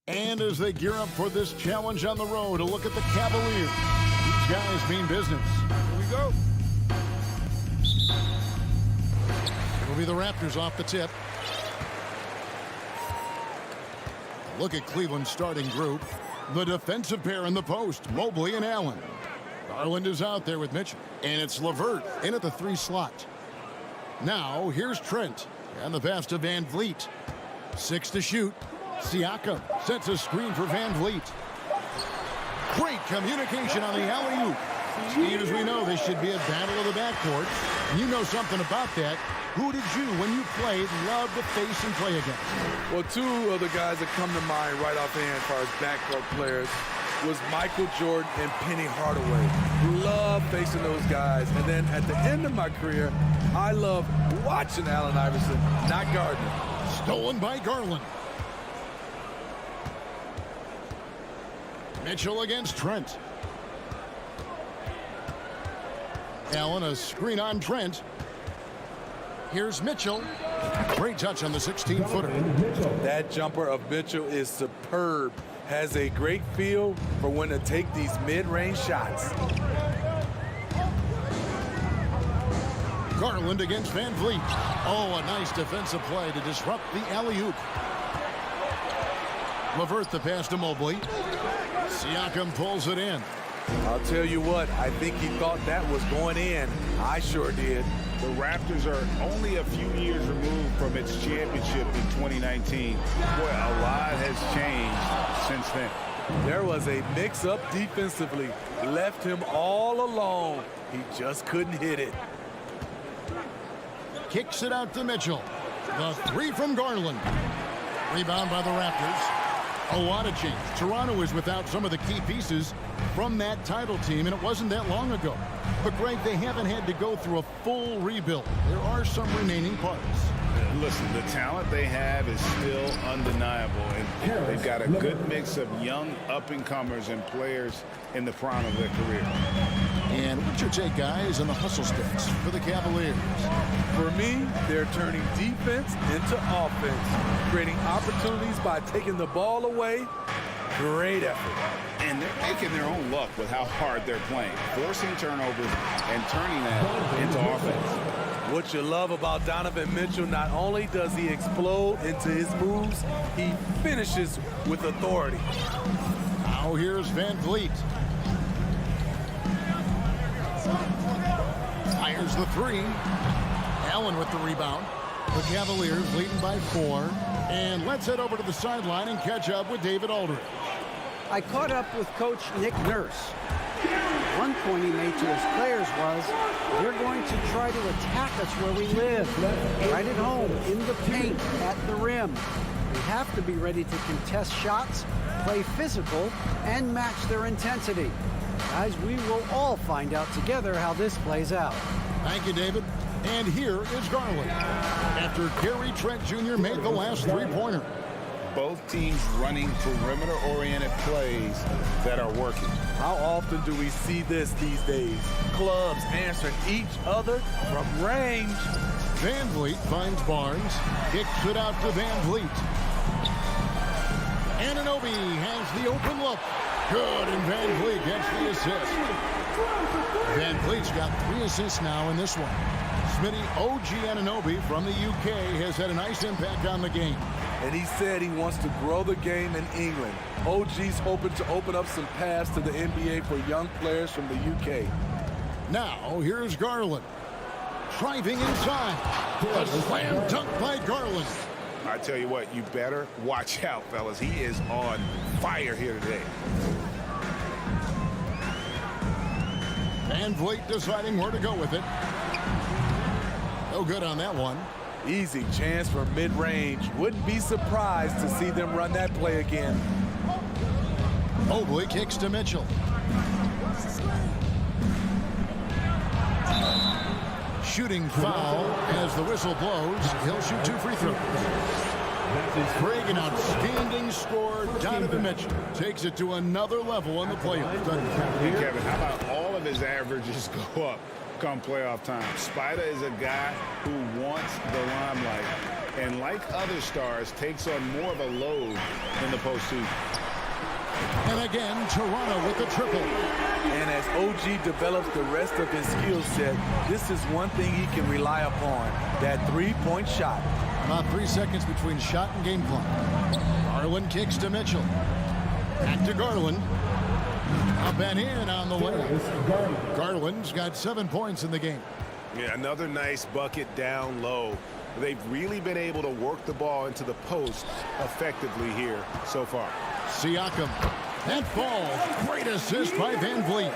And as they gear up for this challenge on the road, a look at the Cavaliers. These guys mean business. Here we go. It'll be the Raptors off the tip. Look at Cleveland's starting group. The defensive pair in the post, Mobley and Allen. Garland is out there with Mitchell. And it's LeVert in at the 3 slot. Now, here's Trent. And the pass to Van Vliet. 6 to shoot. Siakam sets a screen for Van Vliet. Great communication on the alley-oop. Steve, as we know, this should be a battle of the backcourt. You know something about that. Who did you, when you played, love to face and play against? Well, 2 of the guys that come to mind right offhand as far as backcourt players was Michael Jordan and Penny Hardaway. Love facing those guys. And then at the end of my career, I love watching Allen Iverson, not Gardner. Stolen by Garland. Mitchell against Trent. Allen, a screen on Trent. Here's Mitchell. Great touch on the 16-footer. That jumper of Mitchell is superb. Has a great feel for when to take these mid-range shots. Garland against Van Vliet. Oh, a nice defensive play to disrupt the alley-oop. LeVert the pass to Mobley. Siakam pulls it in. I'll tell you what, I think he thought that was going in. I sure did. The Raptors are only a few years removed from its championship in 2019. Boy, a lot has changed since then. There was a mix-up defensively. Left him all alone. He just couldn't hit it. Kicks it out to Mitchell. The 3 from Garland. Rebound by the Raptors. A lot of change. Toronto is without some of the key pieces from that title team, and it wasn't that long ago. But, Greg, they haven't had to go through a full rebuild. There are some remaining parts. Listen, the talent they have is still undeniable, and they've got a good mix of young up-and-comers and players in the prime of their career. And what's your take, guys, on the hustle sticks for the Cavaliers? For me, they're turning defense into offense, creating opportunities by taking the ball away. Great effort. And they're making their own luck with how hard they're playing, forcing turnovers and turning that into offense. What you love about Donovan Mitchell, not only does he explode into his moves, he finishes with authority. Now here's Van Vliet. Fires the 3. Allen with the rebound. The Cavaliers leading by 4. And let's head over to the sideline and catch up with David Aldridge. I caught up with Coach Nick Nurse. One point he made to his players was, they're going to try to attack us where we live, right at home, in the paint, at the rim. We have to be ready to contest shots, play physical, and match their intensity. Guys, we will all find out together how this plays out. Thank you, David. And here is Garland. After Gary Trent Jr. made the last 3-pointer. Both teams running perimeter-oriented plays that are working. How often do we see this these days? Clubs answering each other from range. Van Vliet finds Barnes. Kicks it out to Van Vliet. Anunoby has the open look. Good, and Van Vliet gets the assist. Van Vliet's got 3 assists now in this one. Smitty, OG Anunoby from the UK has had a nice impact on the game. And he said he wants to grow the game in England. OG's hoping to open up some paths to the NBA for young players from the UK. Now, here's Garland. Driving inside. A slam dunk by Garland. I tell you what, you better watch out, fellas. He is on fire here today. Van Vliet deciding where to go with it. No good on that one. Easy chance for mid-range. Wouldn't be surprised to see them run that play again. Mobley kicks to Mitchell. Shooting foul as the whistle blows. He'll shoot 2 free throws. Craig, an outstanding score. Donovan Mitchell takes it to another level in the playoffs. Hey, Kevin, how about all of his averages go up come playoff time? Spider is a guy who wants the limelight. and like other stars, takes on more of a load in the postseason. And again, Toronto with the triple. And as OG develops the rest of his skill set, this is one thing he can rely upon, that three-point shot. About 3 seconds between shot and game clock. Garland kicks to Mitchell. Back to Garland. Up and in on the layup. Garland's got 7 points in the game. Yeah, another nice bucket down low. They've really been able to work the ball into the post effectively here so far. Siakam. That falls. Great assist by Van Vliet.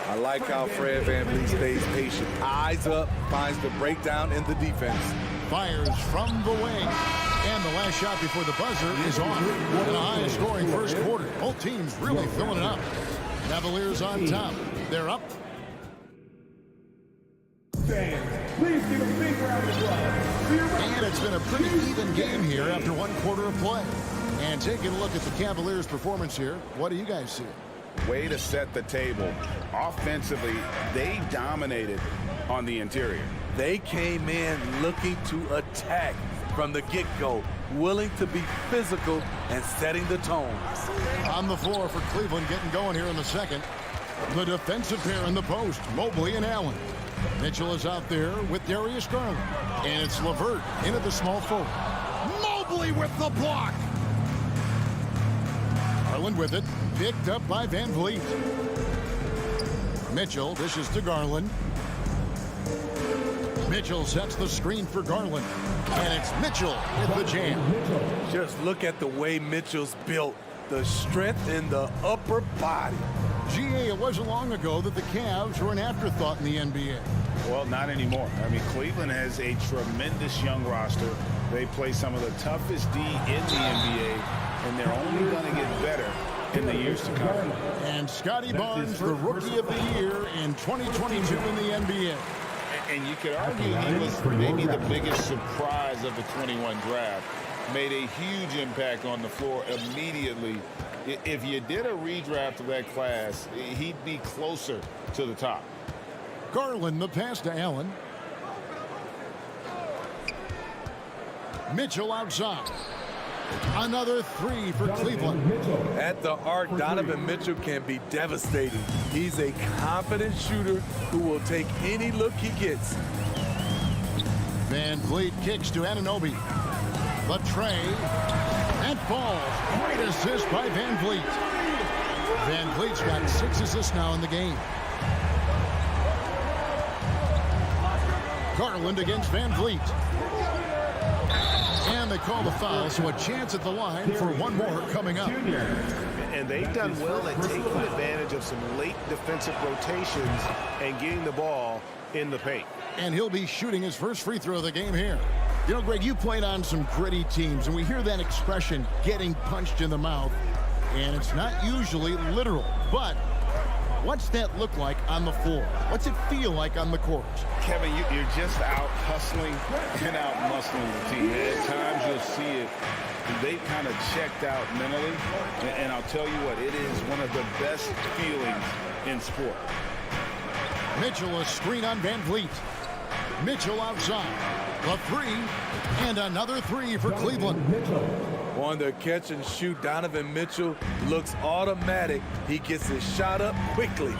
I like how Fred VanVleet stays patient. Eyes up, finds the breakdown in the defense. Fires from the wing. And the last shot before the buzzer is off. In a high-scoring first quarter. Both teams really filling it up. Cavaliers on top. They're up. Please give a big round of applause. And it's been a pretty even game here after 1 quarter of play. And taking a look at the Cavaliers' performance here, what do you guys see? Way to set the table. Offensively, they dominated on the interior. They came in looking to attack from the get-go, willing to be physical and setting the tone. On the floor for Cleveland getting going here in the second. The defensive pair in the post, Mobley and Allen. Mitchell is out there with Darius Garland. And it's LeVert into the small forward. Mobley with the block. Garland with it, picked up by Van Vliet. Mitchell dishes to Garland. Mitchell sets the screen for Garland. And it's Mitchell with the jam. Just look at the way Mitchell's built, the strength in the upper body. GA, it wasn't long ago that the Cavs were an afterthought in the NBA. Well, not anymore. I mean, Cleveland has a tremendous young roster. They play some of the toughest D in the NBA, and they're only going to get better in the years to come. And Scotty Barnes, the Rookie of the Year in 2022 in the NBA. And you could argue he was maybe the biggest surprise of the 21 draft. Made a huge impact on the floor immediately. If you did a redraft of that class, he'd be closer to the top. Garland, the pass to Allen. Mitchell outside. Another three for Cleveland. At the arc, Donovan Mitchell can be devastating. He's a confident shooter who will take any look he gets. Van Vliet kicks to Anunoby. The tray. And falls. Great assist by Van Vliet. Van Vliet's got 6 assists now in the game. Garland against Van Vliet. And they call the foul, so a chance at the line for one more coming up. And they've done well at taking advantage of some late defensive rotations and getting the ball in the paint. And he'll be shooting his first free throw of the game here. You know, Greg, you played on some gritty teams, and we hear that expression, getting punched in the mouth. And it's not usually literal, but what's that look like on the floor? What's it feel like on the court? Kevin, you're just out hustling and out muscling the team. At times you'll see it. They've kind of checked out mentally. And I'll tell you what, it is one of the best feelings in sport. Mitchell, a screen on Van Vliet. Mitchell outside. A three. And another three for Cleveland. On the catch and shoot, Donovan Mitchell looks automatic. He gets his shot up quickly.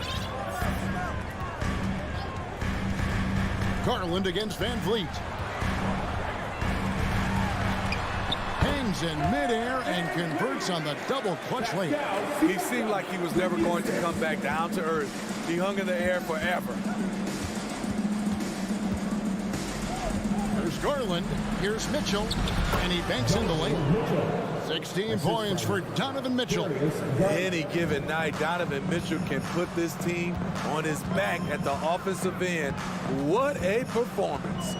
Garland against Van Vliet. Hangs in midair and converts on the double clutch lane. He seemed like he was never going to come back down to earth. He hung in the air forever. There's Garland. Here's Mitchell. And he banks in the lane. 16 points for Donovan Mitchell. Any given night, Donovan Mitchell can put this team on his back at the offensive end. What a performance.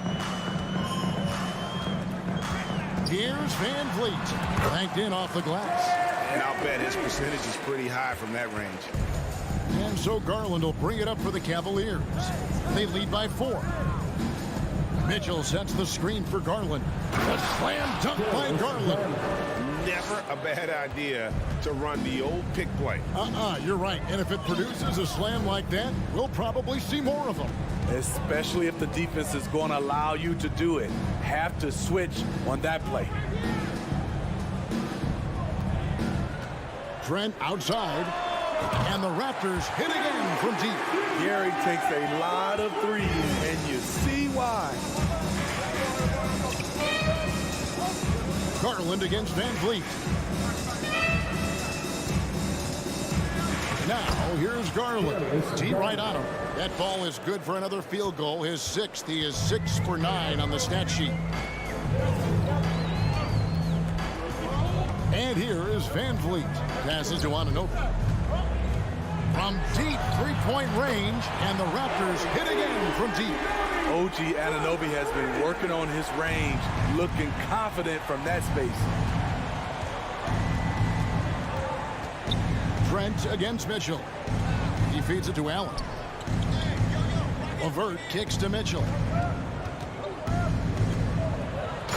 Here's Van Vliet. Banked in off the glass. And I'll bet his percentage is pretty high from that range. And so Garland will bring it up for the Cavaliers. They lead by 4. Mitchell sets the screen for Garland. A slam dunk by Garland. never a bad idea to run the old pick play. You're right. And if it produces a slam like that, we'll probably see more of them. Especially if the defense is going to allow you to do it. Have to switch on that play. Trent outside, and the Raptors hit again from deep. Gary takes a lot of threes, and you see why. Garland against Van Vliet. Now, here's Garland. Deep right on him. That ball is good for another field goal. His sixth. He is 6 for 9 on the stat sheet. And here is Van Vliet. Passes to Anunoby. From deep three-point range, and the Raptors hit again from deep. OG Anunoby has been working on his range, looking confident from that space. Trent against Mitchell. He feeds it to Allen. LeVert kicks to Mitchell.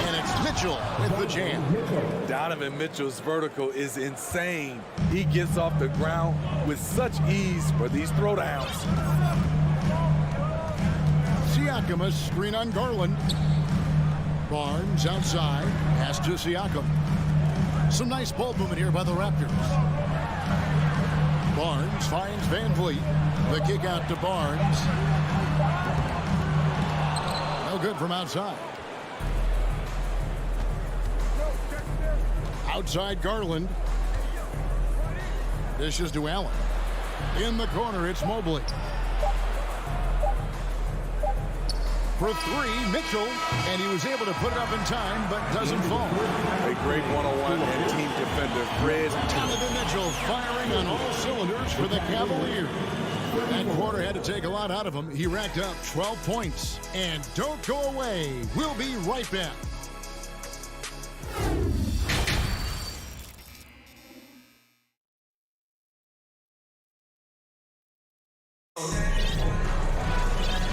And it's Mitchell with the jam. Donovan Mitchell's vertical is insane. He gets off the ground with such ease for these throwdowns. Siakam, a screen on Garland. Barnes outside. Pass to Siakam. Some nice ball movement here by the Raptors. Barnes finds Van Vliet. The kick out to Barnes. No good from outside. Outside Garland. Dishes to Allen. In the corner, it's Mobley. For three, Mitchell, and he was able to put it up in time, but doesn't fall. A great one-on-one and team defender, Fred. Donovan Mitchell firing on all cylinders for the Cavaliers. That quarter had to take a lot out of him. He racked up 12 points. And don't go away. We'll be right back.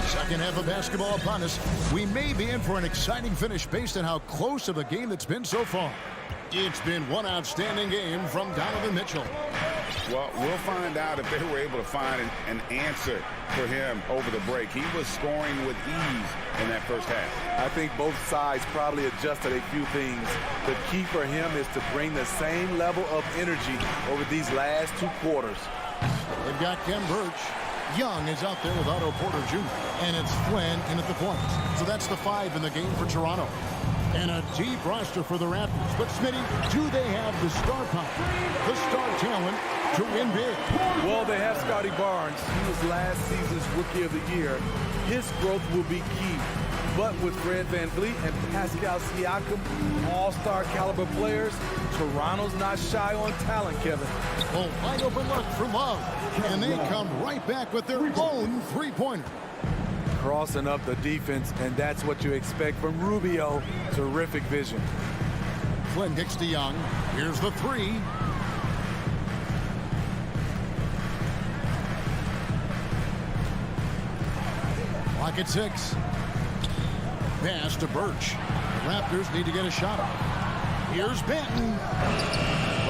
Second half of basketball upon us. We may be in for an exciting finish based on how close of a game it's been so far. It's been one outstanding game from Donovan Mitchell. Well, we'll find out if they were able to find an answer for him over the break. He was scoring with ease in that first half. I think both sides probably adjusted a few things. The key for him is to bring the same level of energy over these last two quarters. They've got Kem Birch. Young is out there with Otto Porter Jr. And it's Flynn in at the point. So that's the 5 in the game for Toronto. And a deep roster for the Raptors. But, Smitty, do they have the star power, the star talent to win big? Well, they have Scotty Barnes. He was last season's Rookie of the Year. His growth will be key. But with Fred VanVleet and Pascal Siakam, all-star caliber players, Toronto's not shy on talent, Kevin. Well, wide open look for Love. And they come right back with their own three-pointer. Crossing up the defense, and that's what you expect from Rubio. Terrific vision. Flynn kicks to Young. Here's the 3. Clock at 6. Pass to Birch. The Raptors need to get a shot up. Here's Benton.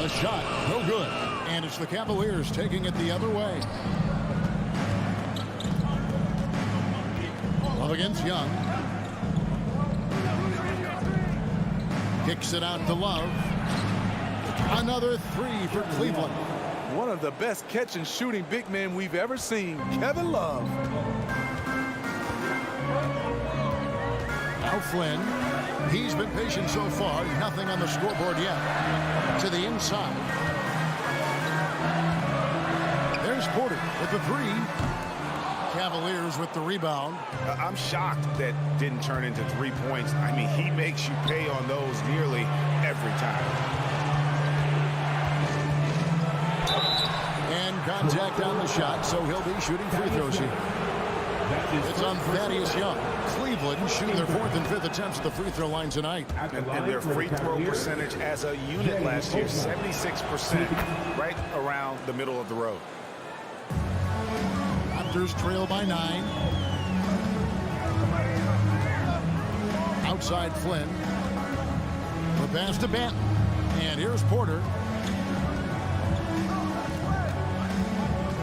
The shot, no good. And it's the Cavaliers taking it the other way. Love against Young. Kicks it out to Love. Another 3 for Cleveland. One of the best catch and shooting big men we've ever seen, Kevin Love. Now Flynn. He's been patient so far. Nothing on the scoreboard yet. To the inside. There's Porter with the 3. Cavaliers with the rebound. I'm shocked that didn't turn into 3 points. I mean, he makes you pay on those nearly every time. And contact on the shot, so he'll be shooting free throws here. It's on Thaddeus Young. Cleveland shooting their 4th and 5th attempts at the free throw line tonight. And their free throw percentage as a unit last year, 76%, right around the middle of the road. Raptors trail by 9. Outside Flynn. The pass to Benton. And here's Porter.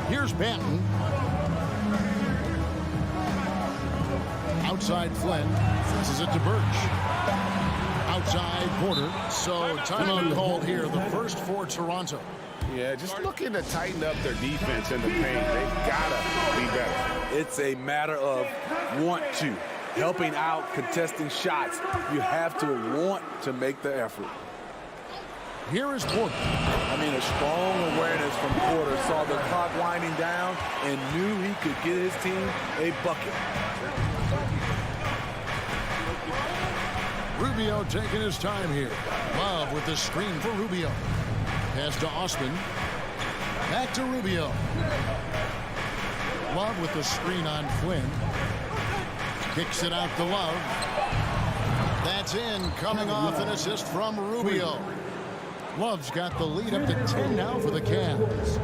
Here's Banton. Outside Flynn. Passes it to Birch. Outside Porter. So timeout called here. The first for Toronto. Yeah, just looking to tighten up their defense in the paint. They've got to be better. It's a matter of want to. Helping out, contesting shots. You have to want to make the effort. Here is Porter. I mean, a strong awareness from Porter. Saw the clock winding down and knew he could get his team a bucket. Rubio taking his time here. Love with the screen for Rubio. Pass to Osman. Back to Rubio. Love with the screen on Flynn. Kicks it out to Love. That's in. Coming off an assist from Rubio. Love's got the lead up to 10 now for the Cavs.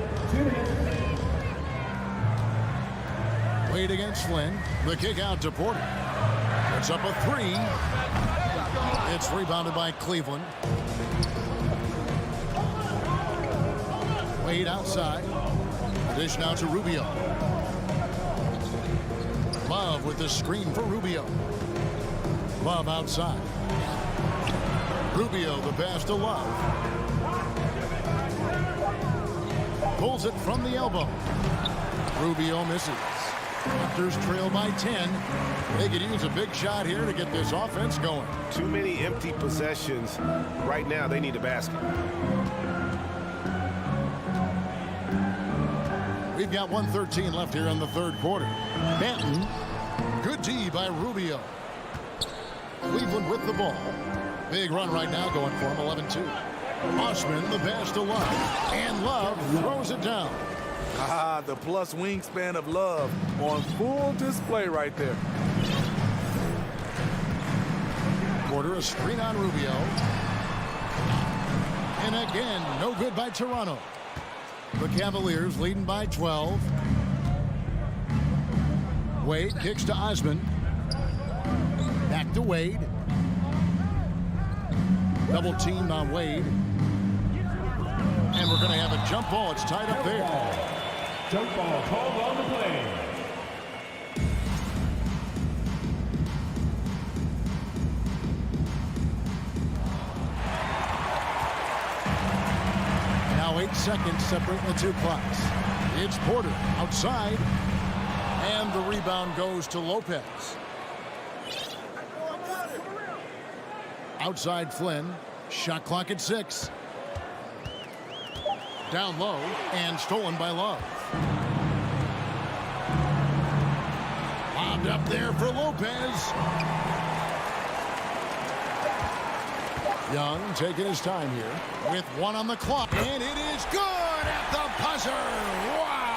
Wade against Flynn. The kick out to Porter. It's up a three. It's rebounded by Cleveland. Wade outside. Dish now to Rubio. Love with the screen for Rubio. Love outside. Rubio the pass to Love. Pulls it from the elbow. Rubio misses. Raptors trail by 10. They could use a big shot here to get this offense going. Too many empty possessions. Right now, they need a basket. We've got 1:13 left here in the third quarter. Banton. Good D by Rubio. Cleveland with the ball. Big run right now going for him, 11-2. Osman the pass to Love. And Love throws it down. The plus wingspan of Love on full display right there. Porter a screen on Rubio. And again, no good by Toronto. The Cavaliers leading by 12. Wade kicks to Osman. Back to Wade. Double teamed on Wade. And we're going to have a jump ball. It's tied up there. Jump ball called on the play. Now 8 seconds separating the two clocks. It's Porter outside. And the rebound goes to Lopez. Outside Flynn. Shot clock at 6. Down low and stolen by Love. Lobbed up there for Lopez. Young taking his time here with 1 on the clock. And it is good at the buzzer. Wow.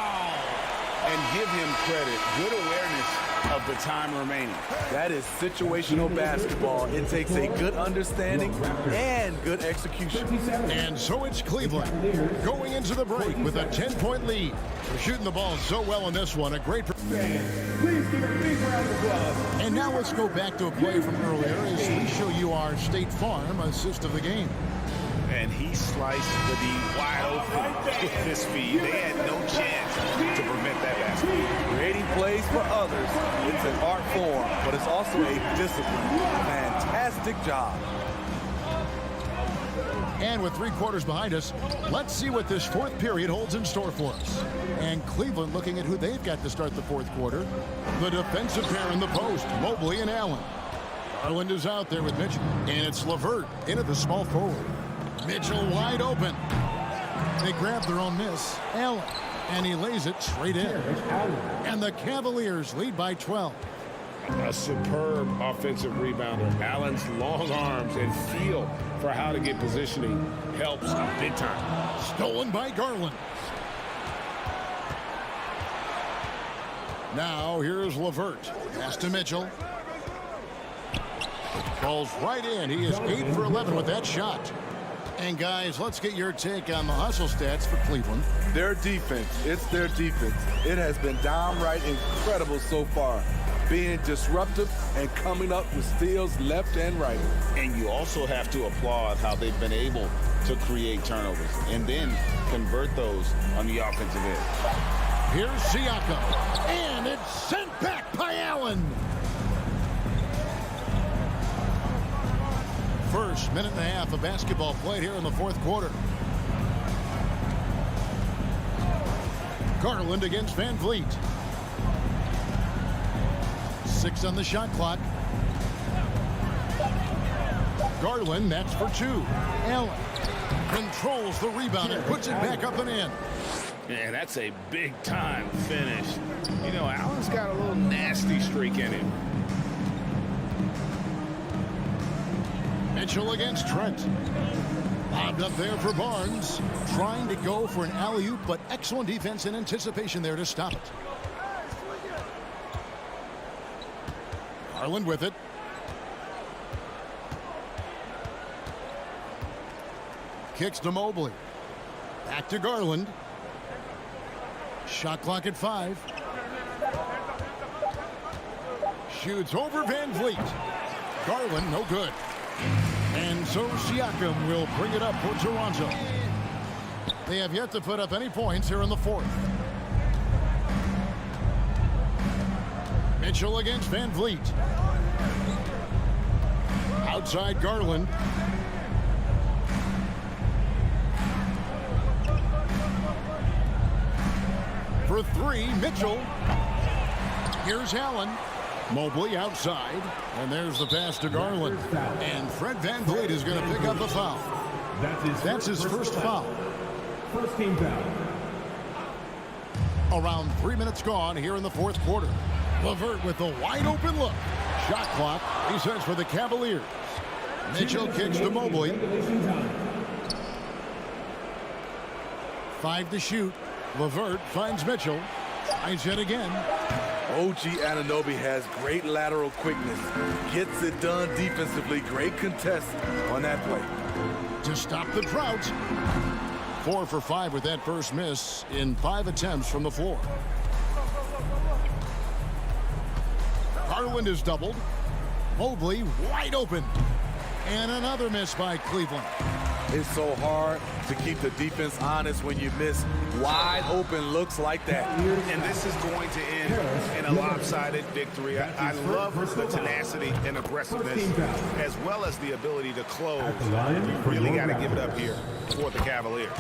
And give him credit. Good awareness of the time remaining. That is situational basketball. It takes a good understanding and good execution. And so it's Cleveland going into the break with a 10-point lead. They're shooting the ball so well in this one. A great. Please give a big round of applause. And now let's go back to a play from earlier as we show you our State Farm assist of the game. And he sliced the D wide open with his speed. They had no chance to prevent that basket. Creating plays for others. It's an art form, but it's also a discipline. Fantastic job. And with 3 quarters behind us, let's see what this fourth period holds in store for us. And Cleveland looking at who they've got to start the fourth quarter. The defensive pair in the post, Mobley and Allen. Garland is out there with Mitchell. And it's LeVert into the small forward. Mitchell wide open. They grab their own miss. Allen. And he lays it straight in. And the Cavaliers lead by 12. A superb offensive rebounder. Allen's long arms and feel for how to get positioning helps big time. Stolen by Garland. Now here's LeVert. Pass to Mitchell. Falls right in. He is 8 for 11 with that shot. And guys, let's get your take on the hustle stats for Cleveland. Their defense, it's their defense. It has been downright incredible so far. being disruptive and coming up with steals left and right. And you also have to applaud how they've been able to create turnovers and then convert those on the offensive end. Here's Siakam, and it's sent back by Allen. First minute and a half of basketball played here in the fourth quarter. Garland against Van Vliet. 6 on the shot clock. Garland, that's for 2. Allen controls the rebound and puts it back up and in. Yeah, that's a big-time finish. You know, Allen's got a little nasty streak in him. Mitchell against Trent. Lobbed up there for Barnes. Trying to go for an alley-oop, but excellent defense and anticipation there to stop it. Garland with it. Kicks to Mobley. Back to Garland. Shot clock at 5. Shoots over Van Vliet. Garland, no good. And so Siakam will bring it up for Toronto. They have yet to put up any points here in the fourth. Mitchell against Van Vliet. Outside Garland. For 3, Mitchell. Here's Allen. Mobley outside. And there's the pass to Garland. And Fred Van Vliet is going to pick up the foul. That's his first foul. First team foul. Around 3 minutes gone here in the fourth quarter. LeVert with the wide open look. Shot clock resets for the Cavaliers. Mitchell kicks to Mobley. 5 to shoot. LeVert finds Mitchell. Tries it again. OG Anunoby has great lateral quickness. Gets it done defensively. Great contest on that play. To stop the drought. 4 for 5 with that first miss in 5 attempts from the floor. Garland is doubled. Mobley wide open. And another miss by Cleveland. It's so hard to keep the defense honest when you miss wide open looks like that. And this is going to end in a lopsided victory. I love the tenacity and aggressiveness, as well as the ability to close. You really got to give it up here for the Cavaliers.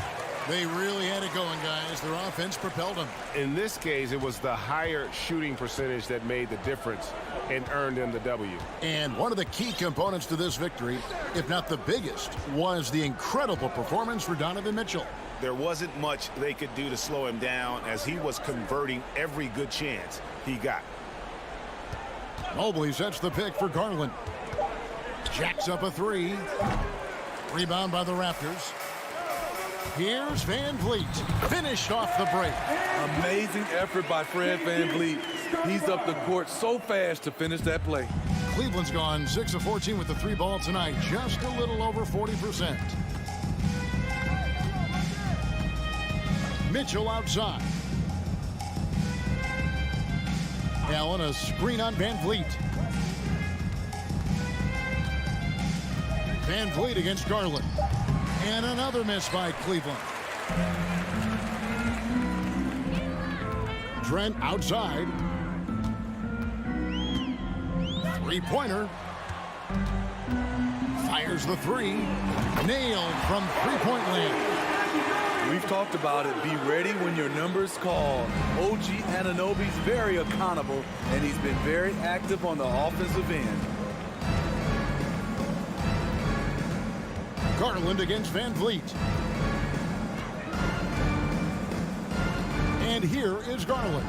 They really had it going, guys. Their offense propelled them. In this case, it was the higher shooting percentage that made the difference and earned them the W. And one of the key components to this victory, if not the biggest, was the incredible performance for Donovan Mitchell. There wasn't much they could do to slow him down as he was converting every good chance he got. Mobley sets the pick for Garland. Jacks up a 3. Rebound by the Raptors. Here's Van Vliet. Finished off the break. Amazing effort by Fred Van Vliet. He's up the court so fast to finish that play. Cleveland's gone 6 of 14 with the 3 ball tonight. Just a little over 40%. Mitchell outside. Allen a screen on Van Vliet. Van Vliet against Garland. And another miss by Cleveland. Trent outside. 3-pointer. Fires the 3. Nailed from three-point land. We've talked about it. Be ready when your number's called. OG Anunoby's very accountable, and he's been very active on the offensive end. Garland against Van Vliet. And here is Garland.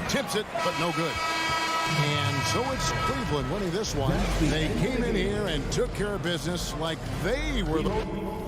Tips it, but no good. And so it's Cleveland winning this one. They came in here and took care of business like they were the...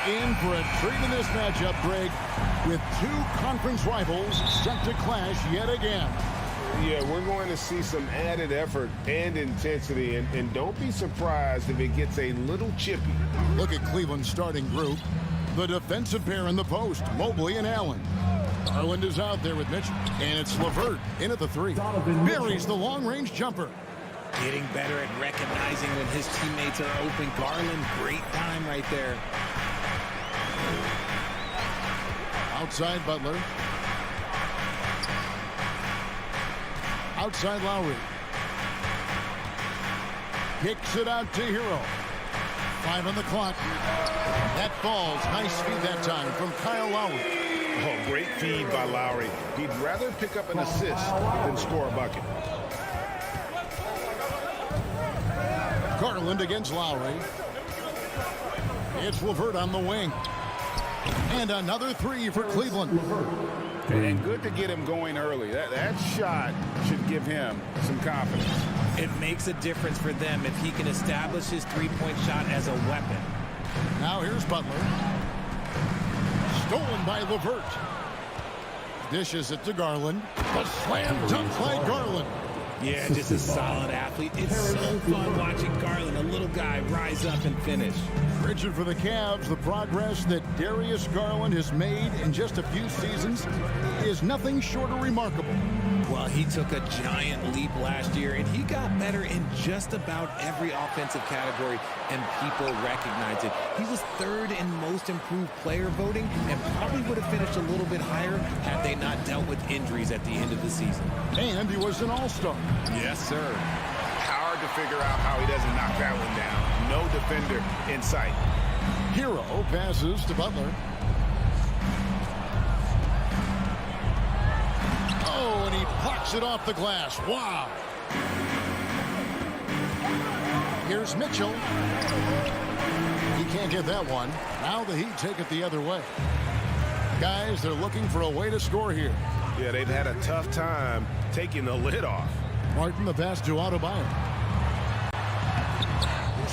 in for a treat in this matchup, Greg, with two conference rivals set to clash yet again. Yeah, we're going to see some added effort and intensity, and don't be surprised if it gets a little chippy. Look at Cleveland's starting group. The defensive pair in the post, Mobley and Allen. Garland is out there with Mitchell, and it's LeVert in at the three. Buries the long-range jumper. Getting better at recognizing when his teammates are open. Garland, great time right there. Outside Butler. Outside Lowry. Kicks it out to Hero. 5 on the clock. That falls. Nice feed that time from Kyle Lowry. Oh, great feed by Lowry. He'd rather pick up an assist than score a bucket. Garland against Lowry. It's LeVert on the wing. And another three for Cleveland. And good to get him going early. That shot should give him some confidence. It makes a difference for them if he can establish his three-point shot as a weapon. Now here's Butler. Stolen by LeVert. Dishes it to Garland. The slam dunk by Garland. Yeah, just a solid athlete. It's so fun watching Garland, a little guy, rise up and finish. Richard, for the Cavs, the progress that Darius Garland has made in just a few seasons is nothing short of remarkable. Well, he took a giant leap last year, and he got better in just about every offensive category, and people recognize it. He was third in most improved player voting and probably would have finished a little bit higher had they not dealt with injuries at the end of the season. And he was an all-star. Yes, sir. Hard to figure out how he doesn't knock that one down. No defender in sight. Hero passes to Butler. Oh, and he plucks it off the glass. Wow. Here's Mitchell. He can't get that one. Now the Heat take it the other way. Guys, they're looking for a way to score here. Yeah, they've had a tough time taking the lid off. Martin, the pass to Adebayo.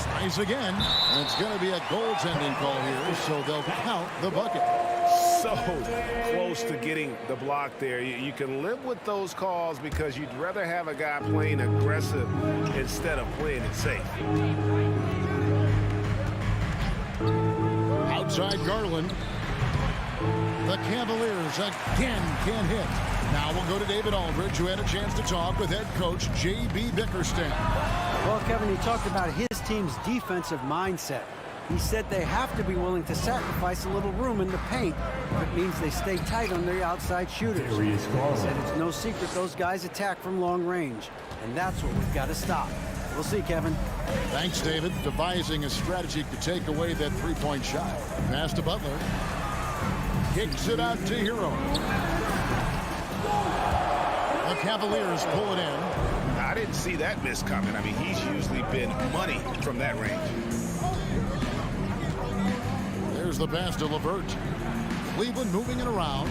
Tries again. And it's going to be a goaltending call here, so they'll count the bucket. So close to getting the block there. You can live with those calls because you'd rather have a guy playing aggressive instead of playing it safe. Outside Garland. The Cavaliers again can't hit. Now we'll go to David Aldridge, who had a chance to talk with head coach J.B. Bickerstaff. Well, Kevin, he talked about his team's defensive mindset. He said they have to be willing to sacrifice a little room in the paint if it means they stay tight on their outside shooters. He said it's no secret those guys attack from long range, and that's what we've got to stop. We'll see, Kevin. Thanks, David. Devising a strategy to take away that three-point shot. Pass to Butler. Kicks it out to Hero. The Cavaliers pull it in. I didn't see that miss coming. I mean, he's usually been money from that range. There's the pass to LeVert. Cleveland moving it around.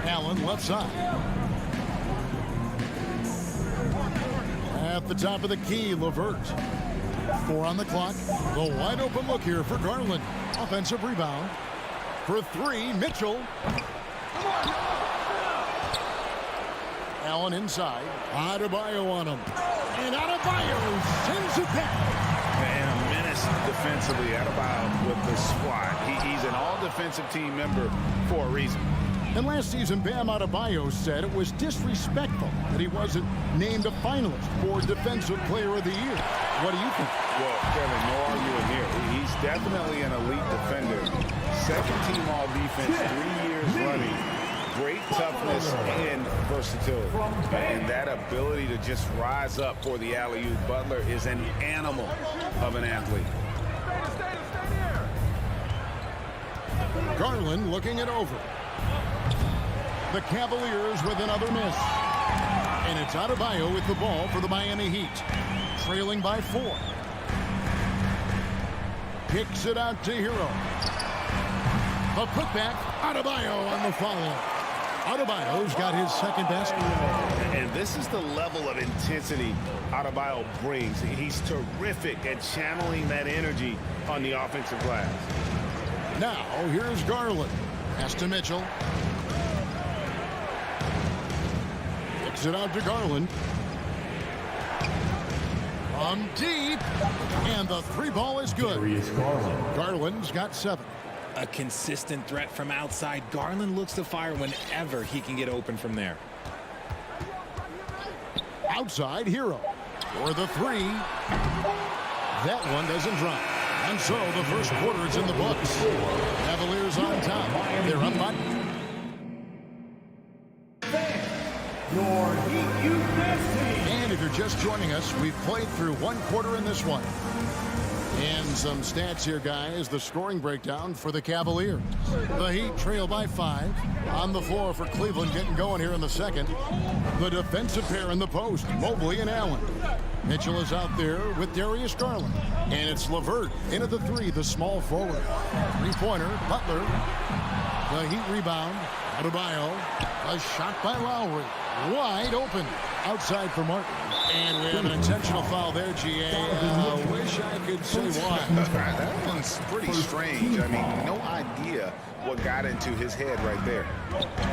Allen left side. At the top of the key, LeVert. 4 on the clock. The wide open look here for Garland. Offensive rebound. For 3, Mitchell. Allen inside. Adebayo on him. And Adebayo sends it back. And a menace defensively. Adebayo with the squad. He's an all-defensive team member for a reason. And last season, Bam Adebayo said it was disrespectful that he wasn't named a finalist for Defensive Player of the Year. What do you think? Well, Kevin, no arguing here. He's definitely an elite defender. Second-team all-defense, 3 years running. Great toughness and versatility. And that ability to just rise up for the alley-oop. Butler is an animal of an athlete. Garland looking it over. The Cavaliers with another miss. And it's Adebayo with the ball for the Miami Heat. Trailing by 4. Kicks it out to Hero. A putback. Adebayo on the follow. Adebayo's got his second basket. And this is the level of intensity Adebayo brings. He's terrific at channeling that energy on the offensive glass. Now, here's Garland. Pass to Mitchell. Kicks it out to Garland. From deep. And the three ball is good. Garland's got 7. A consistent threat from outside. Garland looks to fire whenever he can get open from there. Outside Hero for the 3. That one doesn't drop. And so the first quarter is in the books. Cavaliers on top. They're up by. And if you're just joining us, we've played through one quarter in this one. And some stats here, guys. The scoring breakdown for the Cavaliers. The Heat trail by 5. On the floor for Cleveland, getting going here in the second. The defensive pair in the post, Mobley and Allen. Mitchell is out there with Darius Garland. And it's LeVert in at the 3, the small forward. Three-pointer, Butler. The Heat rebound. Adebayo. A shot by Lowry. Wide open. Outside for Martin. And we have an intentional foul there, GA. I wish I could say why. That one's pretty strange. I mean, no idea what got into his head right there.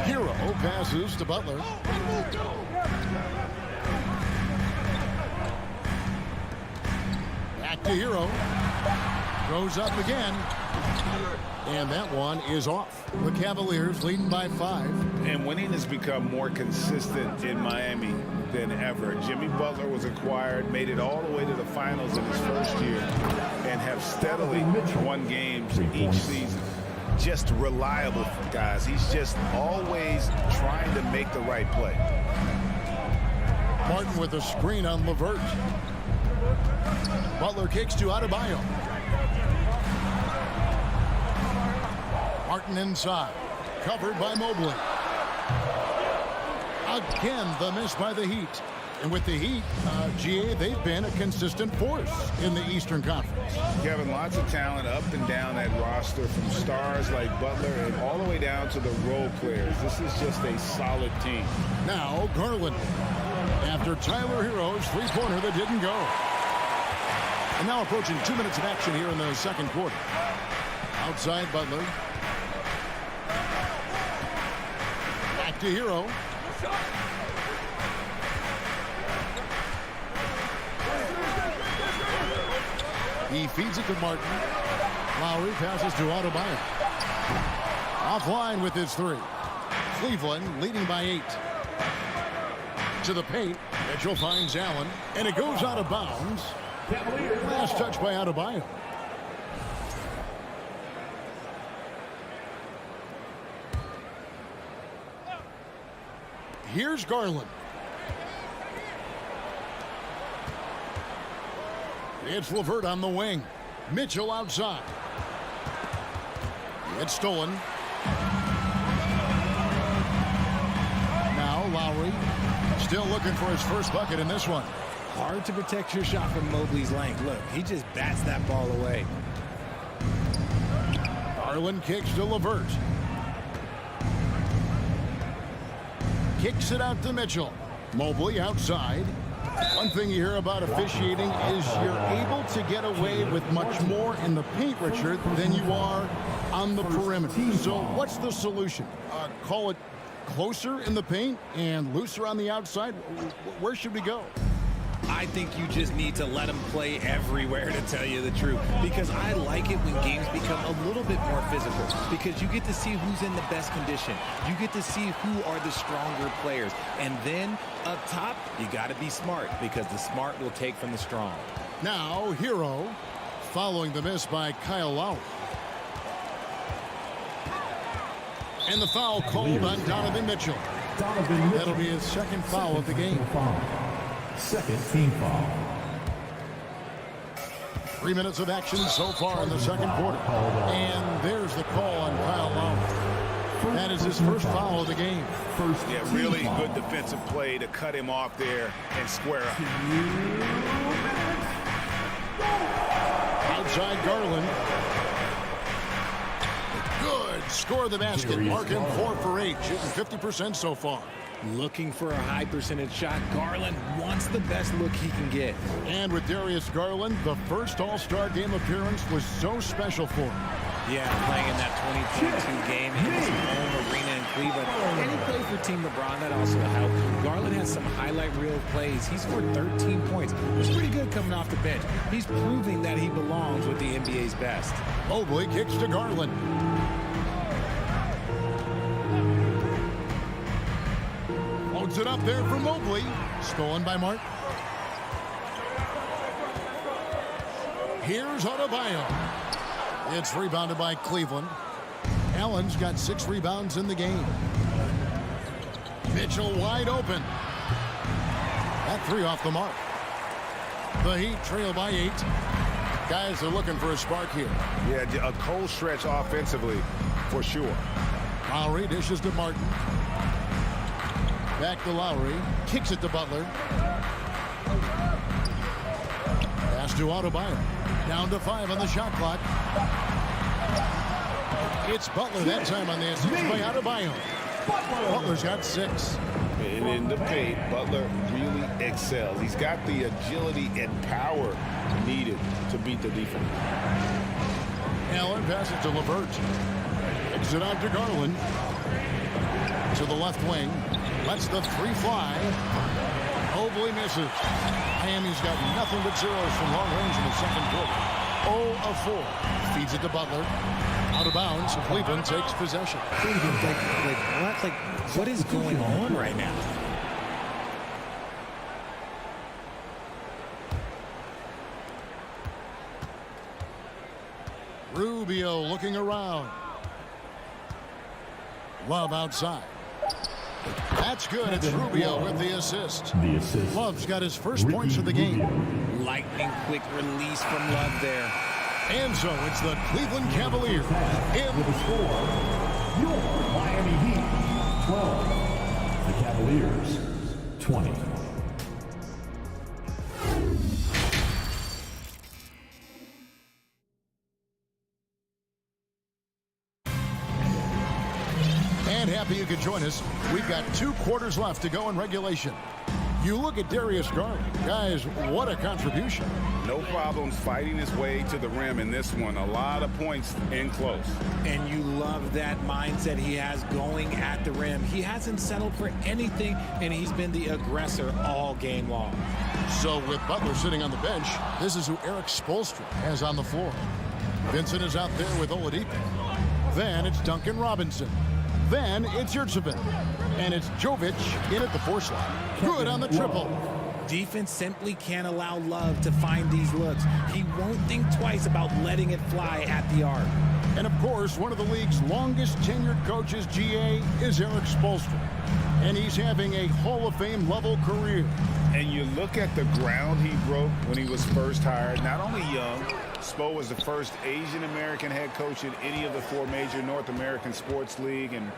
Hero passes to Butler. Back to Hero. Goes up again. And that one is off. The Cavaliers leading by 5. And winning has become more consistent in Miami than ever. Jimmy Butler was acquired, made it all the way to the finals in his first year, and have steadily won games each season. Just reliable, guys. He's just always trying to make the right play. Martin with a screen on LeVert. Butler kicks to Adebayo. Martin inside. Covered by Mobley. Again, the miss by the Heat. And with the Heat, GA, they've been a consistent force in the Eastern Conference. Kevin, lots of talent up and down that roster, from stars like Butler and all the way down to the role players. This is just a solid team. Now, Garland. After Tyler Hero's three-pointer that didn't go. And now approaching 2 minutes of action here in the second quarter. Outside Butler. Back to Hero. He feeds it to Martin. Lowry passes to Adebayo. Offline with his 3. Cleveland leading by 8. To the paint. Mitchell finds Allen. And it goes out of bounds. Last touch by Adebayo. Here's Garland. It's LeVert on the wing. Mitchell outside. It's stolen. Now Lowry still looking for his first bucket in this one. Hard to protect your shot from Mobley's length. Look, he just bats that ball away. Garland kicks to LeVert. Kicks it out to Mitchell. Mobley outside. One thing you hear about officiating is you're able to get away with much more in the paint, Richard, than you are on the perimeter. So what's the solution? Call it closer in the paint and looser on the outside? Where should we go? I think you just need to let them play everywhere, to tell you the truth, because I like it when games become a little bit more physical, because you get to see who's in the best condition. You get to see who are the stronger players. And then up top, you got to be smart, because the smart will take from the strong. Now, Hero following the miss by Kyle Lowry. And the foul called on Donovan Mitchell. That'll be his second foul of the game. Second team foul. 3 minutes of action so far in the second quarter. And there's the call on Kyle Lowry. That is his first foul of the game. Yeah, really good defensive play to cut him off there and square up. Outside Garland. Good. Score the basket. Marking 4 for 8. Shooting 50% so far. Looking for a high percentage shot. Garland wants the best look he can get. And with Darius Garland, the first All-Star game appearance was so special for him. Yeah, playing in that 2022 game in his home arena in Cleveland. And he played for Team LeBron. That also helped. Garland has some highlight reel plays. He scored 13 points. It's pretty good coming off the bench. He's proving that he belongs with the NBA's best. Mobley kicks to Garland. Loads it up there for Mobley. Stolen by Martin. Here's Adebayo. It's rebounded by Cleveland. Allen's got 6 rebounds in the game. Mitchell wide open. That 3 off the mark. The Heat trail by 8. Guys are looking for a spark here. Yeah, a cold stretch offensively for sure. Lowry dishes to Martin. Back to Lowry. Kicks it to Butler. Pass to Adebayo. Down to 5 on the shot clock. It's Butler that time on the assist by Adebayo. Butler's got 6. And in the paint, Butler really excels. He's got the agility and power needed to beat the defense. Allen passes to LeVert. Kicks it out to Garland. To the left wing. Lets the 3 fly. Mobley misses. Miami's got nothing but zeros from long range in the second quarter. 0 of 4. Feeds it to Butler. Out of bounds. Cleveland takes possession. What is going on right now? Rubio looking around. Love outside. That's good. It's Rubio with the assist. Love's got his first points of the game. Lightning quick release from Love there. And so it's the Cleveland Cavaliers With the score, your Miami Heat 12. The Cavaliers 20. And happy you could join us. We've got 2 quarters left to go in regulation. You look at Darius Garland. Guys, what a contribution. No problems fighting his way to the rim in this one. A lot of points in close. And you love that mindset he has going at the rim. He hasn't settled for anything, and he's been the aggressor all game long. So with Butler sitting on the bench, this is who Eric Spoelstra has on the floor. Vincent is out there with Oladipo. Then it's Duncan Robinson. Then it's Yurtseven. And it's Jovic in at the 4 slot. Good on the triple. Defense simply can't allow Love to find these looks. He won't think twice about letting it fly at the arc. And of course, one of the league's longest tenured coaches, GA, is Eric Spoelstra. And he's having a Hall of Fame level career. And you look at the ground he broke when he was first hired. Not only young, Spo was the first Asian American head coach in any of the 4 major North American sports league and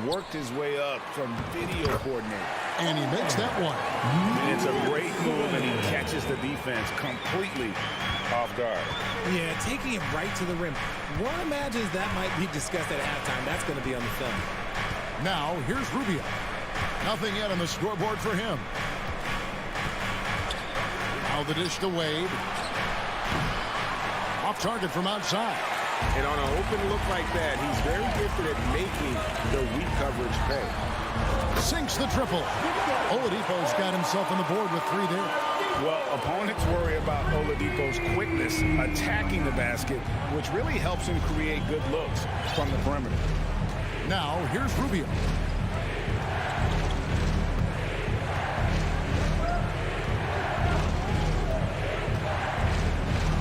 worked his way up from video coordinator. And he makes that one. And it's a great move, and he catches the defense completely off guard. Yeah, taking it right to the rim. One imagines that might be discussed at halftime. That's going to be on the film. Now, here's Rubio. Nothing yet on the scoreboard for him. Now the dish to Wade. Off target from outside. And on an open look like that, he's very gifted at making the weak coverage pay. Sinks the triple. Oladipo's got himself on the board with 3 there. Well, opponents worry about Oladipo's quickness attacking the basket, which really helps him create good looks from the perimeter. Now, here's Rubio.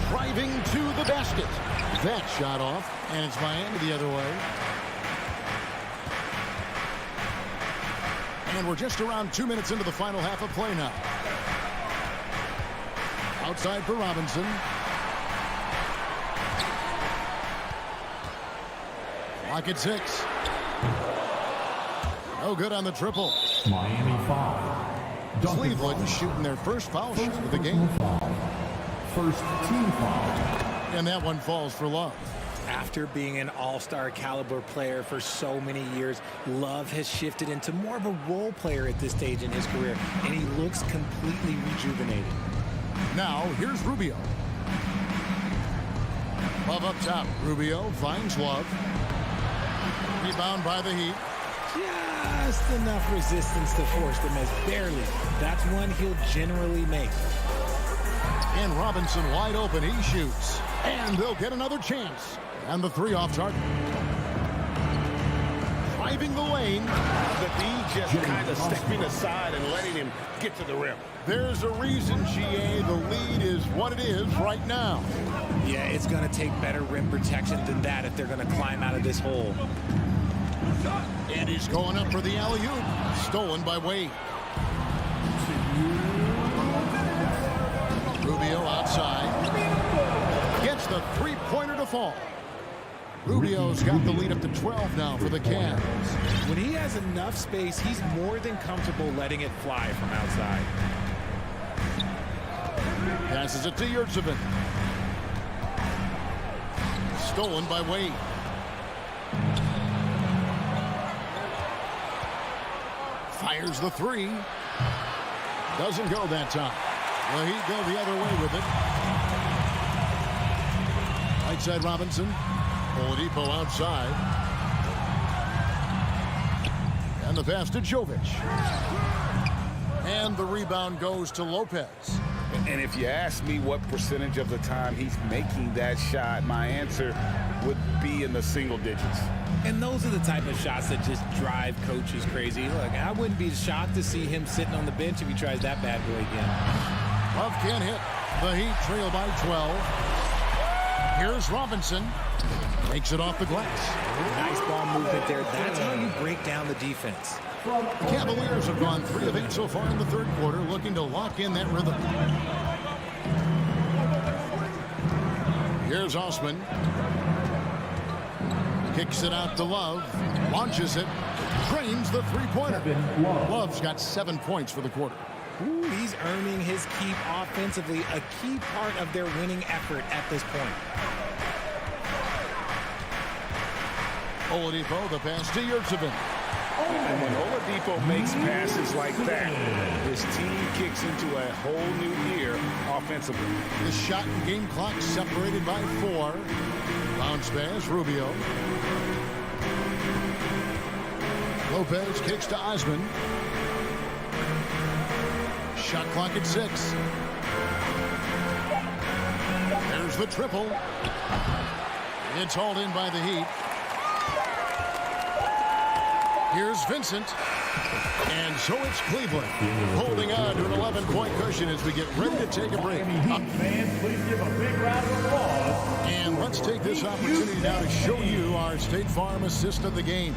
Driving to the basket. That shot off, and it's Miami the other way. And we're just around 2 minutes into the final half of play now. Outside for Robinson. Clock at 6. No good on the triple. Miami foul. Cleveland shooting their first foul shot of the game. First team foul. And that one falls for Love. After being an all-star caliber player for so many years, Love has shifted into more of a role player at this stage in his career, and he looks completely rejuvenated. Now, here's Rubio. Love up top. Rubio finds Love. Rebound by the Heat. Just enough resistance to force the miss. Barely. That's one he'll generally make. And Robinson wide open. He shoots. And they'll get another chance. And the three off target. Driving the lane. The D just kind of stepping aside and letting him get to the rim. There's a reason, GA, the lead is what it is right now. Yeah, it's going to take better rim protection than that if they're going to climb out of this hole. And he's going up for the alley-oop. Stolen by Wade. Rubio outside. Gets the three-pointer to fall. Rubio's got the lead up to 12 now for the Cavs. When he has enough space, he's more than comfortable letting it fly from outside. Passes it to Yurtsevin. Stolen by Wade. Fires the three. Doesn't go that time. The Heat go the other way with it. Right side Robinson. Oladipo outside. And the pass to Jovic. And the rebound goes to Lopez. And if you ask me what percentage of the time he's making that shot, my answer would be in the single digits. And those are the type of shots that just drive coaches crazy. Look, I wouldn't be shocked to see him sitting on the bench if he tries that bad boy again. Love can't hit. The Heat trail by 12. Here's Robinson. Takes it off the glass. Nice ball movement there. That's how you break down the defense. The Cavaliers have gone 3 of 8 so far in the third quarter, looking to lock in that rhythm. Here's Osman. Kicks it out to Love. Launches it. Drains the three-pointer. Love's got 7 points for the quarter. Ooh, he's earning his keep offensively, a key part of their winning effort at this point. Oladipo, the pass to Yurtsevin. And when Oladipo makes passes like that, his team kicks into a whole new gear offensively. The shot and game clock separated by 4. Bounce pass, Rubio. Lopez kicks to Osman. Shot clock at 6. There's the triple. It's hauled in by the Heat. Here's Vincent. And so it's Cleveland holding on to an 11-point cushion as we get ready to take a break. Fans, please give a big round of applause. And let's take this opportunity now to show you our State Farm assist of the game.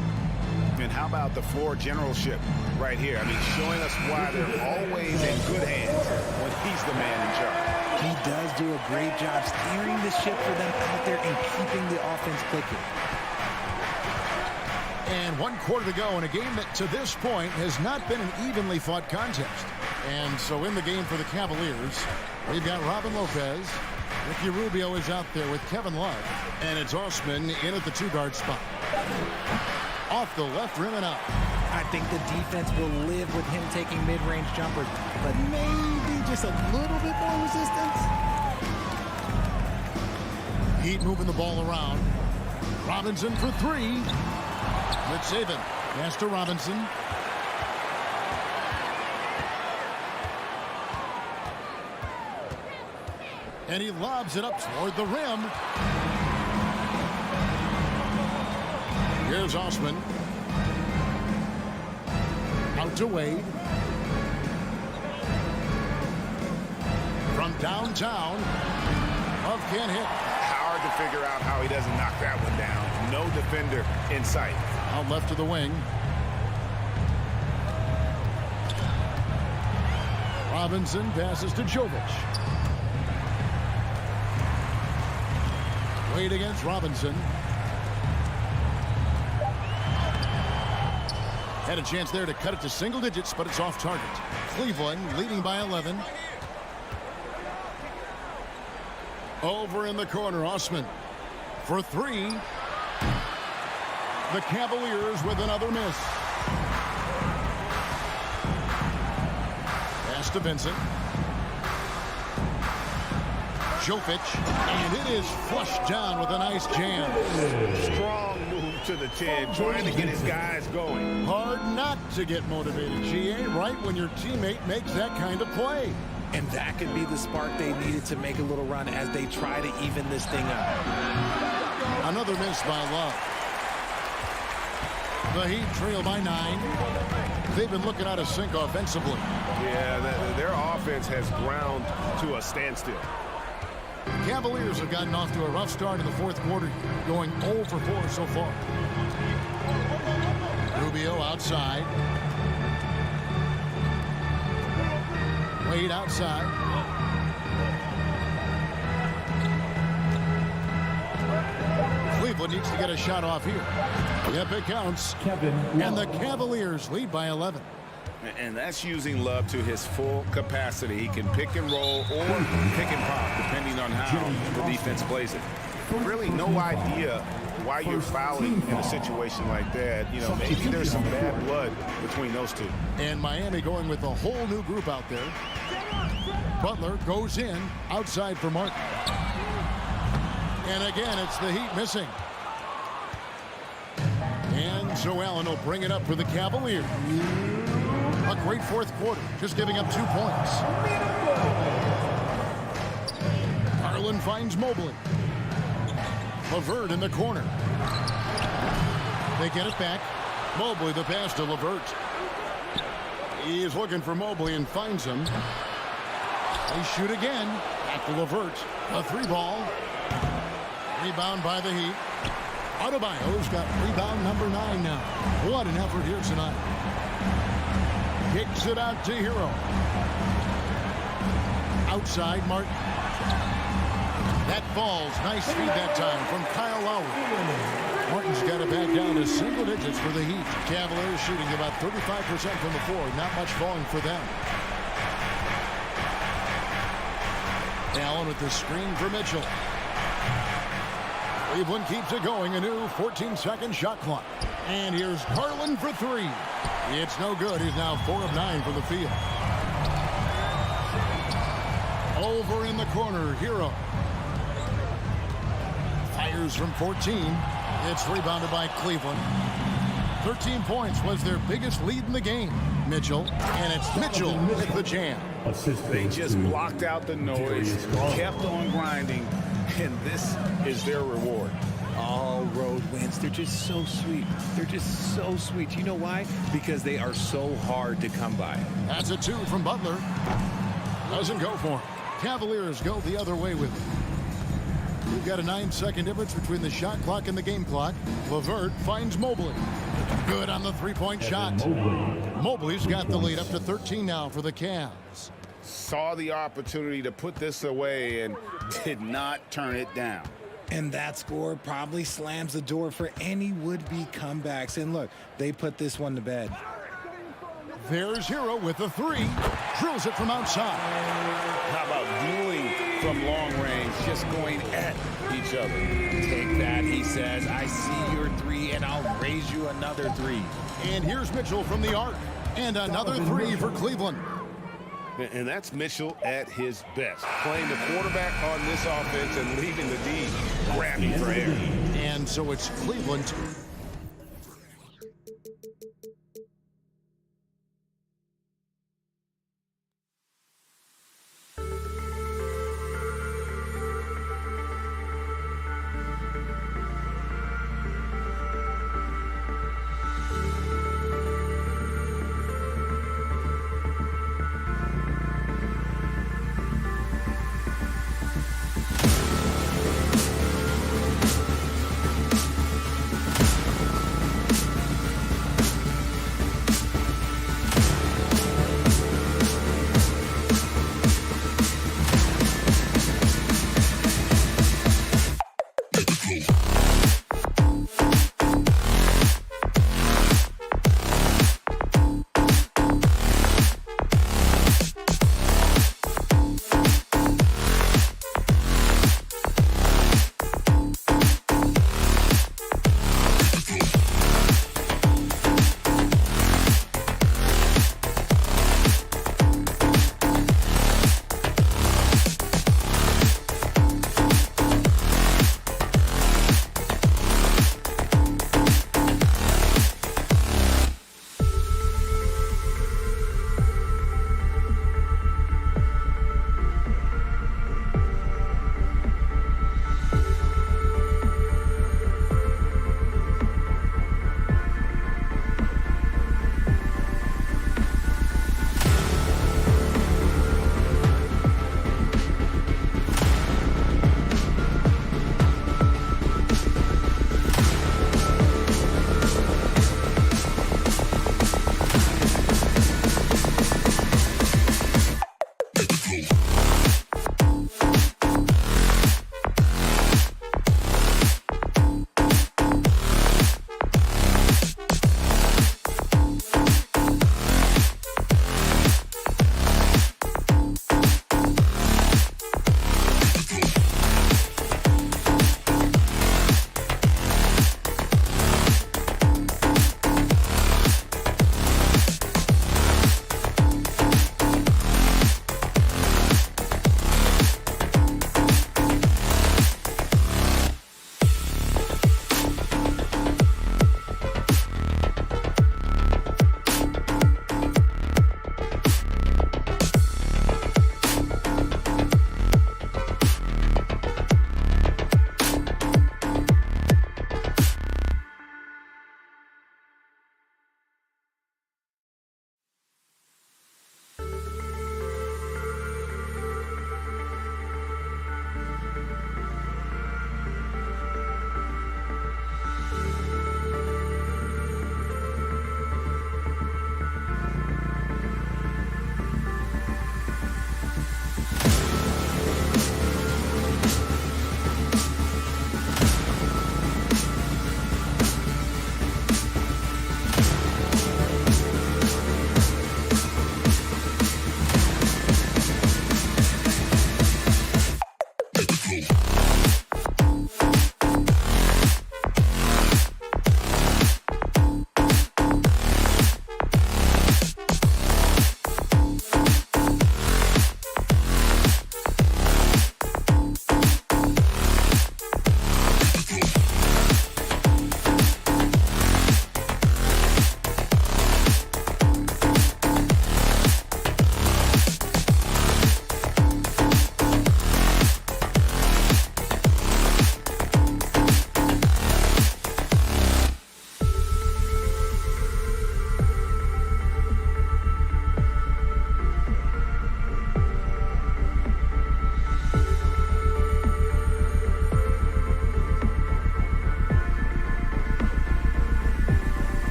And how about the floor generalship right here? I mean, showing us why they're always in good hands when he's the man in charge. He does do a great job steering the ship for them out there and keeping the offense clicking. And 1 quarter to go in a game that to this point has not been an evenly fought contest. And so in the game for the Cavaliers, we've got Robin Lopez. Ricky Rubio is out there with Kevin Love. And it's Osman in at the 2-guard spot. Off the left rim and out. I think the defense will live with him taking mid-range jumpers, but maybe just a little bit more resistance. Heat moving the ball around. Robinson for 3. Let's save it. Pass to Robinson. And he lobs it up toward the rim. Here's Osman. Out to Wade. From downtown. Love can't hit. Hard to figure out how he doesn't knock that one down. No defender in sight. Out left of the wing. Robinson passes to Jovic. Wade against Robinson. Had a chance there to cut it to single digits, but it's off target. Cleveland leading by 11. Over in the corner, Osman for 3. The Cavaliers with another miss. Pass to Vincent. Jovic, and it is flushed down with a nice jam. Strong move to the 10, trying to get his guys going. Hard not to get motivated, GA, right when your teammate makes that kind of play. And that could be the spark they needed to make a little run as they try to even this thing up. Another miss by Love. The Heat trail by 9. They've been looking out of sync offensively. Yeah, their offense has ground to a standstill. The Cavaliers have gotten off to a rough start in the fourth quarter, going 0 for 4 so far. Rubio outside. Wade outside. Cleveland needs to get a shot off here. Yep, it counts. And the Cavaliers lead by 11. And that's using Love to his full capacity. He can pick and roll or pick and pop, depending on how the defense plays it. Really no idea why you're fouling in a situation like that. You know, maybe there's some bad blood between those two. And Miami going with a whole new group out there. Butler goes in, outside for Martin. And again, it's the Heat missing. And so Allen will bring it up for the Cavaliers. A great fourth quarter, just giving up 2 points. Garland finds Mobley. LeVert in the corner. They get it back. Mobley the pass to LeVert. He is looking for Mobley and finds him. They shoot again. Back to LeVert. A 3-ball. Rebound by the Heat. Adebayo's got rebound number 9 now. What an effort here tonight. Kicks it out to Hero. Outside, Martin. That falls. Nice feed that time from Kyle Lowry. Martin's got it back down to single digits for the Heat. Cavaliers shooting about 35% from the floor. Not much falling for them. Allen with the screen for Mitchell. Cleveland keeps it going. A new 14-second shot clock. And here's Garland for 3. It's no good. He's now 4 of 9 from the field. Over in the corner, Hero. Fires from 14. It's rebounded by Cleveland. 13 points was their biggest lead in the game. Mitchell. And it's Mitchell with the jam. They just blocked out the noise, kept on grinding, and this is their reward. All road wins. They're just so sweet. They're just so sweet. You know why? Because they are so hard to come by. That's a 2 from Butler. Doesn't go for him. Cavaliers go the other way with it. We've got a 9-second difference between the shot clock and the game clock. LeVert finds Mobley. Good on the 3-point shot. Mobley's got the lead up to 13 now for the Cavs. Saw the opportunity to put this away and did not turn it down. And that score probably slams the door for any would-be comebacks. And look, they put this one to bed. There's Hero with the 3. Drills it from outside. How about dueling from long range, just going at each other? Take that, he says. I see your 3, and I'll raise you another 3. And here's Mitchell from the arc. And another 3 for Cleveland. And that's Mitchell at his best. Playing the quarterback on this offense and leaving the D grabbing for air. And so it's Cleveland.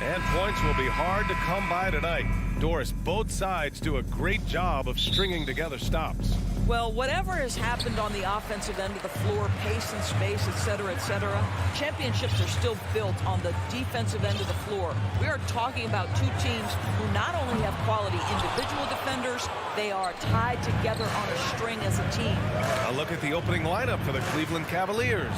And points will be hard to come by tonight. Doris, both sides do a great job of stringing together stops. Well, whatever has happened on the offensive end of the floor, pace and space, et cetera, championships are still built on the defensive end of the floor. We are talking about two teams who not only have quality individual defenders, they are tied together on a string as a team. A look at the opening lineup for the Cleveland Cavaliers.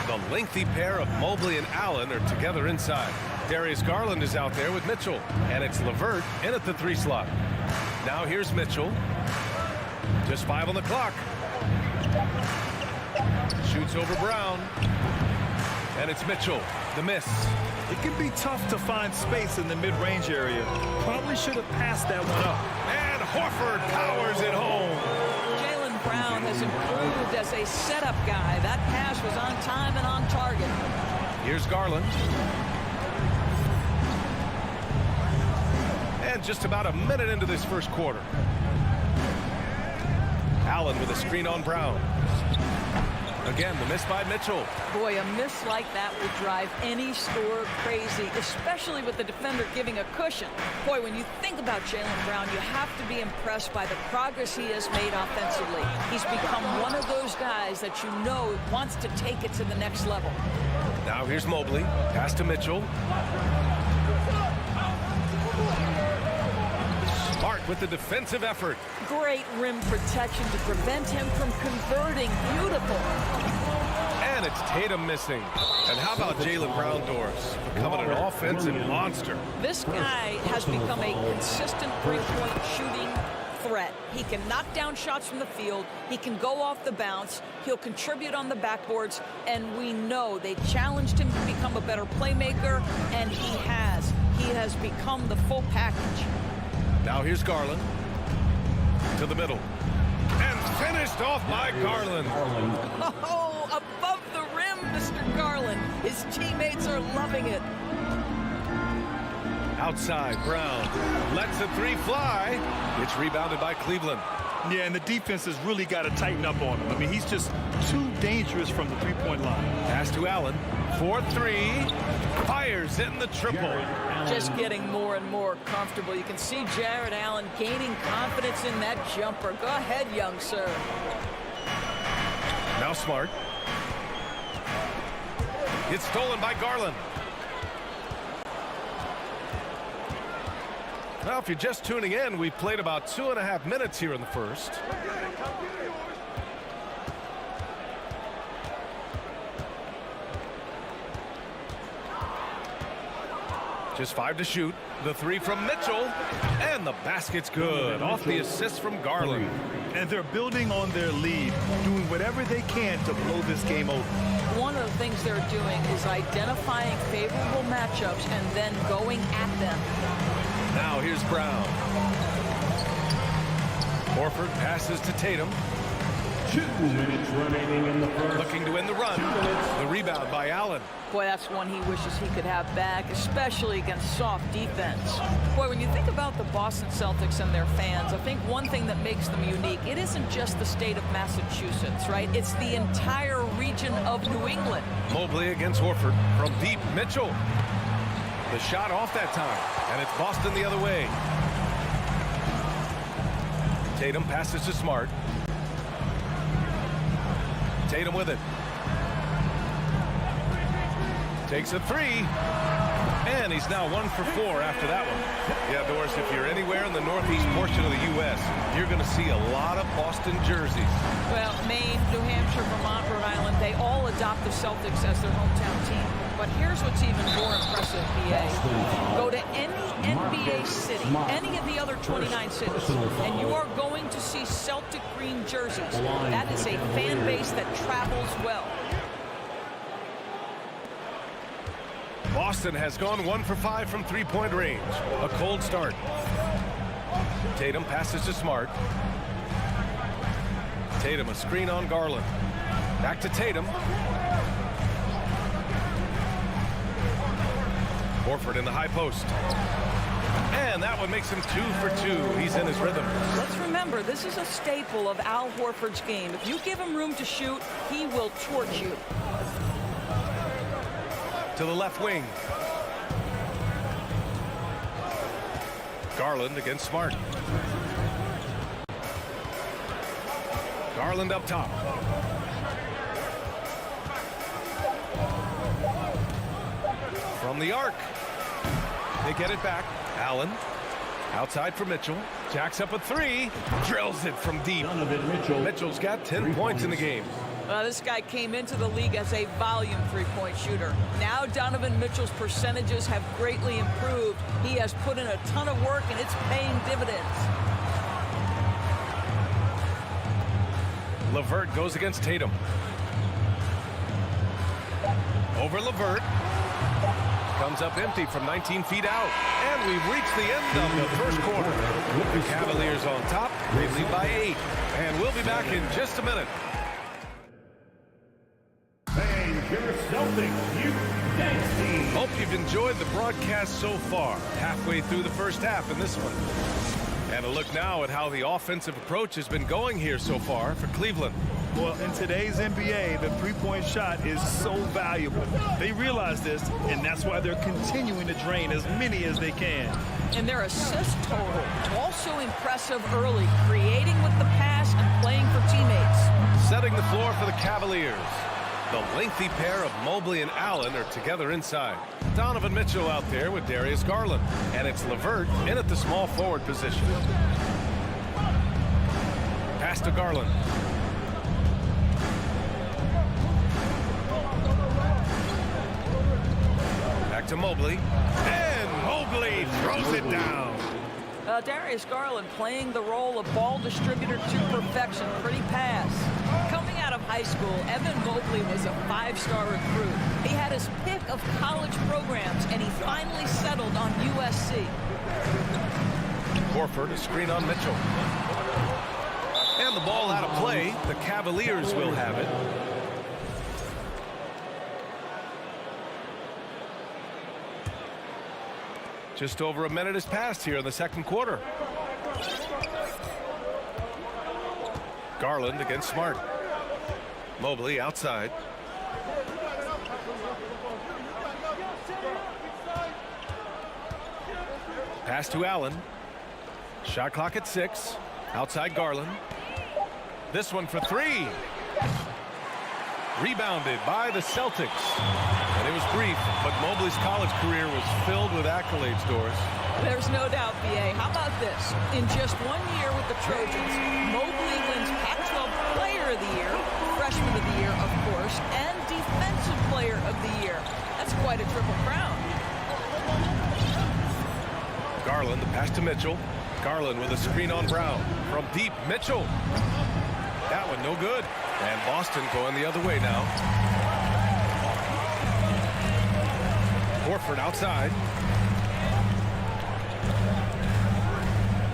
The lengthy pair of Mobley and Allen are together inside. Darius Garland is out there with Mitchell, and it's LeVert in at the 3 slot. Now here's Mitchell. Just 5 on the clock. Shoots over Brown. And it's Mitchell, the miss. It can be tough to find space in the mid-range area. Probably should have passed that one up. And Horford powers it home. Jaylen Brown has improved as a setup guy. That pass was on time and on target. Here's Garland. And just about a minute into this first quarter. Allen with a screen on Brown. Again, the miss by Mitchell. Boy, a miss like that would drive any scorer crazy, especially with the defender giving a cushion. Boy, when you think about Jaylen Brown, you have to be impressed by the progress he has made offensively. He's become one of those guys that you know wants to take it to the next level. Now here's Mobley. Pass to Mitchell. Smart with the defensive effort. Great rim protection to prevent him from converting. Beautiful. And it's Tatum missing. And how about Jaylen Brown, Doris? Becoming an offensive monster. This guy has become a consistent three-point shooting threat. He can knock down shots from the field. He can go off the bounce. He'll contribute on the backboards. And we know they challenged him to become a better playmaker, and he has. He has become the full package. Now here's Garland. To the middle. And finished off by Garland. Oh, above the rim, Mr. Garland. His teammates are loving it. Outside, Brown lets the three fly. It's rebounded by Cleveland. Yeah, and the defense has really got to tighten up on him. I mean, he's just too dangerous from the three-point line. Pass to Allen. 4-3. Fires in the triple. Just getting more and more comfortable. You can see Jared Allen gaining confidence in that jumper. Go ahead, young sir. Now Smart. It's stolen by Garland. Now, if you're just tuning in, we've played about 2.5 minutes here in the first. Just 5 to shoot. The three from Mitchell. And the basket's good. Off the assist from Garland. And they're building on their lead, doing whatever they can to blow this game over. One of the things they're doing is identifying favorable matchups and then going at them. Now here's Brown. Horford passes to Tatum. 2 minutes remaining in the first. Looking to win the run. The rebound by Allen. Boy, that's one he wishes he could have back, especially against soft defense. Boy, when you think about the Boston Celtics and their fans, I think one thing that makes them unique, it isn't just the state of Massachusetts, right? It's the entire region of New England. Mobley against Horford. From deep, Mitchell. The shot off that time, and it's Boston the other way. Tatum passes to Smart. Tatum with it. Takes a three. And he's now 1 for 4 after that one. Yeah, Doris, if you're anywhere in the northeast portion of the U.S., you're going to see a lot of Boston jerseys. Well, Maine, New Hampshire, Vermont, Rhode Island, they all adopt the Celtics as their hometown team. But here's what's even more impressive, BA. Go to any NBA city, any of the other 29 cities, and you are going to see Celtic green jerseys. That is a fan base that travels well. Boston has gone 1 for 5 from three-point range. A cold start. Tatum passes to Smart. Tatum, a screen on Garland. Back to Tatum. Horford in the high post. And that one makes him 2 for 2. He's in his rhythm. Let's remember, this is a staple of Al Horford's game. If you give him room to shoot, he will torch you. To the left wing. Garland against Smart. Garland up top. From the arc. They get it back. Allen. Outside for Mitchell. Jacks up a three. Drills it from deep. Mitchell's got 10 points in the game. This guy came into the league as a volume three-point shooter. Now Donovan Mitchell's percentages have greatly improved. He has put in a ton of work, and it's paying dividends. LeVert goes against Tatum. Over LeVert. Comes up empty from 19 feet out. And we've reached the end of the first quarter. The Cavaliers on top. They lead by 8. And we'll be back in just a minute. And your Celtics, Hope you've enjoyed the broadcast so far. Halfway through the first half in this one. And a look now at how the offensive approach has been going here so far for Cleveland. Well, in today's NBA, the three-point shot is so valuable. They realize this, and that's why they're continuing to drain as many as they can. And their assist total, also impressive early, creating with the pass and playing for teammates. Setting the floor for the Cavaliers. The lengthy pair of Mobley and Allen are together inside. Donovan Mitchell out there with Darius Garland. And it's LeVert in at the small forward position. Pass to Garland. Back to Mobley. And Mobley throws it down. Darius Garland playing the role of ball distributor to perfection. Pretty pass. Coming out of high school, Evan Mobley was a five-star recruit. He had his pick of college programs, and he finally settled on USC. Horford, a screen on Mitchell. And the ball out of play. The Cavaliers will have it. Just over a minute has passed here in the second quarter. Garland against Smart. Mobley outside. Pass to Allen. Shot clock at 6. Outside Garland. This one for 3. Rebounded by the Celtics. And it was brief, but Mobley's college career was filled with accolades, Doris. There's no doubt, B.A. How about this? In just 1 year with the Trojans, Mobley wins Pac-12 Player of the Year, Freshman of the Year, of course, and Defensive Player of the Year. That's quite a triple crown. Garland, the pass to Mitchell. Garland with a screen on Brown. From deep, Mitchell. That one no good. And Boston going the other way now. Horford outside.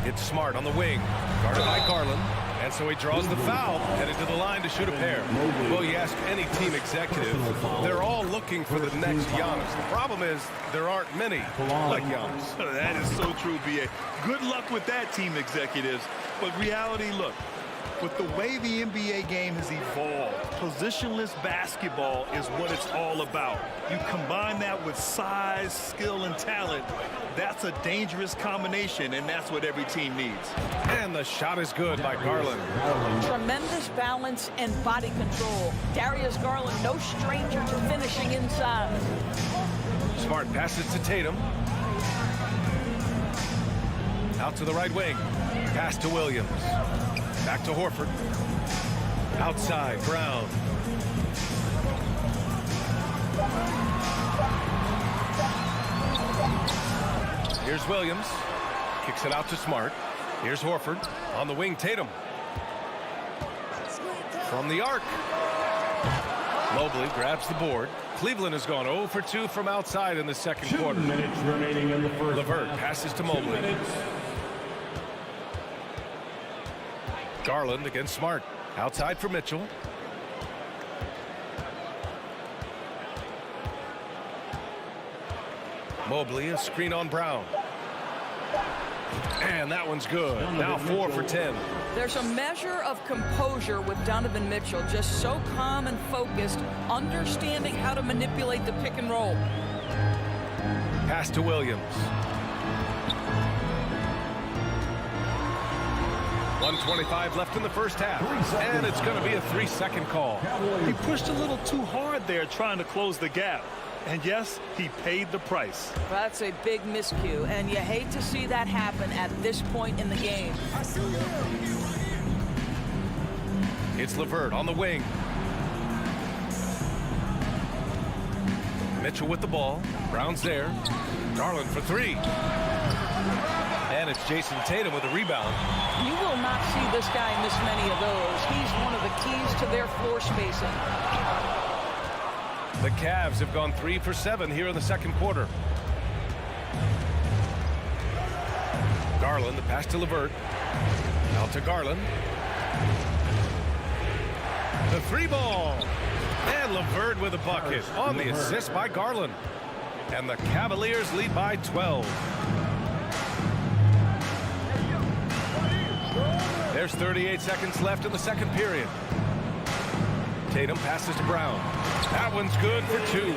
It's Smart on the wing. Guarded by Garland. And so he draws the foul, headed to the line to shoot a pair. Well, you ask any team executive, they're all looking for the next Giannis. The problem is there aren't many like Giannis. That is so true, B.A. Good luck with that, team executives. But reality, look, with the way the NBA game has evolved, positionless basketball is what it's all about. You combine that with size, skill, and talent, that's a dangerous combination, and that's what every team needs. And the shot is good by Garland. Tremendous balance and body control. Darius Garland, no stranger to finishing inside. Smart passes to Tatum. Out to the right wing. Pass to Williams. Back to Horford. Outside, Brown. Here's Williams. Kicks it out to Smart. Here's Horford. On the wing, Tatum. From the arc. Mobley grabs the board. Cleveland has gone 0 for 2 from outside in the second quarter. 2 minutes remaining in the first. LeVert passes to Mobley. Garland against Smart. Outside for Mitchell. Mobley, a screen on Brown. And that one's good. Now 4 for 10. There's a measure of composure with Donovan Mitchell, just so calm and focused, understanding how to manipulate the pick and roll. Pass to Williams. 1:25 left in the first half. And it's going to be a 3-second call. He pushed a little too hard there trying to close the gap. And yes, he paid the price. That's a big miscue, and you hate to see that happen at this point in the game. It's LeVert on the wing. Mitchell with the ball. Brown's there. Garland for 3. And it's Jason Tatum with a rebound. You will not see this guy miss many of those. He's one of the keys to their floor spacing. The Cavs have gone 3 for 7 here in the second quarter. Garland, the pass to LeVert. Out to Garland. The 3 ball. And LeVert with a bucket on the assist by Garland. And the Cavaliers lead by 12. There's 38 seconds left in the second period. Tatum passes to Brown. That one's good for 2.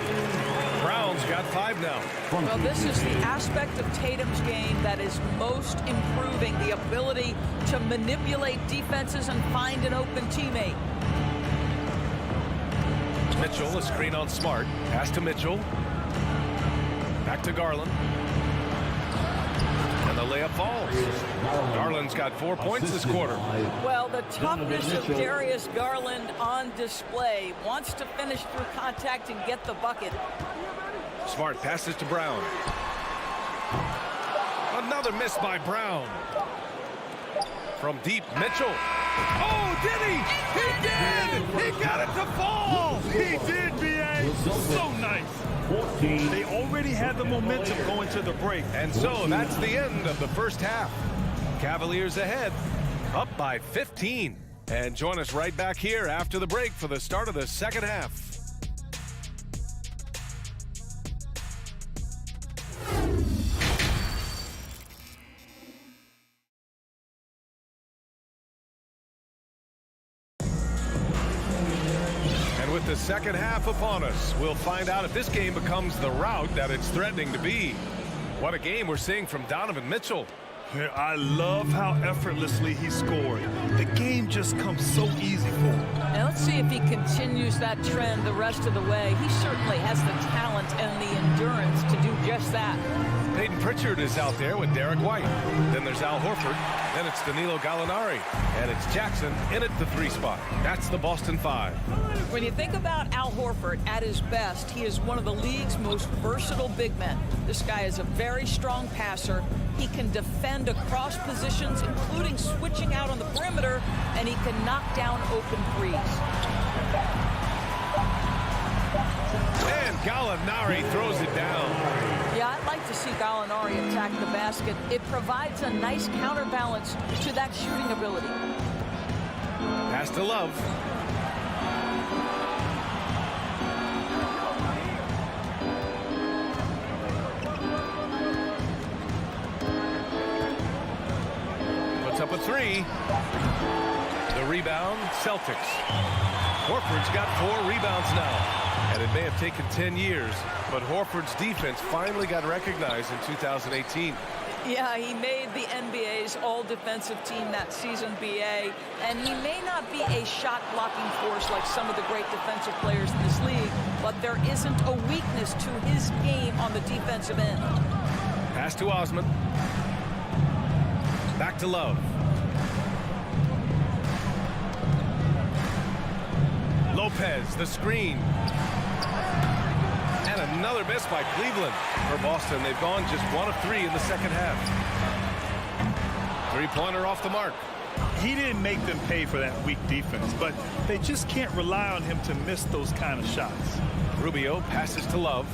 Brown's got 5 now. Well, this is the aspect of Tatum's game that is most improving, the ability to manipulate defenses and find an open teammate. Mitchell, a screen on Smart. Pass to Mitchell. Back to Garland. And the layup falls. Garland's got 4 points this quarter. Well, the toughness of Darius Garland on display. Wants to finish through contact and get the bucket. Smart passes to Brown. Another miss by Brown. From deep, Mitchell. Oh, did he? He did! He got it to fall! He did, B.A. So nice. They already had the momentum going to the break. And so that's the end of the first half. Cavaliers ahead, up by 15. And join us right back here after the break for the start of the second half. With the second half upon us, we'll find out if this game becomes the rout that it's threatening to be. What a game we're seeing from Donovan Mitchell. I love how effortlessly he scored. The game just comes so easy for him. Now let's see if he continues that trend the rest of the way. He certainly has the talent and the endurance to do just that. Peyton Pritchard is out there with Derek White. Then there's Al Horford. Then it's Danilo Gallinari. And it's Jackson in at the 3 spot. That's the Boston 5. When you think about Al Horford at his best, he is one of the league's most versatile big men. This guy is a very strong passer. He can defend across positions, including switching out on the perimeter, and he can knock down open threes. And Gallinari throws it down. Yeah, I'd like to see Gallinari attack the basket. It provides a nice counterbalance to that shooting ability. Pass to Love. Puts up a 3. The rebound, Celtics. Horford's got 4 rebounds now. And it may have taken 10 years, but Horford's defense finally got recognized in 2018. Yeah, he made the NBA's all-defensive team that season, BA, and he may not be a shot-blocking force like some of the great defensive players in this league, but there isn't a weakness to his game on the defensive end. Pass to Osman. Back to Love. Lopez, the screen. And another miss by Cleveland. For Boston, they've gone just 1 of 3 in the second half. 3-pointer off the mark. He didn't make them pay for that weak defense, but they just can't rely on him to miss those kind of shots. Rubio passes to Love.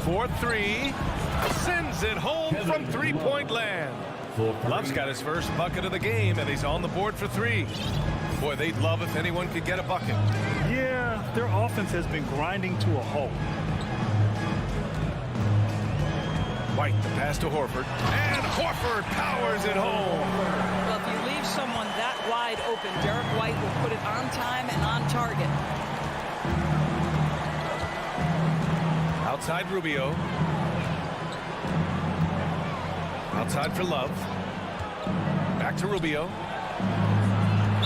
4-3. Sends it home from 3-point land. Love's got his first bucket of the game, and he's on the board for 3. Boy, they'd love if anyone could get a bucket. Yeah, their offense has been grinding to a halt. White, the pass to Horford. And Horford powers it home. Well, if you leave someone that wide open, Derek White will put it on time and on target. Outside Rubio. Outside for Love. Back to Rubio.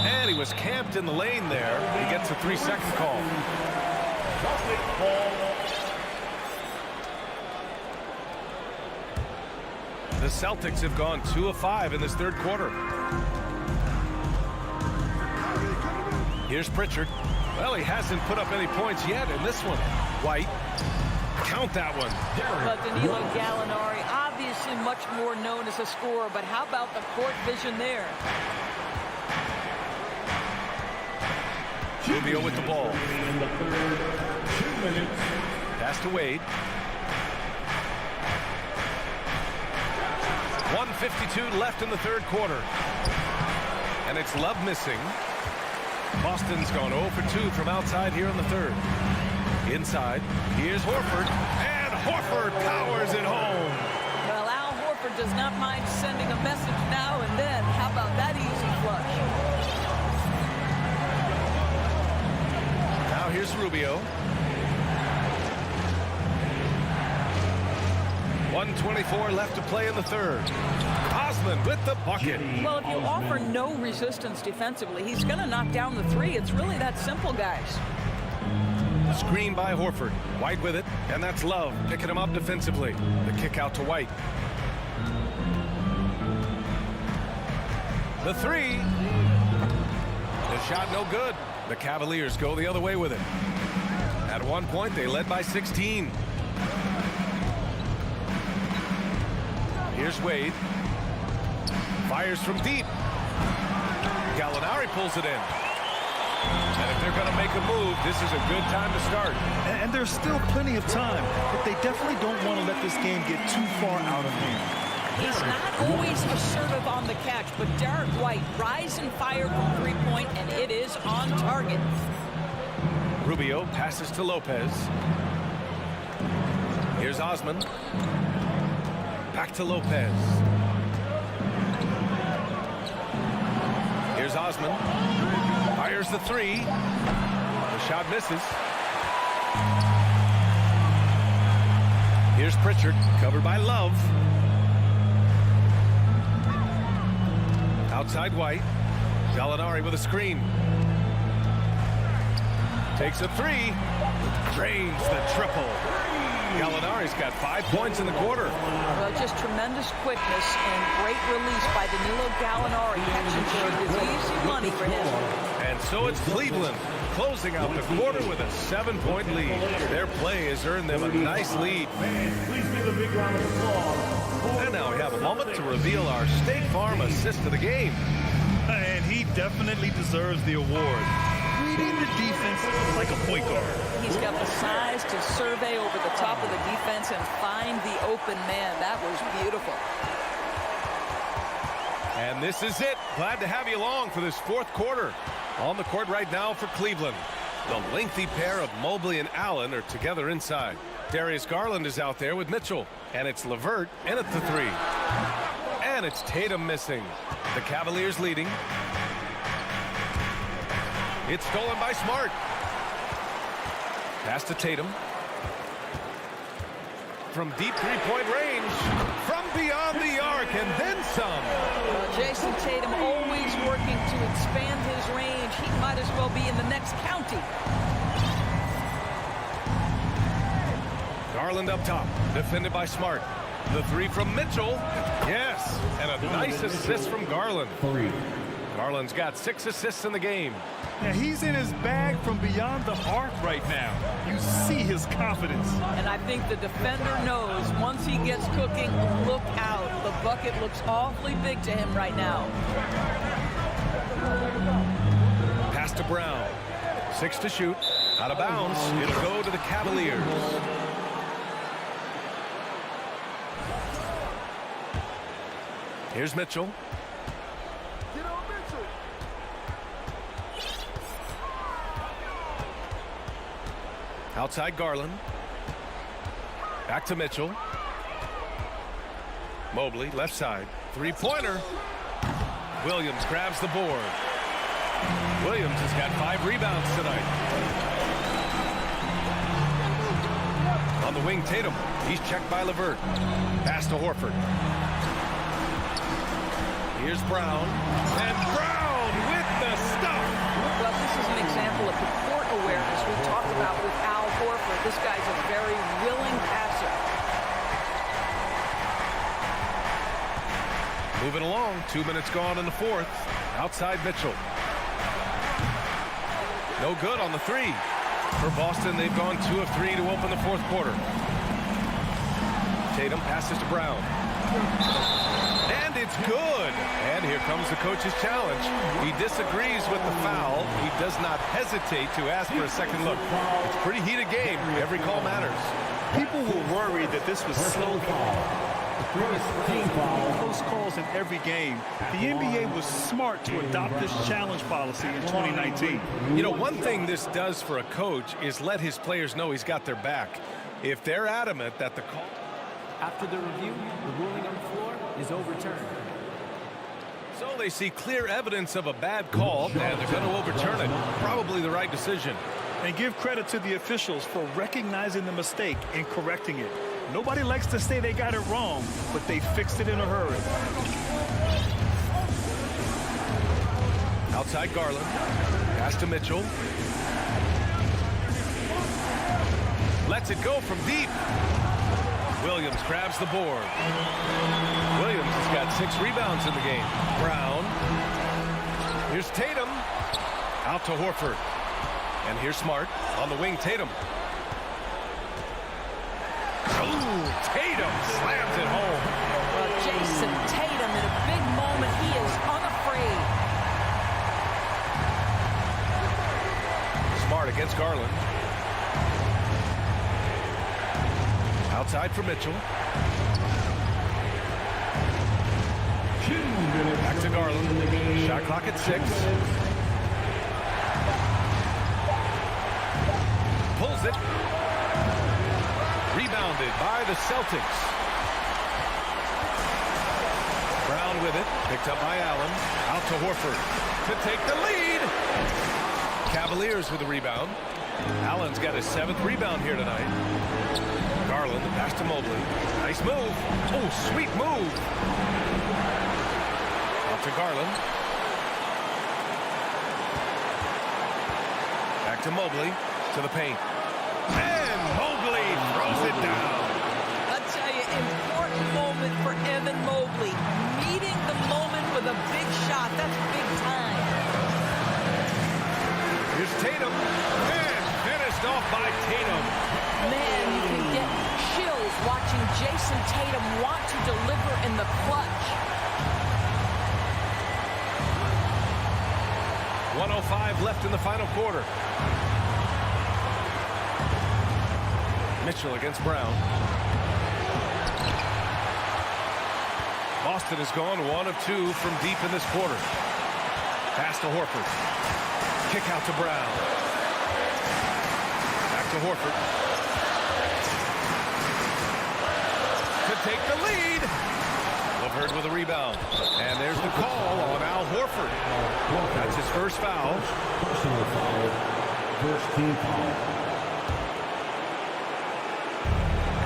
And he was camped in the lane there. He gets a 3-second call. The Celtics have gone 2 of 5 in this third quarter. Here's Pritchard. Well, he hasn't put up any points yet in this one. White. Count that one. But Danilo Gallinari, obviously much more known as a scorer, but how about the court vision there? Rubio with the ball. Pass to Wade. 1:52 left in the third quarter. And it's Love missing. Boston's gone 0 for 2 from outside here in the third. Inside, here's Horford, and Horford powers it home. Well, Al Horford does not mind sending a message now and then. How about that easy flush? Now here's Rubio. 1:24 left to play in the third. Osman with the bucket. Well, if you offer no resistance defensively, he's going to knock down the three. It's really that simple, guys. Screen by Horford. White with it, and that's Love picking him up defensively. The kick out to White. The three. The shot no good. The Cavaliers go the other way with it. At one point, they led by 16. Here's Wade. Fires from deep. Gallinari pulls it in. And if they're going to make a move, this is a good time to start. And there's still plenty of time, but they definitely don't want to let this game get too far out of hand. He's not always assertive on the catch, but Derek White rise and fire from three-point, and it is on target. Rubio passes to Lopez. Here's Osman. Back to Lopez. Here's Osman. Fires the three. The shot misses. Here's Pritchard, covered by Love. Outside White. Gallinari with a screen. Takes a three. Drains the triple. Gallinari's got 5 points in the quarter. Well, just tremendous quickness and great release by Danilo Gallinari. Catch and shoot is easy money for him. And so it's Cleveland closing out the quarter with a 7-point lead. Their play has earned them a nice lead. Please give a big round of applause. And now we have a moment to reveal our State Farm assist of the game. And he definitely deserves the award. Reading the defense like a point guard. He's got the size to survey over the top of the defense and find the open man. That was beautiful. And this is it. Glad to have you along for this fourth quarter. On the court right now for Cleveland. The lengthy pair of Mobley and Allen are together inside. Darius Garland is out there with Mitchell. And it's LeVert in at the three. And it's Tatum missing. The Cavaliers leading. It's stolen by Smart. Pass to Tatum. From deep three-point range. From beyond the arc and then some. Jason Tatum always working to expand his range. He might as well be in the next county. Garland up top. Defended by Smart. The three from Mitchell. Yes. And a nice assist from Garland. Garland's got 6 assists in the game. Yeah, he's in his bag from beyond the arc right now. You see his confidence. And I think the defender knows once he gets cooking, look out. The bucket looks awfully big to him right now. Pass to Brown. 6 to shoot. Out of bounds. It'll go to the Cavaliers. Here's Mitchell. Outside Garland. Back to Mitchell. Mobley, left side. Three-pointer. Williams grabs the board. Williams has got 5 rebounds tonight. On the wing, Tatum. He's checked by LeVert. Pass to Horford. Here's Brown. And Brown with the stuff. Well, this is an example of the court awareness we talked about with Al Horford. This guy's a very willing passer. Moving along. 2 minutes gone in the fourth. Outside Mitchell. No good on the three. For Boston, they've gone 2 of 3 to open the fourth quarter. Tatum passes to Brown. And it's good. And here comes the coach's challenge. He disagrees with the foul. He does not hesitate to ask for a second look. It's a pretty heated game. Every call matters. People were worried that this was slow. Close calls in every game. The NBA was smart to adopt this challenge policy in 2019. You know, one thing this does for a coach is let his players know he's got their back. If they're adamant that the call... After the review, the ruling on the floor is overturned. So they see clear evidence of a bad call, and they're going to overturn it. Probably the right decision. And give credit to the officials for recognizing the mistake and correcting it. Nobody likes to say they got it wrong, but they fixed it in a hurry. Outside Garland. Pass to Mitchell. Lets it go from deep. Williams grabs the board. Williams has got 6 rebounds in the game. Brown. Here's Tatum. Out to Horford. And here's Smart. On the wing, Tatum. Ooh, Tatum slams it home. Jason Tatum in a big moment. He is unafraid. Smart against Garland. Outside for Mitchell. Back to Garland. Shot clock at 6. Pulls it. Rebounded by the Celtics. Brown with it. Picked up by Allen. Out to Horford to take the lead. Cavaliers with the rebound. Allen's got his 7th rebound here tonight. Garland, the pass to Mobley. Nice move. Oh, sweet move. Out to Garland. Back to Mobley. To the paint. And Mobley throws it down. I'll tell you, important moment for Evan Mobley. Meeting the moment with a big shot. That's big time. Here's Tatum. And finished off by Tatum. Man, you can get chills watching Jason Tatum want to deliver in the clutch. 1:05 left in the final quarter. Mitchell against Brown. Boston has gone 1 of 2 from deep in this quarter. Pass to Horford. Kick out to Brown. Back to Horford. To take the lead. LeVert with a rebound. And there's the call on Al Horford. That's his first foul. Personal foul. First team foul.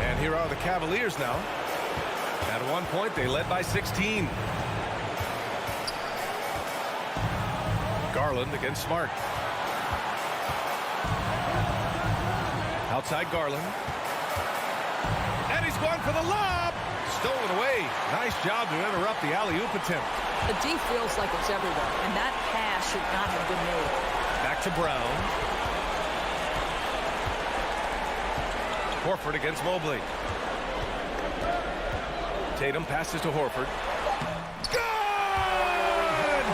And here are the Cavaliers now. At one point, they led by 16. Garland against Smart. Outside Garland. And he's going for the lob. Stolen away. Nice job to interrupt the alley-oop attempt. The D feels like it's everywhere, and that pass should not have been made. Back to Brown. Horford against Mobley. Tatum passes to Horford. Good!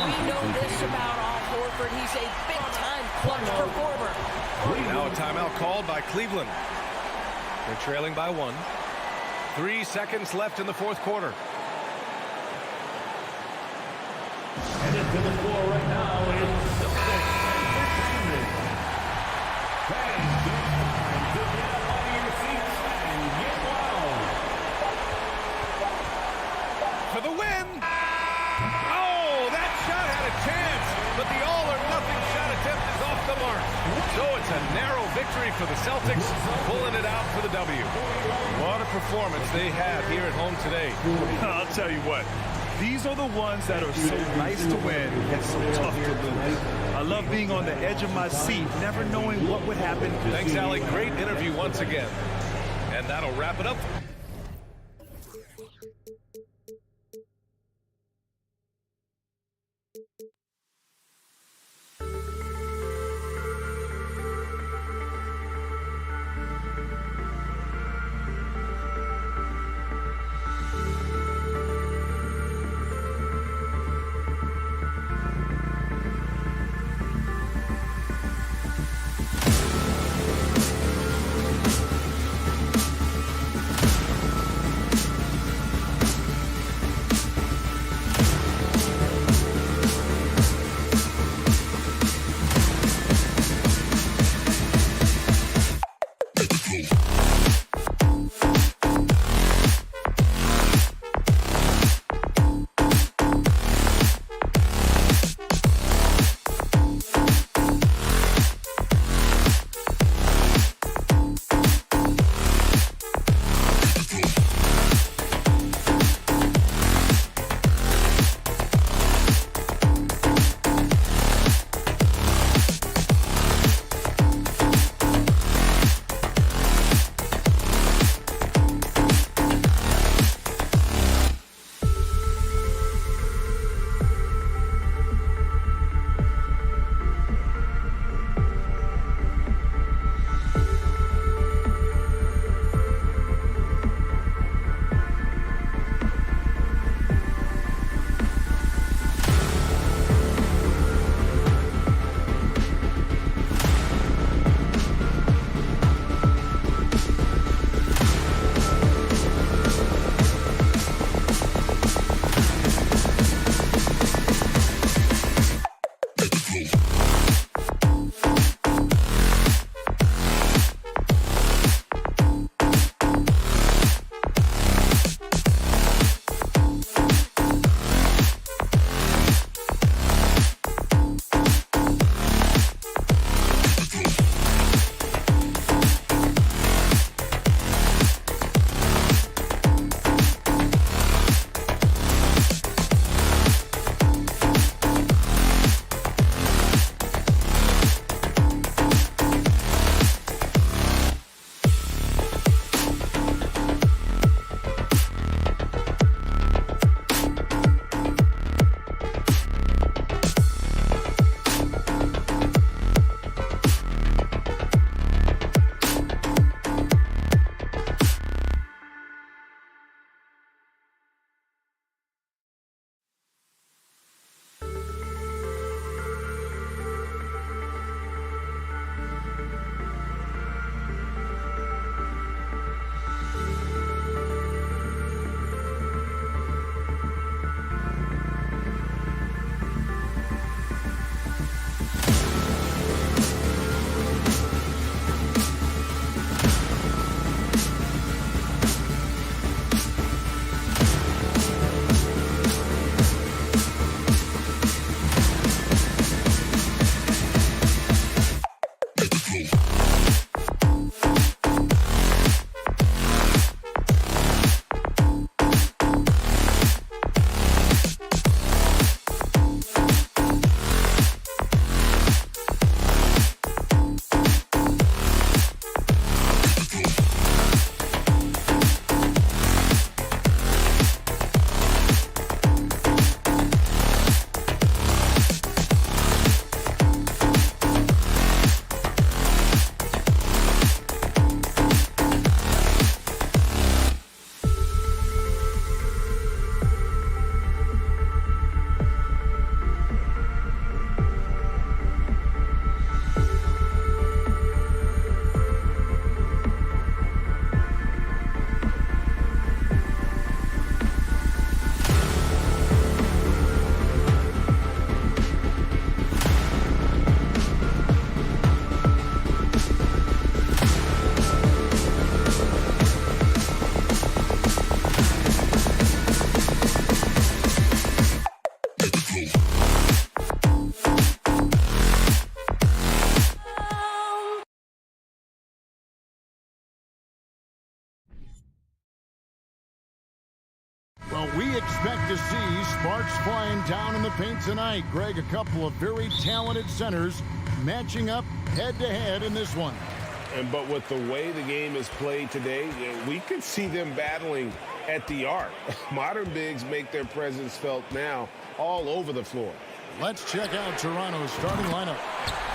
We know this about Al Horford. He's a big-time clutch performer. Now a timeout called by Cleveland. They're trailing by 1. 3 seconds left in the fourth quarter. And into the floor right now is Celtics entertainment. Fans, it's time to get up out of your seats and get wild. For the win! Oh, that shot had a chance, but the all-or-nothing shot attempt is off the mark. So it's a narrow victory for the Celtics, pulling it out for the W. What a performance they have here at home today. I'll tell you what. These are the ones that are so nice to win and so tough to lose. I love being on the edge of my seat, never knowing what would happen. Thanks, Allie. Great interview once again. And that'll wrap it up. Well, we expect to see sparks flying down in the paint tonight. Greg, a couple of very talented centers matching up head-to-head in this one. But with the way the game is played today, we could see them battling at the arc. Modern bigs make their presence felt now all over the floor. Let's check out Toronto's starting lineup.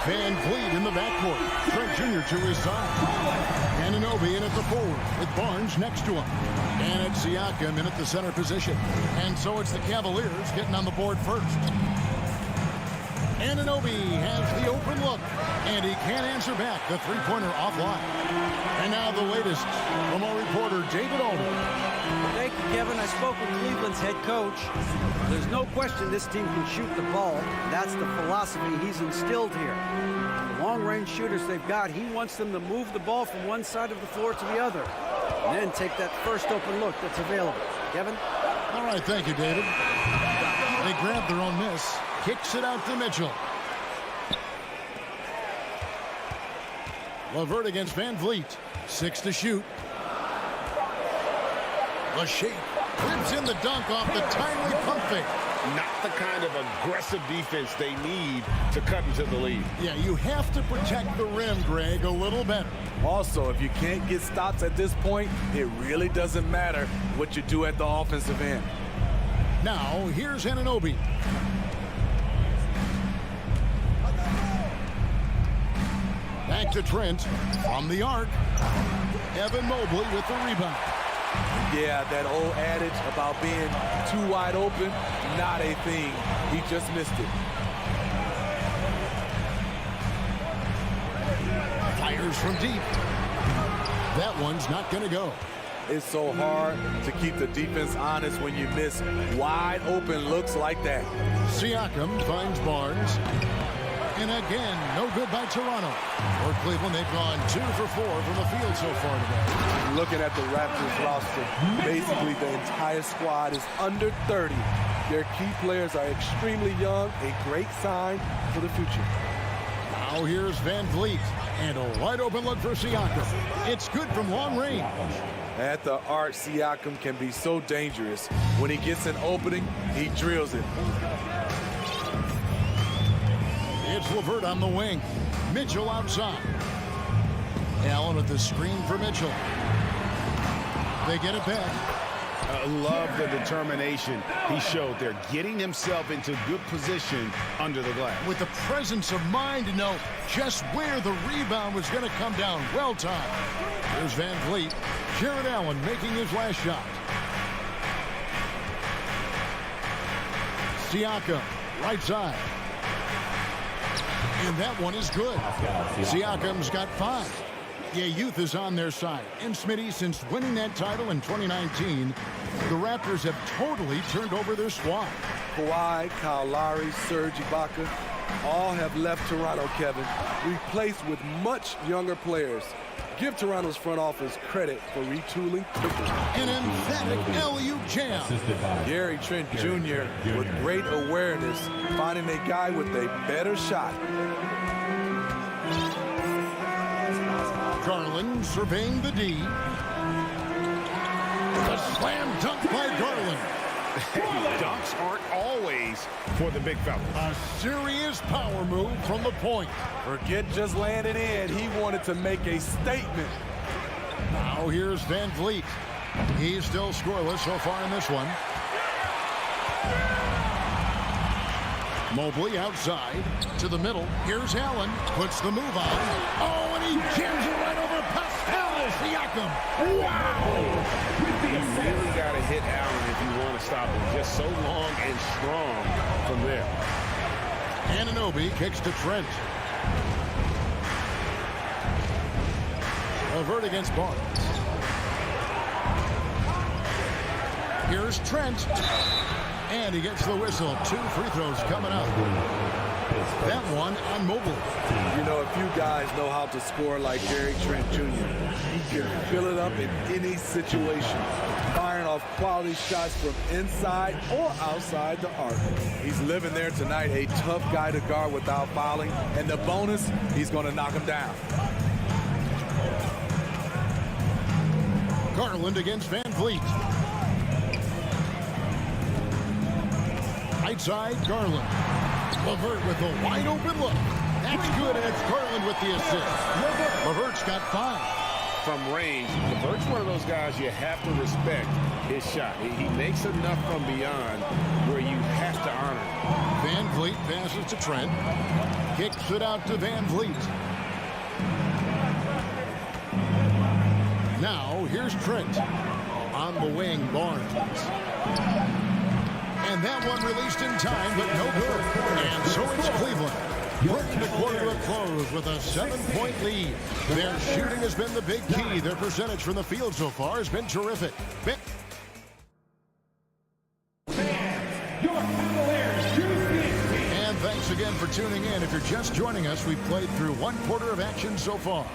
Van Vliet in the backcourt. Trent Jr. to his side. Anunoby in at the forward with Barnes next to him. And it's Siakam in at the center position. And so it's the Cavaliers getting on the board first. Anunoby has the open look, and he can't answer back. The three-pointer offline. And now the latest from our reporter, David Alden. Thank you, Kevin. I spoke with Cleveland's head coach. There's no question this team can shoot the ball. That's the philosophy he's instilled here. The long-range shooters they've got, he wants them to move the ball from one side of the floor to the other, and then take that first open look that's available. Kevin? All right, thank you, David. They grab their own miss. Kicks it out to Mitchell. LeVert against Van Vliet. 6 to shoot. The shake. Clips in the dunk off the timely pump fake. Not the kind of aggressive defense they need to cut into the lead. Yeah, you have to protect the rim, Greg, a little better. Also, if you can't get stops at this point, it really doesn't matter what you do at the offensive end. Now, here's Anunoby. Back to Trent from the arc. Evan Mobley with the rebound. Yeah, that old adage about being too wide open, not a thing. He just missed it. Fires from deep. That one's not going to go. It's so hard to keep the defense honest when you miss wide open looks like that. Siakam finds Barnes. And again, no good by Toronto. For Cleveland, they've gone 2 for 4 from the field so far today. Looking at the Raptors roster, basically the entire squad is under 30. Their key players are extremely young, a great sign for the future. Now here's Van Vliet. And a wide open look for Siakam. It's good from long range. At the arc, Siakam can be so dangerous. When he gets an opening, he drills it. It's LeVert on the wing. Mitchell outside. Allen with the screen for Mitchell. They get it back. I love the determination he showed there, getting himself into good position under the glass. With the presence of mind to know just where the rebound was going to come down. Well timed. There's Van Vliet. Jared Allen making his last shot. Siakam, right side. And that one is good. Siakam's got 5. Yeah, youth is on their side. And Smitty, since winning that title in 2019, the Raptors have totally turned over their squad. Kawhi, Kyle Lowry, Serge Ibaka, all have left Toronto, Kevin, replaced with much younger players. Give Toronto's front office credit for retooling quickly. An emphatic alley-oop jam. Gary Trent Jr. with great awareness, finding a guy with a better shot. Garland surveying the D. The slam dunk by Garland. Dunks aren't always for the big fella. A serious power move from the point. Forget just laying it in. He wanted to make a statement. Now here's Van Vliet. He's still scoreless so far in this one. Mobley outside to the middle. Here's Allen. Puts the move on. Oh, and he jams it right over Pascal Siakam. Wow! You really got to hit Allen if you want to stop him. Just so long and strong from there. Anunoby kicks to Trent. LeVert against Barnes. Here's Trent. And he gets the whistle. 2 free throws coming up. That one on Mobley. You know, a few guys know how to score like Gary Trent Jr. He can fill it up in any situation, firing off quality shots from inside or outside the arc. He's living there tonight, a tough guy to guard without fouling. And the bonus, he's going to knock him down. Garland against Van Vliet. outside, Garland. LeVert with a wide open look. That's good, and it's Garland with the assist. LeVert's got 5. From range, LeVert's one of those guys you have to respect his shot. He makes enough from beyond where you have to honor it. Van Vliet passes to Trent. Kicks it out to Van Vliet. Now, here's Trent. On the wing, Barnes. And that one released in time, but no good. And so it's Cleveland. Working the quarter to a close with a 7-point lead. Their shooting has been the big key. Their percentage from the field so far has been terrific. And thanks again for tuning in. If you're just joining us, we've played through 1 quarter of action so far.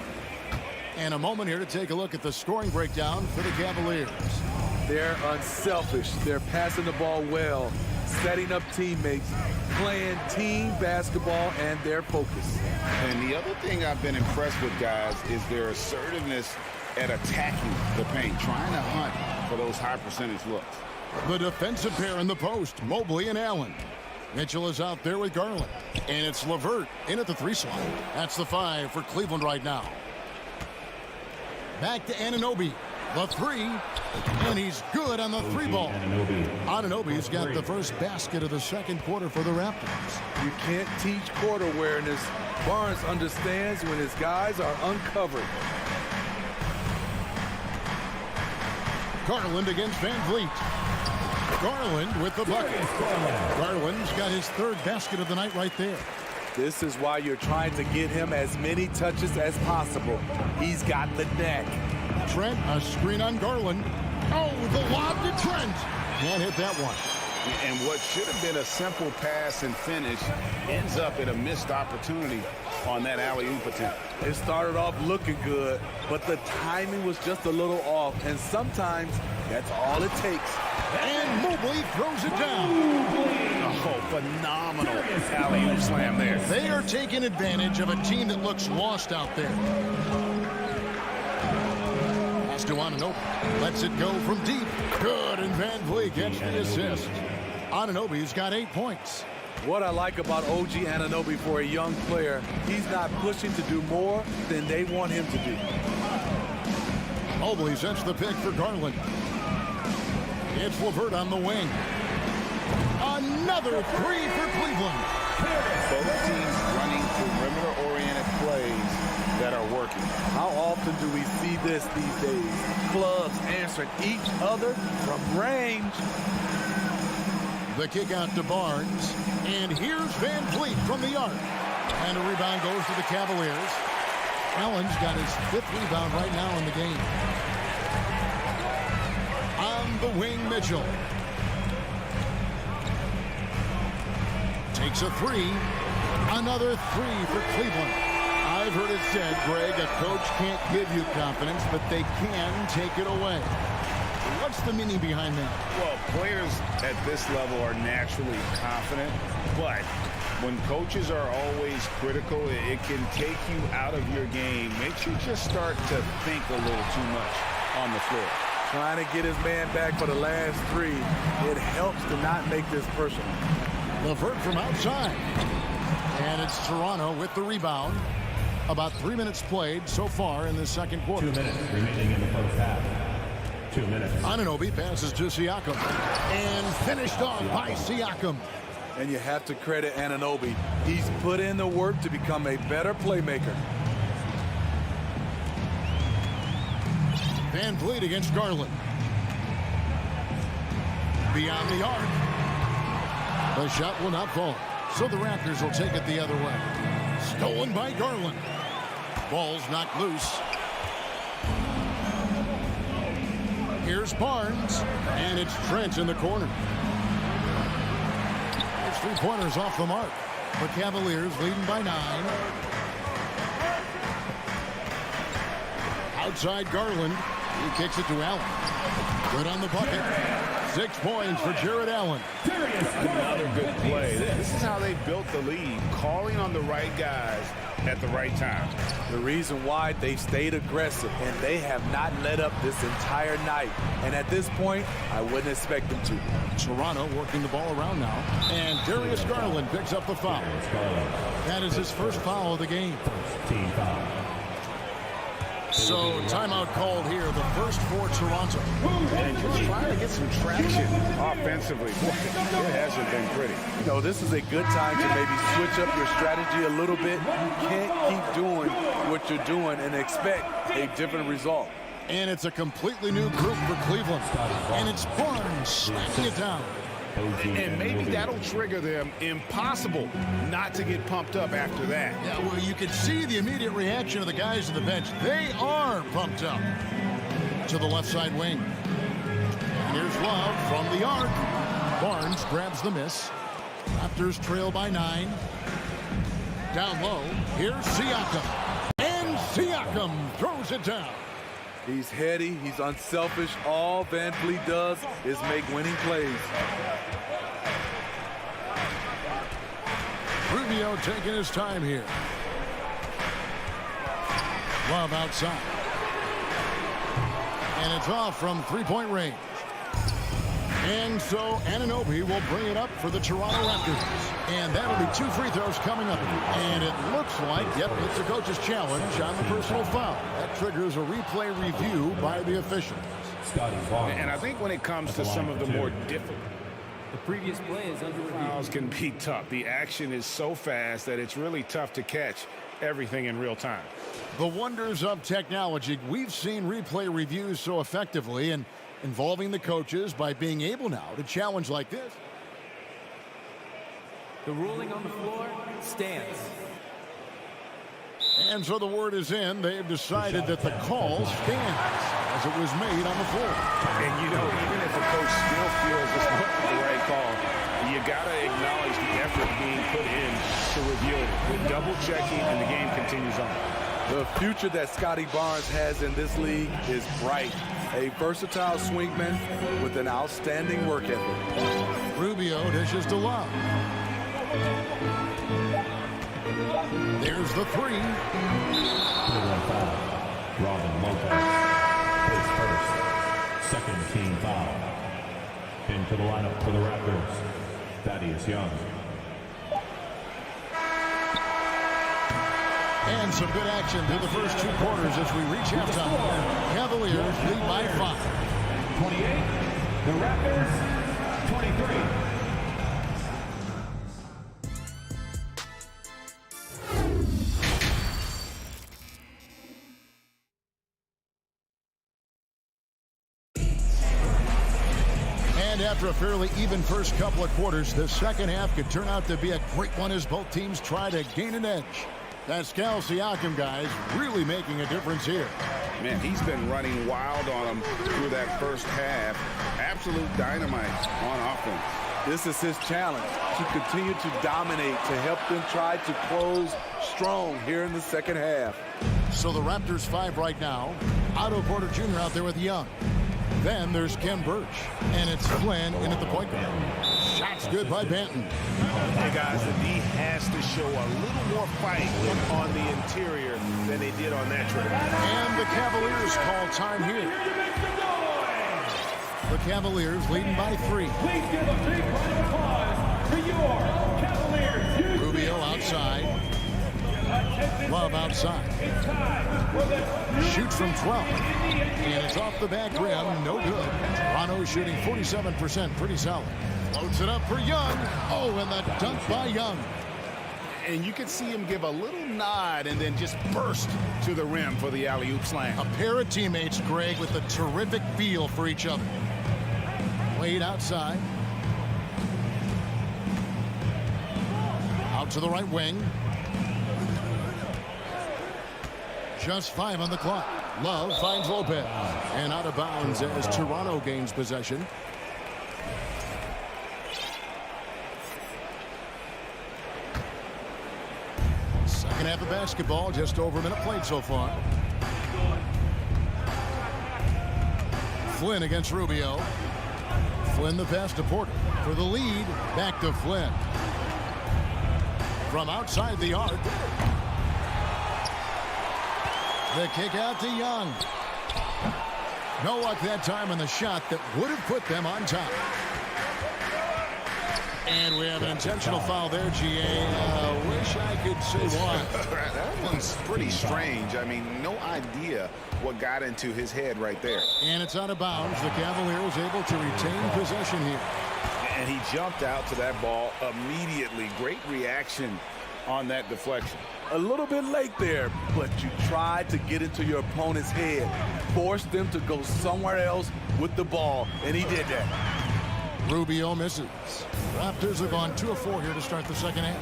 And a moment here to take a look at the scoring breakdown for the Cavaliers. They're unselfish. They're passing the ball well, setting up teammates, playing team basketball, and their focus. And the other thing I've been impressed with, guys, is their assertiveness at attacking the paint, trying to hunt for those high percentage looks. The defensive pair in the post, Mobley and Allen. Mitchell is out there with Garland. And it's LeVert in at the 3 slot. That's the 5 for Cleveland right now. Back to Anunoby. The 3, and he's good on the 3 ball. Anunoby's got the first basket of the second quarter for the Raptors. You can't teach court awareness. Barnes understands when his guys are uncovered. Garland against Van Vliet. Garland with the bucket. Garland's got his 3rd basket of the night right there. This is why you're trying to get him as many touches as possible. He's got the neck. Trent, a screen on Garland. Oh, the lob to Trent. Can't hit that one. And what should have been a simple pass and finish ends up in a missed opportunity on that alley-oop attempt. It started off looking good, but the timing was just a little off, and sometimes that's all it takes. And Mobley throws it down. Oh, phenomenal alley-oop slam there. They are taking advantage of a team that looks lost out there. To Anunoby. Lets it go from deep. Good, and Van Vliet gets the assist. Anunoby's got 8 points. What I like about OG Anunoby for a young player, he's not pushing to do more than they want him to do. Mobley sets the pick for Garland. It's LeVert on the wing. Another 3 for Cleveland. Both teams running perimeter-oriented plays that are working. How often do we see this these days? Clubs answering each other from range. The kick out to Barnes. And here's Van Vliet from the arc. And a rebound goes to the Cavaliers. Allen's got his 5th rebound right now in the game. On the wing, Mitchell. Takes a 3. Another 3 for Cleveland. I've heard it said, Greg, a coach can't give you confidence, but they can take it away. What's the meaning behind that? Well, players at this level are naturally confident, but when coaches are always critical, it can take you out of your game. Makes you just start to think a little too much on the floor. Trying to get his man back for the last 3. It helps to not make this personal. LeVert from outside. And it's Toronto with the rebound. About 3 minutes played so far in the second quarter. 2 minutes remaining in the first half. 2 minutes. Anunoby passes to Siakam. And finished off by Siakam. And you have to credit Anunoby. He's put in the work to become a better playmaker. Van Vliet against Garland. Beyond the arc. The shot will not fall. So the Raptors will take it the other way. Stolen by Garland. Ball's knocked loose. Here's Barnes. And it's Trent in the corner. It's 3-pointers off the mark. The Cavaliers leading by 9. Outside Garland. He kicks it to Allen. Good on the bucket. 6 points for Jared Allen. Another good play. This is how they built the lead, calling on the right guys at the right time. The reason why they stayed aggressive, and they have not let up this entire night. And at this point, I wouldn't expect them to. Toronto working the ball around now. And Darius Garland picks up the foul. That is his first foul of the game. Team foul. So timeout called here, the first for Toronto. And just trying to get some traction offensively. It hasn't been pretty. You know, this is a good time to maybe switch up your strategy a little bit. You can't keep doing what you're doing and expect a different result. And it's a completely new group for Cleveland. And it's Barnes slapping it down. And maybe that'll trigger them. Impossible not to get pumped up after that. Yeah, well, you can see the immediate reaction of the guys on the bench. They are pumped up. To the left side wing. And here's Love from the arc. Barnes grabs the miss. Raptors trail by 9. Down low. Here's Siakam. And Siakam throws it down. He's heady, he's unselfish. All Van Fleet does is make winning plays. Rubio taking his time here. Love outside. And it's off from three-point range. And so Anunoby will bring it up for the Toronto Raptors. And that'll be 2 free throws coming up. And it looks like, yep, it's a coach's challenge on the personal foul. That triggers a replay review by the officials. And I think when it comes to some of the more difficult The previous play is under review. fouls can be tough. The action is so fast that it's really tough to catch everything in real time. The wonders of technology. We've seen replay reviews so effectively and involving the coaches by being able now to challenge like this. The ruling on the floor stands. And so the word is in. They've decided that the call stands as it was made on the floor. And, you know, even if a coach still feels this wasn't the right call, you got to acknowledge the effort being put in to review it. The double checking, and the game continues on. The future that Scotty Barnes has in this league is bright. A versatile swingman with an outstanding work ethic. Rubio dishes to Love. There's the three. Robin Lopez. His first. Second team foul. Into the lineup for the Raptors. Thaddeus Young. And some good action through the first 2 quarters as we reach halftime. Cavaliers lead by 5. 28. The Raptors. 23. And after a fairly even first couple of quarters, the second half could turn out to be a great one as both teams try to gain an edge. Pascal Siakam, guys, really making a difference here. Man, he's been running wild on them through that first half. Absolute dynamite on offense. This is his challenge, to continue to dominate, to help them try to close strong here in the second half. So the Raptors 5 right now. Otto Porter Jr. out there with Young. Then there's Ken Birch. And it's Flynn in at the point guard. Shots good by Banton. Hey, guys, the D has to show a little more fight on the interior than they did on that trip. And the Cavaliers call time here. The Cavaliers leading by 3. Please give a big round of applause for your Cavaliers. Rubio outside. Love outside. Shoots from 12. And it's off the back rim. No good. Toronto shooting 47%. Pretty solid. Floats it up for Young. Oh, and the dunk by Young. And you can see him give a little nod and then just burst to the rim for the alley-oop slam. A pair of teammates, Greg, with a terrific feel for each other. Wade outside. Out to the right wing. Just 5 on the clock. Love finds Lopez. And out of bounds as Toronto gains possession. Second half of basketball, just over a minute played so far. Flynn against Rubio. Flynn the pass to Porter. For the lead, back to Flynn. From outside the arc. The kick out to Young. No luck that time on the shot that would have put them on top. And we have an intentional foul there, GA. Wish I could say why. That one's pretty strange. I mean, no idea what got into his head right there. And it's out of bounds. The Cavaliers able to retain possession here. And he jumped out to that ball immediately. Great reaction on that deflection. A little bit late there, but you tried to get into your opponent's head. Forced them to go somewhere else with the ball, and he did that. Rubio misses. Raptors have gone 2 of 4 here to start the second half.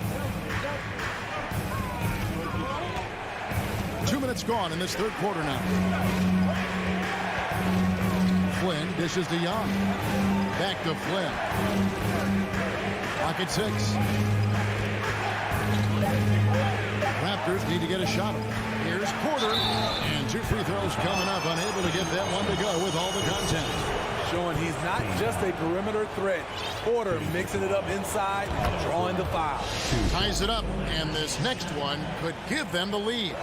2 minutes gone in this third quarter now. Flynn dishes to Young. Back to Flynn. Clock at 6. Raptors need to get a shot. Here's Porter. And 2 free throws coming up. Unable to get that one to go with all the contact. Showing he's not just a perimeter threat. Porter mixing it up inside, drawing the foul. Ties it up, and this next one could give them the lead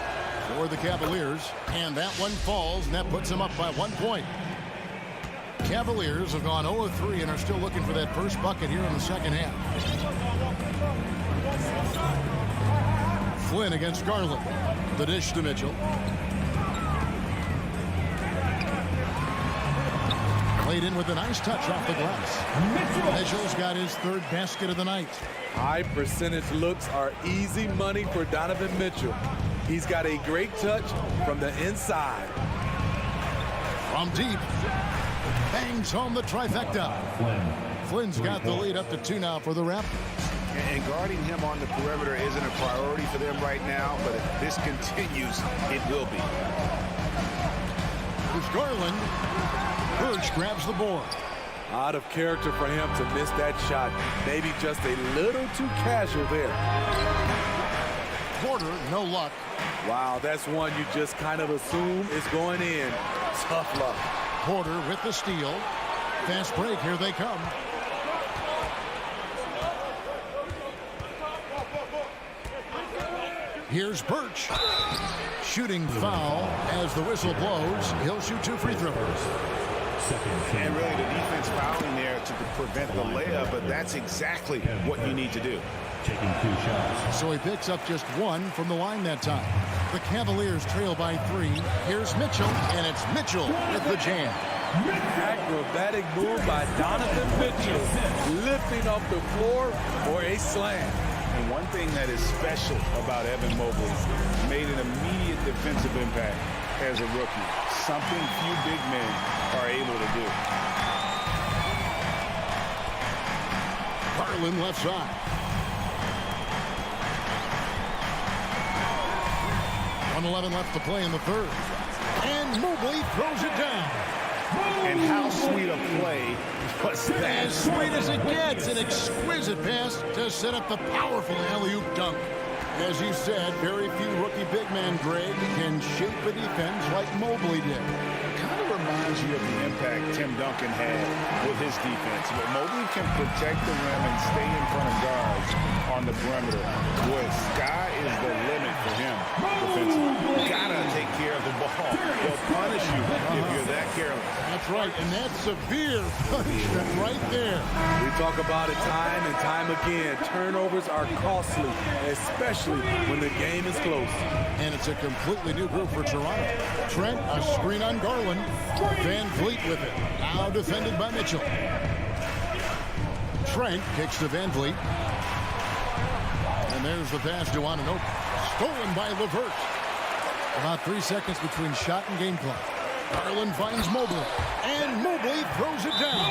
for the Cavaliers. And that one falls, and that puts them up by 1 point. Cavaliers have gone 0 of 3 and are still looking for that first bucket here in the second half. Flynn against Garland. The dish to Mitchell. Played in with a nice touch off the glass. Mitchell's got his 3rd basket of the night. High percentage looks are easy money for Donovan Mitchell. He's got a great touch from the inside. From deep. Bangs home the trifecta. Flynn's got the lead up to 2 now for the Raptors. And guarding him on the perimeter isn't a priority for them right now, but if this continues, it will be. Here's Garland. Birch grabs the board. Out of character for him to miss that shot. Maybe just a little too casual there. Porter, no luck. Wow, that's one you just kind of assume is going in. Tough luck. Porter with the steal. Fast break, here they come. Here's Birch. Shooting foul as the whistle blows. He'll shoot 2 free throws. And really the defense fouling there to prevent the layup, but that's exactly what you need to do. Taking 2 shots. So he picks up just 1 from the line that time. The Cavaliers trail by 3. Here's Mitchell, and it's Mitchell with the jam. Acrobatic move by Donovan Mitchell, lifting off the floor for a slam. And one thing that is special about Evan Mobley, made an immediate defensive impact as a rookie. Something few big men are able to do. Garland left side. 1:11 left to play in the third. And Mobley throws it down. And how sweet a play was that? As sweet as it gets. An exquisite pass to set up the powerful alley-oop dunk. As you said, very few rookie big men, Greg, can shape a defense like Mobley did. Kind of reminds you of the impact Tim Duncan had with his defense. But Mobley can protect the rim and stay in front of guards on the perimeter. Boy, sky is the limit for him defensively. Gotta take care of the ball. They'll punish you if you're that careless. That's right, and that's severe punishment right there. We talk about it time and time again. Turnovers are costly, especially when the game is close. And it's a completely new group for Toronto. Trent, a screen on Garland. Van Vliet with it. Now defended by Mitchell. Trent kicks to Van Vliet. And there's the pass to Anunoby. Stolen by LeVert. About 3 seconds between shot and game clock. Garland finds Mobley. And Mobley throws it down.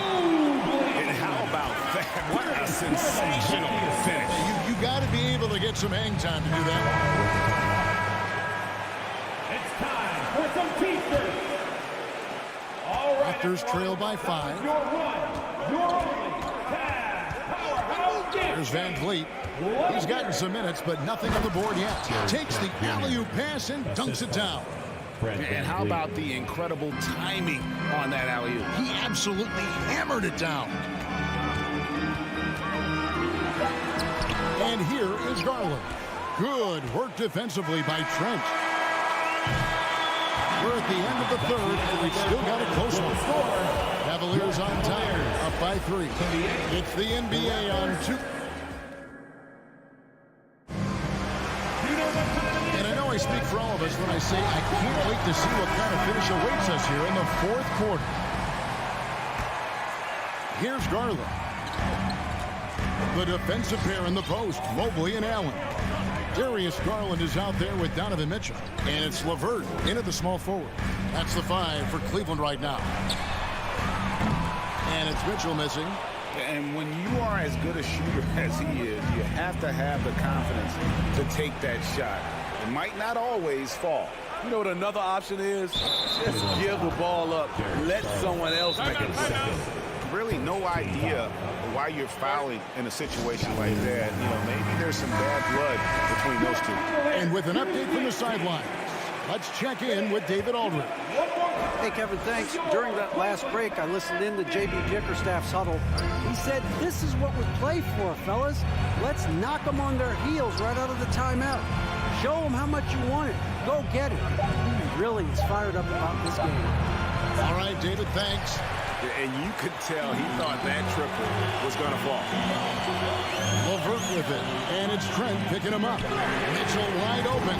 And how about that? What a sensational finish. You got to be able to get some hang time to do that. It's time for some defense. All right, Raptors trail by 5. Your one, your only, powerhouse. There's Van Vliet. He's gotten some minutes, but nothing on the board yet. Takes the alley-oop pass and dunks it down. And how about the incredible timing on that alley-oop? He absolutely hammered it down. And here is Garland. Good work defensively by Trent. We're at the end of the third, and we've still got a close one. Cavaliers on top, up by 3. It's the NBA on 2. And I know I speak for all of us when I say I can't wait to see what kind of finish awaits us here in the fourth quarter. Here's Garland. The defensive pair in the post, Mobley and Allen. Darius Garland is out there with Donovan Mitchell. And it's LeVert in at the small forward. That's the 5 for Cleveland right now. And it's Mitchell missing. And when you are as good a shooter as he is, you have to have the confidence to take that shot. It might not always fall. You know what another option is? Just give the ball up. Let someone else make it. Really no idea why you're fouling in a situation like that. You know, maybe there's some bad blood between those two. And with an update from the sidelines, let's check in with David Aldridge. Hey, Kevin, thanks. During that last break, I listened in to J.B. Bickerstaff's huddle. He said, this is what we play for, fellas. Let's knock them on their heels right out of the timeout. Show them how much you want it. Go get it. He really is fired up about this game. All right, David, thanks. And you could tell he thought that triple was going to fall. LeVert with it, and it's Trent picking him up. Mitchell wide open,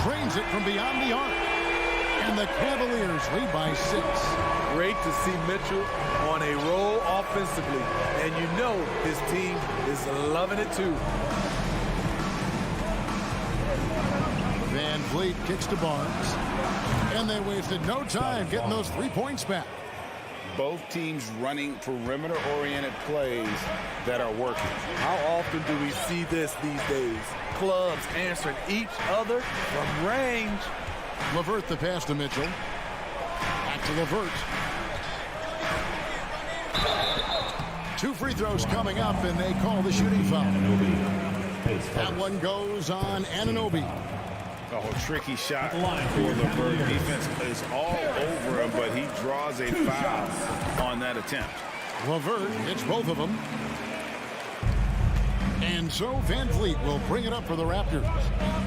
trains it from beyond the arc. And the Cavaliers lead by 6. Great to see Mitchell on a roll offensively. And you know his team is loving it too. Van Vliet kicks to Barnes. And they wasted no time getting those 3 points back. Both teams running perimeter-oriented plays that are working. How often do we see this these days? Clubs answering each other from range. LeVert the pass to Mitchell. Back to LeVert. 2 free throws coming up, and they call the shooting foul. That one goes on Anunoby. Oh, tricky shot for LeVert. Defense is all over him, but he draws a foul on that attempt. LeVert hits both of them. And so Van Vliet will bring it up for the Raptors.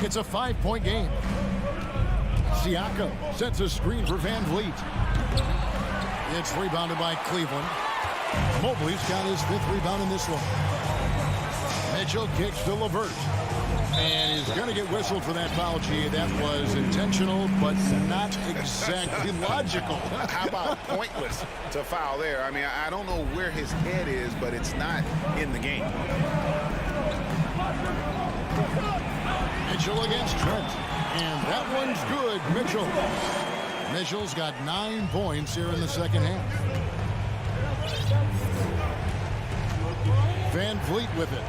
It's a 5-point game. Siakam sets a screen for Van Vliet. It's rebounded by Cleveland. Mobley's got his 5th rebound in this one. Mitchell kicks to LeVert. And is going to get whistled for that foul, G. That was intentional, but not exactly logical. How about pointless to foul there? I mean, I don't know where his head is, but it's not in the game. Mitchell against Trent. And that one's good, Mitchell. Mitchell's got 9 points here in the second half. Van Vliet with it.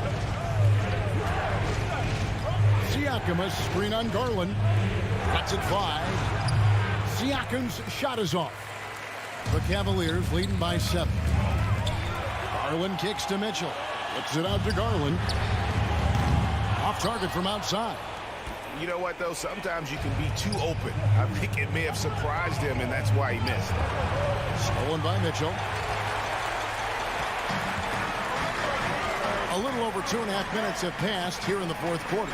Siakam, a screen on Garland. Cuts it 5. Siakam's shot is off. The Cavaliers leading by 7. Garland kicks to Mitchell. Puts it out to Garland. Off target from outside. You know what, though? Sometimes you can be too open. I think it may have surprised him, and that's why he missed. Stolen by Mitchell. A little over 2.5 minutes have passed here in the fourth quarter.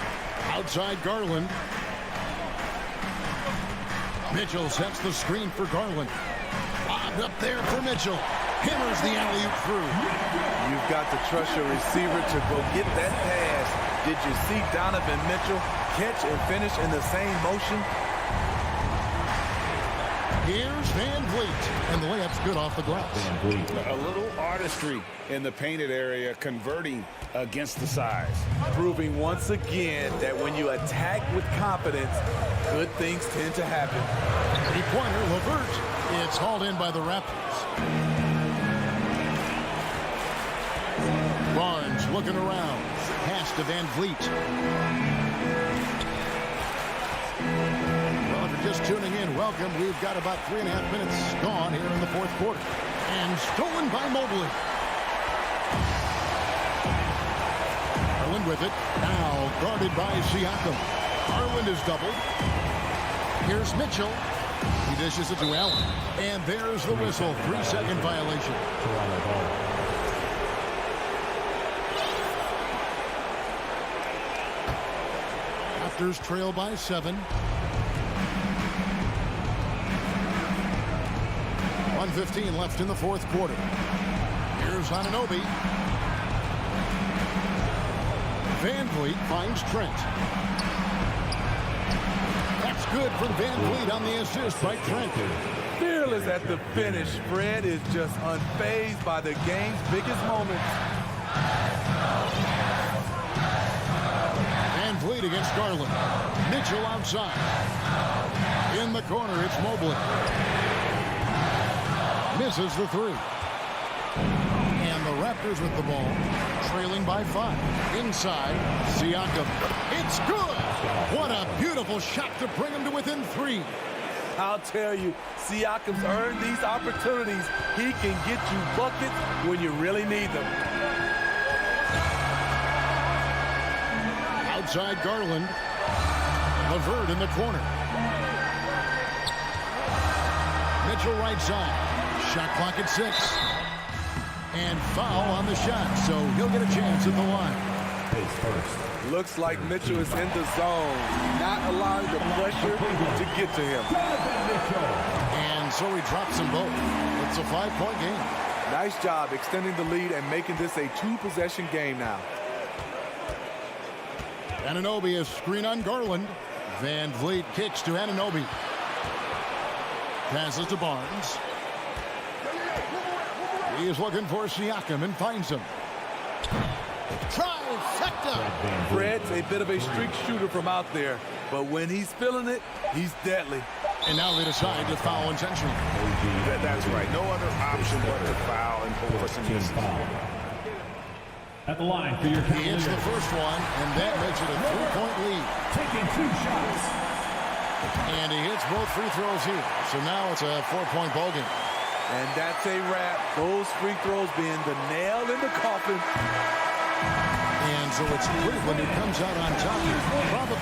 Outside Garland. Mitchell sets the screen for Garland. Bobbed up there for Mitchell. Hammers the alley-oop through. You've got to trust your receiver to go get that pass. Did you see Donovan Mitchell catch and finish in the same motion? Here's Van Vliet. And the layup's good off the glass. A little artistry in the painted area, converting against the size. Proving once again that when you attack with confidence, good things tend to happen. 3-pointer, LeVert. It's hauled in by the Raptors. Barnes looking around. Pass to Van Vliet. Well, if you're just tuning in, welcome. We've got about 3.5 minutes gone here in the fourth quarter. And stolen by Mobley. Garland with it. Now guarded by Siakam. Garland is doubled. Here's Mitchell. He dishes it to Allen. And there's the whistle. 3-second violation. Toronto ball. Raptors trail by 7. 1:15 left in the fourth quarter. Here's Anunoby. Van Vliet finds Trent. That's good from Van Vliet on the assist by Trent. Fearless at the finish. Fred is just unfazed by the game's biggest moments. Van Vliet against Garland. Mitchell outside. In the corner, it's Mobley. Misses the 3. And the Raptors with the ball, trailing by 5. Inside, Siakam. It's good! What a beautiful shot to bring him to within 3. I'll tell you, Siakam's earned these opportunities. He can get you buckets when you really need them. Outside Garland. LeVert in the corner. Mitchell right side. Shot clock at 6. And foul on the shot, so he'll get a chance at the line. Pace first. Looks like Mitchell is in the zone, not allowing the pressure to get to him. And so he drops them both. It's a 5-point game. Nice job extending the lead and making this a 2-possession game now. Anunoby is screen on Garland. Van Vliet kicks to Anunoby. Passes to Barnes. He is looking for Siakam and finds him. Trifecta! Fred's a bit of a streak shooter from out there, but when he's feeling it, he's deadly. And now they decide to foul intentionally. That's right. No other option but to foul and hope for some misses. At the line for your He hits the first one, and that makes it a 3-point lead. taking 2 shots. And he hits both free throws here. So now it's a 4-point ball game. And that's a wrap. Those free throws being the nail in the coffin. And so it's Cleveland who comes out on top. Probably.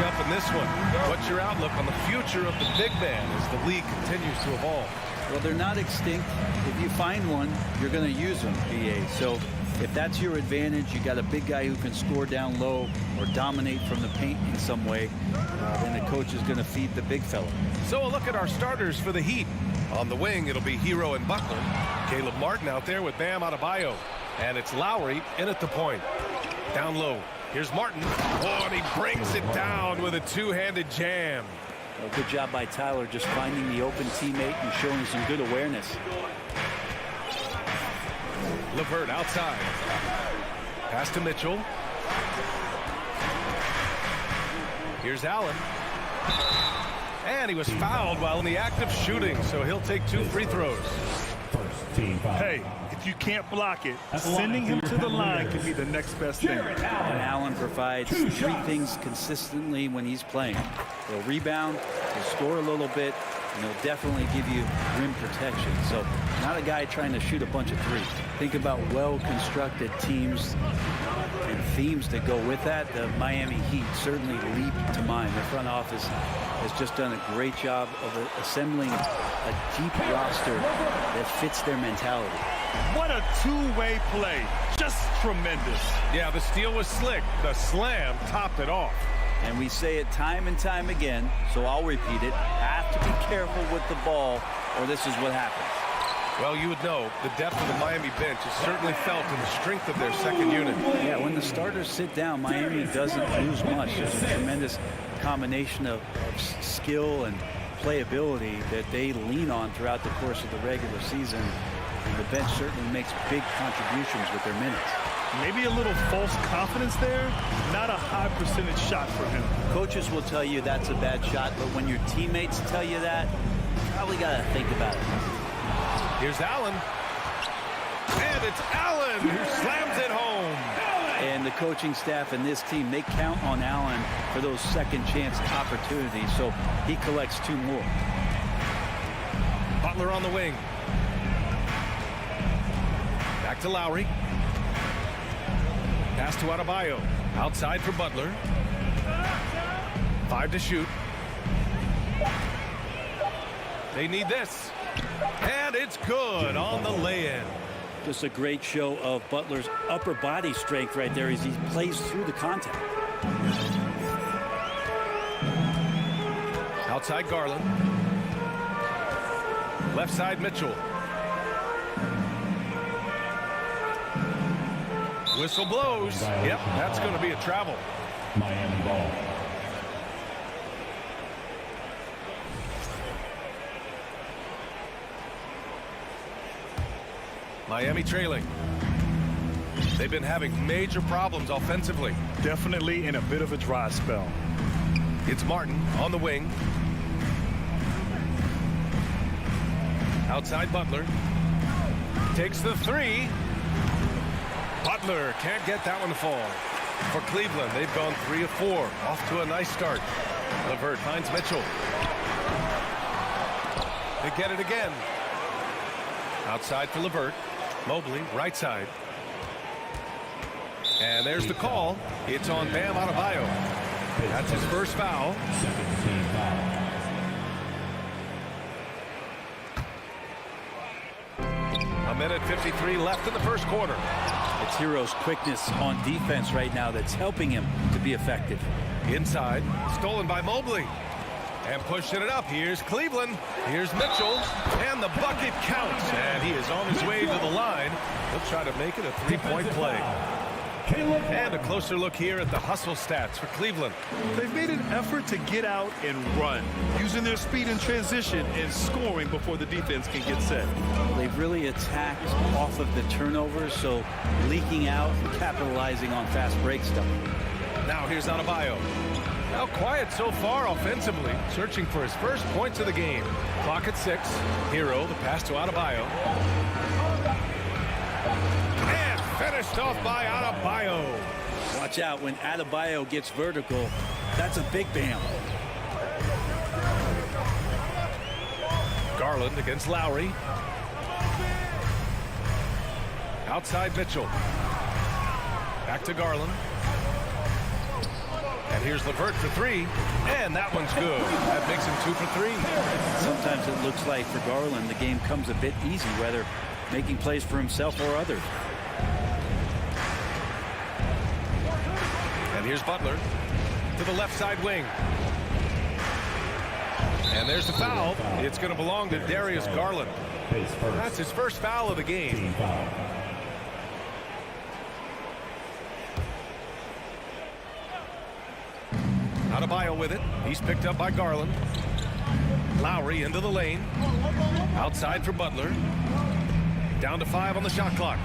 matchup in this one. What's your outlook on the future of the big man as the league continues to evolve? Well, they're not extinct. If you find one, you're going to use them, BA. So if that's your advantage, you got a big guy who can score down low or dominate from the paint in some way, then the coach is going to feed the big fella. So a look at our starters for the Heat. On the wing, it'll be Hero and Butler. Caleb Martin out there with Bam Adebayo. And it's Lowry in at the point. Down low. Here's Martin. Oh, and he brings it down with a two-handed jam. Well, good job by Tyler just finding the open teammate and showing some good awareness. LeVert outside. Pass to Mitchell. Here's Allen. And he was fouled while in the act of shooting, so he'll take 2 free throws. Hey, if you can't block it, sending him to the line can be the next best thing. And Allen provides 3 things consistently when he's playing. He'll rebound, he'll score a little bit, and he'll definitely give you rim protection. So not a guy trying to shoot a bunch of threes. Think about well-constructed teams and themes that go with that. The Miami Heat certainly leap to mind. The front office has just done a great job of assembling a deep roster that fits their mentality. What a two-way play. Just tremendous. Yeah, the steal was slick. The slam topped it off. And we say it time and time again, so I'll repeat it. Have to be careful with the ball, or this is what happens. Well, you would know the depth of the Miami bench is certainly felt in the strength of their second unit. Yeah, when the starters sit down, Miami doesn't lose much. There's a tremendous combination of skill and playability that they lean on throughout the course of the regular season. And the bench certainly makes big contributions with their minutes. Maybe a little false confidence there. Not a high percentage shot for him. Coaches will tell you that's a bad shot, but when your teammates tell you that, you probably got to think about it. Here's Allen. And it's Allen who slams it home. And the coaching staff and this team, they count on Allen for those second chance opportunities, so he collects 2 more. Butler on the wing. Back to Lowry. Pass to Adebayo. Outside for Butler. 5 to shoot. They need this. And it's good on the lay-in. Just a great show of Butler's upper body strength right there as he plays through the contact. Outside Garland. Left side Mitchell. Whistle blows. Yep, that's going to be a travel. Miami ball. Miami trailing. They've been having major problems offensively. Definitely in a bit of a dry spell. It's Martin on the wing. Outside Butler. Takes the 3. Butler can't get that one to fall. For Cleveland, they've gone 3 of 4. Off to a nice start. LeVert finds Mitchell. They get it again. Outside for LeVert. Mobley, right side. And there's the call. It's on Bam Adebayo. That's his first foul. Second team foul. A minute 53 left in the first quarter. It's Hero's quickness on defense right now that's helping him to be effective. Inside, stolen by Mobley. And pushing it up. Here's Cleveland. Here's Mitchell. And the bucket counts. And he is on his way to the line. He'll try to make it a 3-point play. And a closer look here at the hustle stats for Cleveland. They've made an effort to get out and run, using their speed in transition and scoring before the defense can get set. They've really attacked off of the turnovers, so leaking out and capitalizing on fast break stuff. Now here's Adebayo. Now quiet so far offensively, searching for his first points of the game. Clock at 6. Hero, the pass to Adebayo. And finished off by Adebayo. Watch out when Adebayo gets vertical. That's a big bam. Garland against Lowry. Outside Mitchell. Back to Garland. And here's LeVert for three, and that one's good. That makes him 2 for 3. Sometimes it looks like for Garland the game comes a bit easy, whether making plays for himself or others. And here's Butler to the left side wing. And there's the foul. It's going to belong to Darius Garland. That's his first foul of the game. Adebayo with it. He's picked up by Garland. Lowry into the lane. Outside for Butler. Down to 5 on the shot clock.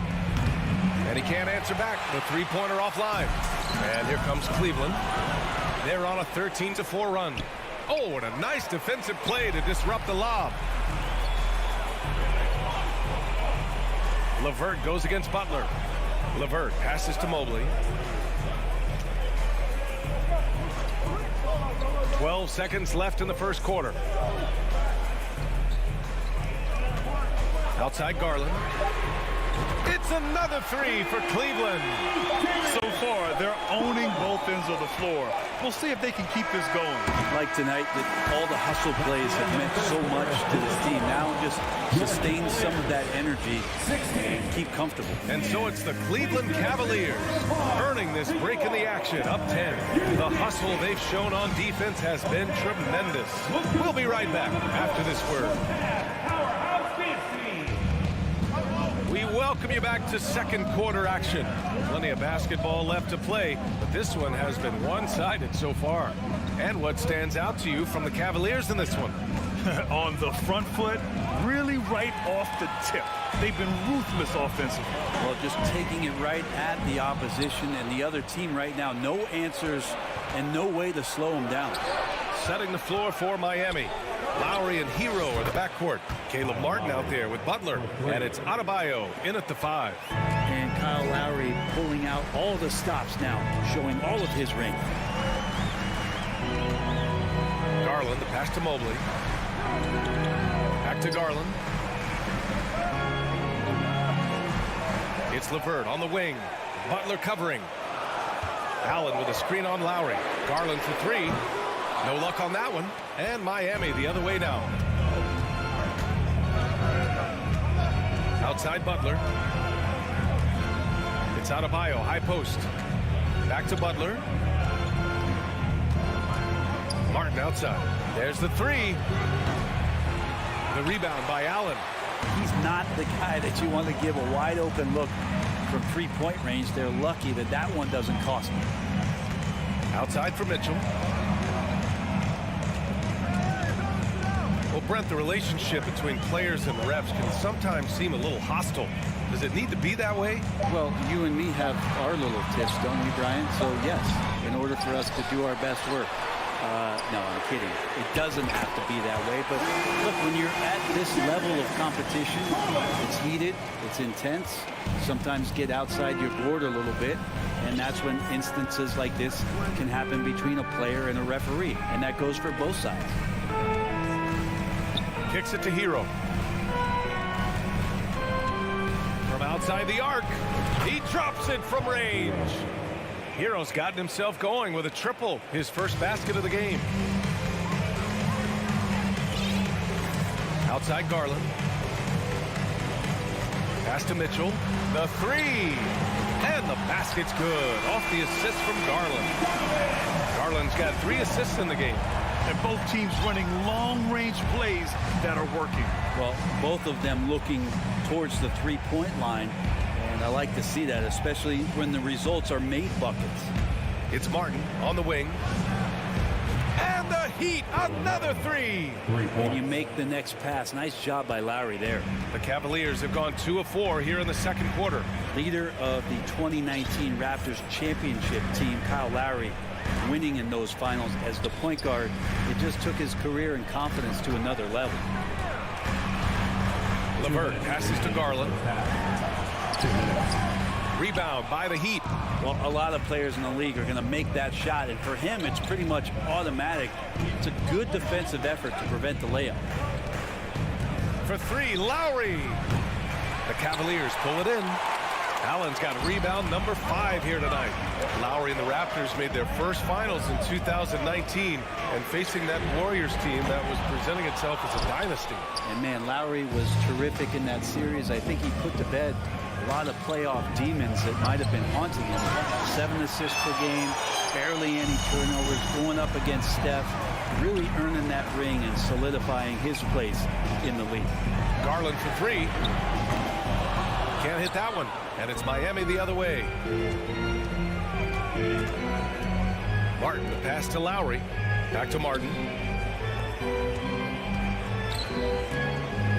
And he can't answer back. The three-pointer offline. And here comes Cleveland. They're on a 13-4 run. Oh, and a nice defensive play to disrupt the lob. LeVert goes against Butler. LeVert passes to Mobley. 12 seconds left in the first quarter. Outside Garland. It's another three for Cleveland. So far, they're owning both ends of the floor. We'll see if they can keep this going. Like tonight, that all the hustle plays have meant so much to this team. Now just sustain some of that energy and keep comfortable. And so it's the Cleveland Cavaliers earning this break in the action, up 10. The hustle they've shown on defense has been tremendous. We'll be right back after this word. We welcome you back to second quarter action. Plenty of basketball left to play, but this one has been one-sided so far. And what stands out to you from the Cavaliers in this one? On the front foot, really right off the tip. They've been ruthless offensively. Well, just taking it right at the opposition and the other team right now. No answers and no way to slow them down. Setting the floor for Miami. Lowry and Hero are the backcourt. Caleb Martin out there with Butler. And it's Adebayo in at the 5. And Kyle Lowry pulling out all the stops now, showing all of his range. Garland, the pass to Mobley. Back to Garland. It's LeVert on the wing. Butler covering. Allen with a screen on Lowry. Garland for 3. No luck on that one. And Miami the other way now. Outside Butler. It's Adebayo, high post. Back to Butler. Martin outside. There's the 3. The rebound by Allen. He's not the guy that you want to give a wide open look from three-point range. They're lucky that that one doesn't cost them. Outside for Mitchell. Well, Brent, the relationship between players and refs can sometimes seem a little hostile. Does it need to be that way? Well, you and me have our little tips, don't we, Brian? So, yes, in order for us to do our best work. No, I'm kidding. It doesn't have to be that way. But, look, when you're at this level of competition, it's heated, it's intense. Sometimes get outside your board a little bit. And that's when instances like this can happen between a player and a referee. And that goes for both sides. Kicks it to Hero. From outside the arc, he drops it from range. Hero's gotten himself going with a triple, his first basket of the game. Outside Garland. Pass to Mitchell. The 3. And the basket's good. Off the assist from Garland. Garland's got 3 assists in the game. And both teams running long-range plays that are working. Well, both of them looking towards the three-point line. And I like to see that, especially when the results are made buckets. It's Martin on the wing. And the Heat, another 3. And you make the next pass. Nice job by Lowry there. The Cavaliers have gone 2 of 4 here in the second quarter. Leader of the 2019 Raptors championship team, Kyle Lowry, winning in those finals as the point guard. It just took his career and confidence to another level. LeVert passes to Garland. Rebound by the Heat. Well, a lot of players in the league are going to make that shot, and for him, it's pretty much automatic. It's a good defensive effort to prevent the layup. For 3, Lowry. The Cavaliers pull it in. Allen's got rebound number 5 here tonight. Lowry and the Raptors made their first finals in 2019, and facing that Warriors team that was presenting itself as a dynasty. And man, Lowry was terrific in that series. I think he put to bed a lot of playoff demons that might have been haunting him. 7 assists per game, barely any turnovers, going up against Steph, really earning that ring and solidifying his place in the league. Garland for 3. Can't hit that one. And it's Miami the other way. Martin, the pass to Lowry. Back to Martin.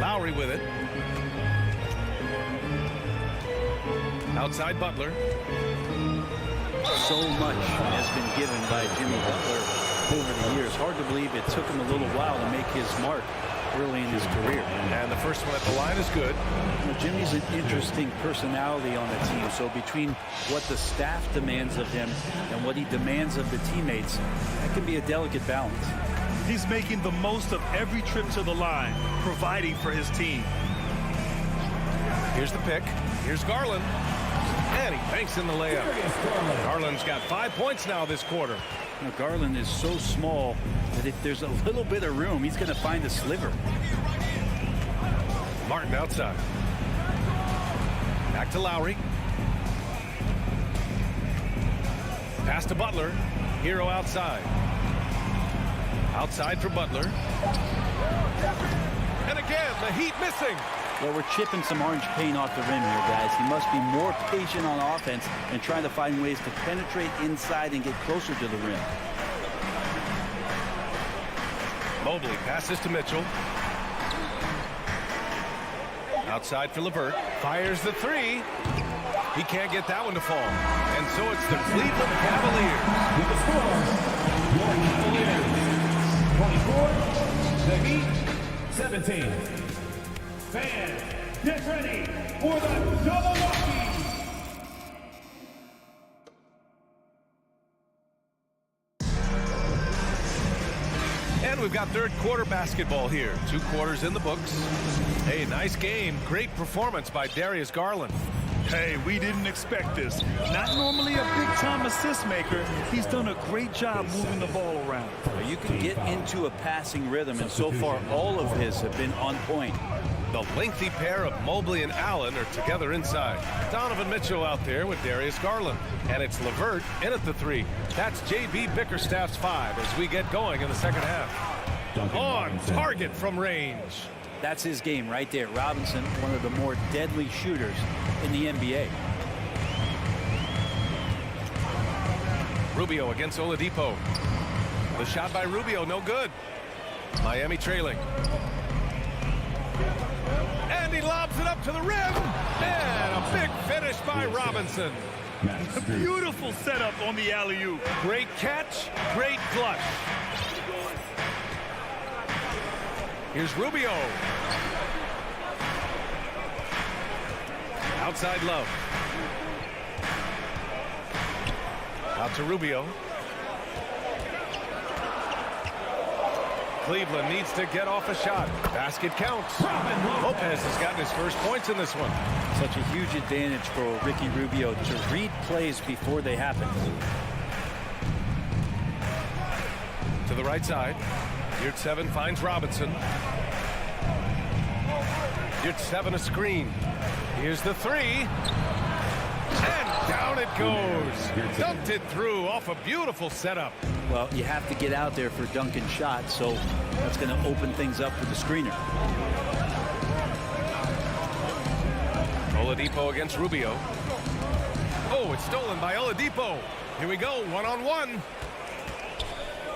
Lowry with it. Outside Butler. So much has been given by Jimmy Butler over the years. Hard to believe it took him a little while to make his mark early in his career. And the first one at the line is good. You know, Jimmy's an interesting personality on the team. So between what the staff demands of him and what he demands of the teammates, that can be a delicate balance. He's making the most of every trip to the line, providing for his team. Here's the pick. Here's Garland. And he banks in the layup. Garland's got 5 points now this quarter. Now, Garland is so small that if there's a little bit of room, he's going to find a sliver. Martin outside. Back to Lowry. Pass to Butler. Hero outside. Outside for Butler. And again, the Heat missing. Well, we're chipping some orange paint off the rim here, guys. He must be more patient on offense and trying to find ways to penetrate inside and get closer to the rim. Mobley passes to Mitchell. Outside for LeVert. Fires the 3. He can't get that one to fall. And so it's the Cleveland Cavaliers. With the score, Cavaliers 24, the Heat 17. Fans, get ready for the double walkie. And we've got third quarter basketball here. 2 quarters in the books. Hey, nice game. Great performance by Darius Garland. Hey, we didn't expect this. Not normally a big-time assist maker. He's done a great job moving the ball around. Well, you can get into a passing rhythm, and so far all of his have been on point. The lengthy pair of Mobley and Allen are together inside. Donovan Mitchell out there with Darius Garland. And it's LeVert in at the 3. That's J.B. Bickerstaff's 5 as we get going in the second half. On target from range. That's his game right there. Robinson, one of the more deadly shooters in the NBA. Rubio against Oladipo. The shot by Rubio, no good. Miami trailing. And he lobs it up to the rim. And a big finish by Robinson. A beautiful setup on the alley-oop. Great catch, great clutch. Here's Rubio. Outside Love. Out to Rubio. Cleveland needs to get off a shot. Basket counts. Lopez has gotten his first points in this one. Such a huge advantage for Ricky Rubio to read plays before they happen. To the right side. Yurt 7 finds Robinson. Yurt 7 a screen. Here's the 3. And down it goes. Dunked it through off a beautiful setup. Well, you have to get out there for Duncan's shot, so that's going to open things up for the screener. Oladipo against Rubio. Oh, it's stolen by Oladipo. Here we go, one-on-one.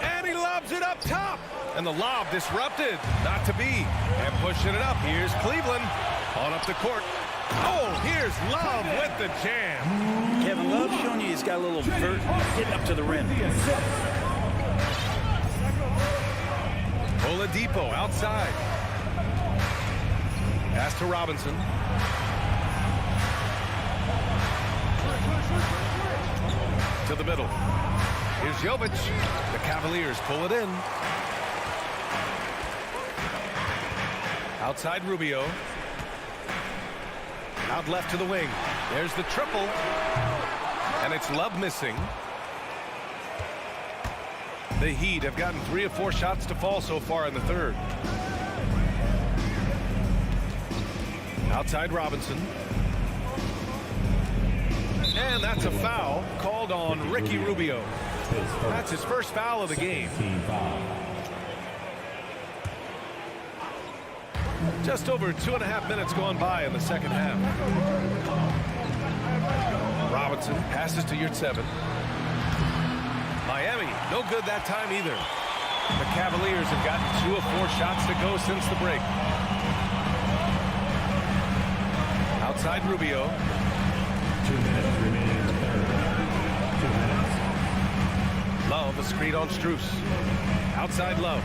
And he lobs it up top. And the lob disrupted. Not to be. And pushing it up. Here's Cleveland. On up the court. Oh, here's Love with the jam. Kevin Love showing you he's got a little vert getting up to the rim. Oladipo outside. Pass to Robinson. To the middle. Here's Jovic. The Cavaliers pull it in. Outside Rubio. Out left to the wing. There's the triple. And it's Love missing. The Heat have gotten 3 of 4 shots to fall so far in the third. Outside Robinson. And that's a foul called on Ricky Rubio. That's his first foul of the game. Just over 2.5 minutes gone by in the second half. Robinson passes to Yurtseven. Miami, no good that time either. The Cavaliers have gotten 2 of 4 shots to go since the break. Outside Rubio. 2 minutes remaining in the third. 2 minutes. Love, a screen on Strus. Outside Love.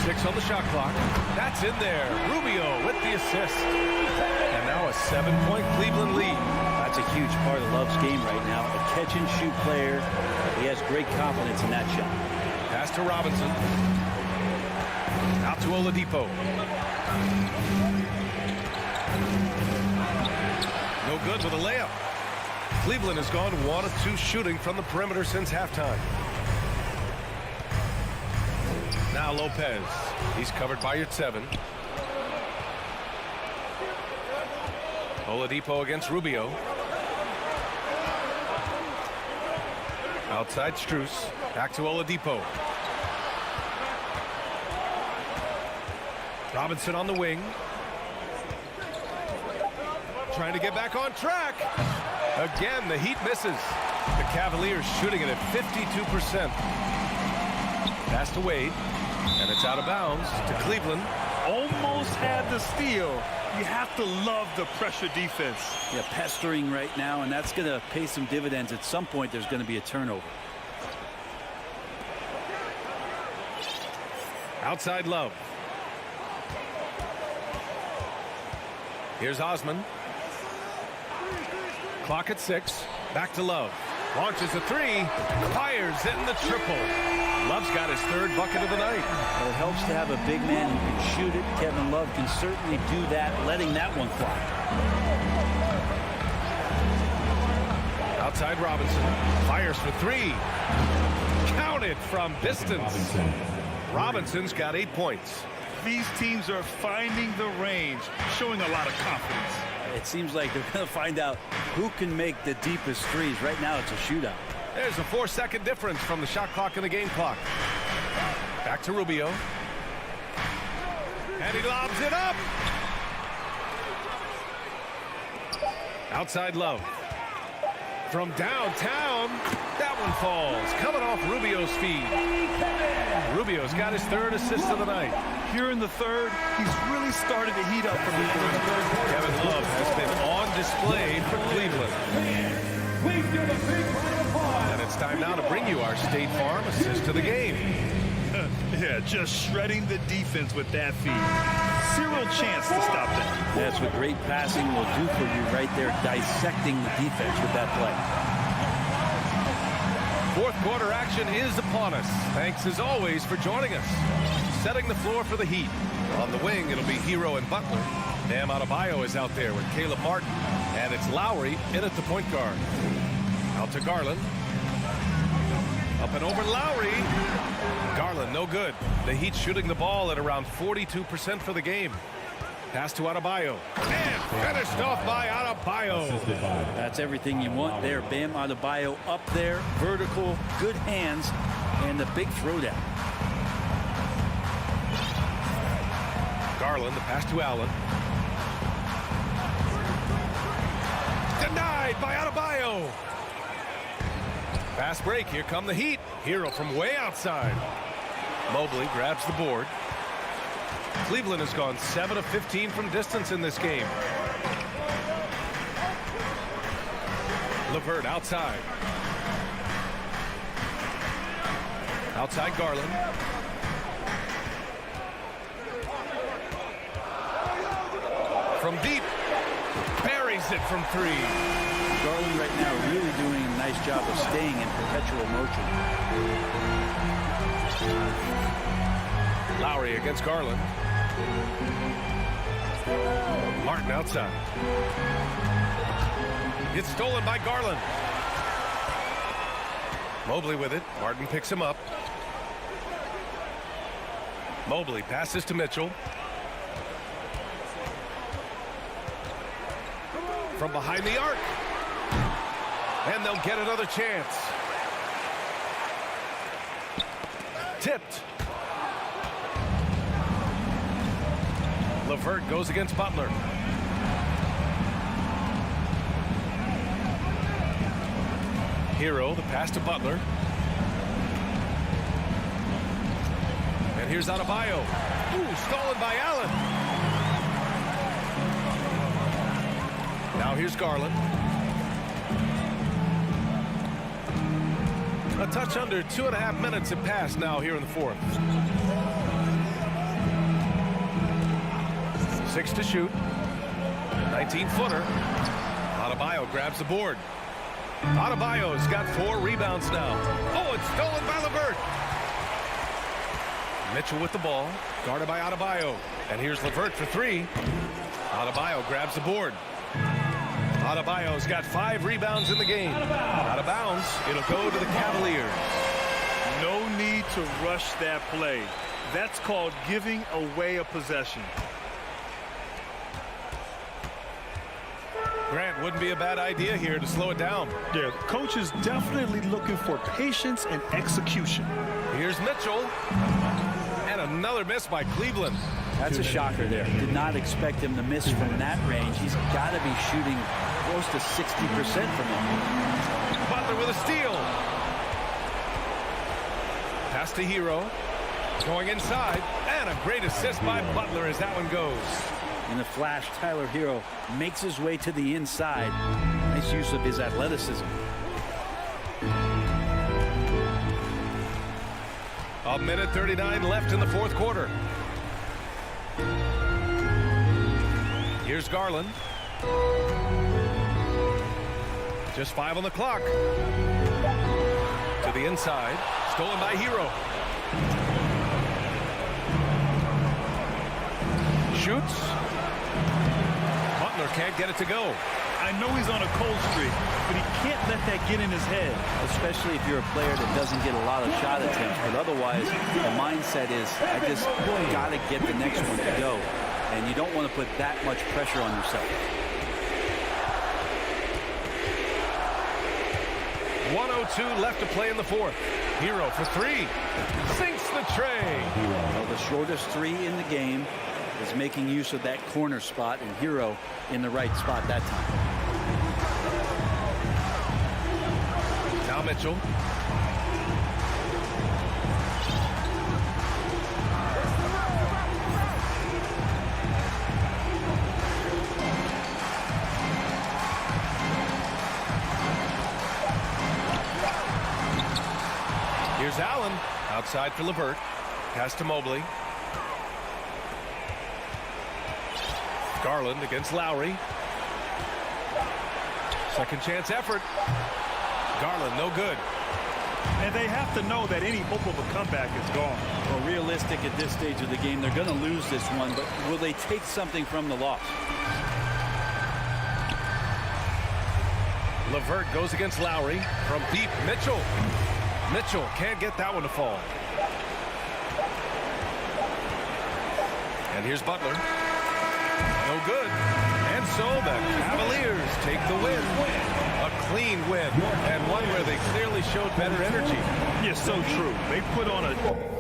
6 on the shot clock. That's in there. Rubio with the assist. And now a 7-point Cleveland lead. That's a huge part of Love's game right now. A catch-and-shoot player. He has great confidence in that shot. Pass to Robinson. Out to Oladipo. No good with a layup. Cleveland has gone 1 of 2 shooting from the perimeter since halftime. Now Lopez. He's covered by Yurtseven. Oladipo against Rubio. Outside Strus. Back to Oladipo. Robinson on the wing. Trying to get back on track. Again, the Heat misses. The Cavaliers shooting it at 52%. Pass to Wade. And it's out of bounds to Cleveland. Almost had the steal. You have to love the pressure defense. Yeah, pestering right now, and that's going to pay some dividends. At some point, there's going to be a turnover. Outside Love. Here's Osman. Clock at 6. Back to Love. Launches a 3. Fires in the triple. Love's got his 3rd bucket of the night. Well, it helps to have a big man who can shoot it. Kevin Love can certainly do that, letting that one fly. Outside Robinson. Fires for 3. Counted from distance. Robinson's got 8 points. These teams are finding the range, showing a lot of confidence. It seems like they're going to find out who can make the deepest threes. Right now, it's a shootout. There's a 4-second difference from the shot clock and the game clock. Back to Rubio. And he lobs it up. Outside Love. From downtown, that one falls. Coming off Rubio's feed. Rubio's got his 3rd assist of the night. Here in the third, he's really started to heat up from the perimeter. Kevin Love has been on display for Cleveland. And it's time now to bring you our State Farm assist of the game. Yeah, just shredding the defense with that feed. Zero chance to stop that. That's what great passing will do for you right there, dissecting the defense with that play. 4th quarter action is upon us. Thanks as always for joining us. Setting the floor for the Heat. On the wing, it'll be Hero and Butler. Bam Adebayo is out there with Caleb Martin. And it's Lowry in at the point guard. Out to Garland. Up and over Lowry. Garland, no good. The Heat shooting the ball at around 42% for the game. Pass to Adebayo. And finished off by Adebayo. That's everything you want there. Bam Adebayo up there, vertical, good hands, and the big throwdown. Garland, the pass to Allen. Denied by Adebayo. Fast break. Here come the Heat. Hero from way outside. Mobley grabs the board. Cleveland has gone 7 of 15 from distance in this game. LeVert outside. Outside Garland. From deep. Buries it from 3. Garland right now really doing a nice job of staying in perpetual motion. Lowry against Garland. Martin outside. It's stolen by Garland. Mobley with it. Martin picks him up. Mobley passes to Mitchell. From behind the arc. And they'll get another chance. Tipped. LeVert goes against Butler. Hero, the pass to Butler. And here's Adebayo. Ooh, stolen by Allen. Now here's Garland. A touch under 2.5 minutes have passed now here in the fourth. 6 to shoot. 19-footer. Adebayo grabs the board. Adebayo's got 4 rebounds now. Oh, it's stolen by LeVert. Mitchell with the ball, guarded by Adebayo. And here's LeVert for 3. Adebayo grabs the board. Adebayo's got 5 rebounds in the game. Out of bounds, it'll go to the Cavaliers. No need to rush that play. That's called giving away a possession. Grant, wouldn't be a bad idea here to slow it down. Yeah, coach is definitely looking for patience and execution. Here's Mitchell. And another miss by Cleveland. That's a shocker there. Did not expect him to miss from that range. He's got to be shooting close to 60% from it. Butler with a steal. Pass to Hero. Going inside. And a great assist by Butler as that one goes. In the flash, Tyler Hero makes his way to the inside. Nice use of his athleticism. A minute 39 left in the fourth quarter. Here's Garland. Just 5 on the clock. To the inside. Stolen by Hero. Shoots. Butler can't get it to go. I know he's on a cold streak, but he can't let that get in his head. Especially if you're a player that doesn't get a lot of shot attempts. But otherwise, the mindset is, I just got to get the next one to go. And you don't want to put that much pressure on yourself. 1:02 left to play in the fourth. Hero for 3. Sinks the tray. Well, the shortest 3 in the game is making use of that corner spot, and Hero in the right spot that time. Now Mitchell. Here's Allen. Outside for LeVert. Pass to Mobley. Garland against Lowry. Second chance effort. Garland, no good. And they have to know that any hope of a comeback is gone. Well, realistic at this stage of the game, they're going to lose this one, but will they take something from the loss? LeVert goes against Lowry. From deep, Mitchell. Mitchell can't get that one to fall. And here's Butler. No good. And so the Cavaliers take the win. A clean win, and one where they clearly showed better energy. Yeah, so true. They put on a...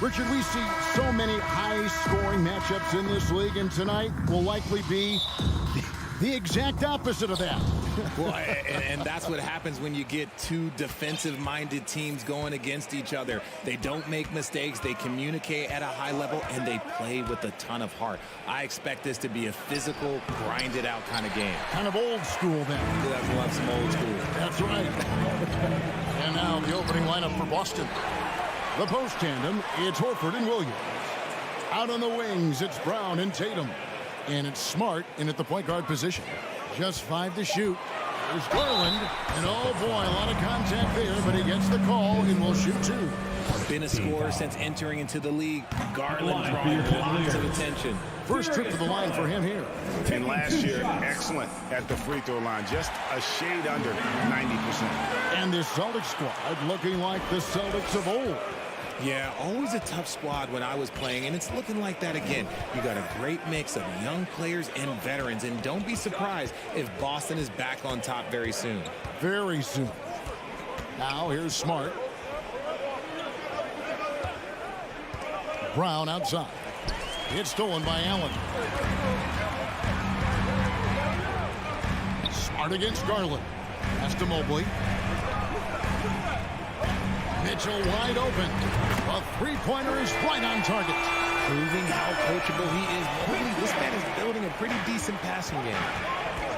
Richard, we see so many high-scoring matchups in this league, and tonight will likely be the exact opposite of that. Well, and that's what happens when you get two defensive-minded teams going against each other. They don't make mistakes, they communicate at a high level, and they play with a ton of heart. I expect this to be a physical, grinded-out kind of game. Kind of old school, then. That's love some old school. That's right. And now the opening lineup for Boston. The post tandem, it's Horford and Williams. Out on the wings, it's Brown and Tatum. And it's Smart in at the point guard position. Just 5 to shoot. There's Garland. And oh boy, a lot of contact there, but he gets the call and will shoot 2. Been a scorer since entering into the league. Garland drawing lots of attention. First trip to the line for him here. And last year, excellent at the free throw line. Just a shade under 90%. And this Celtics squad looking like the Celtics of old. Yeah, always a tough squad when I was playing, and it's looking like that again. You got a great mix of young players and veterans, and don't be surprised if Boston is back on top very soon. Very soon. Now here's Smart. Brown outside. It's stolen by Allen. Smart against Garland. Pass to Mobley. Mitchell wide open. A three-pointer is right on target. Proving how coachable he is. Mobley, this man is building a pretty decent passing game.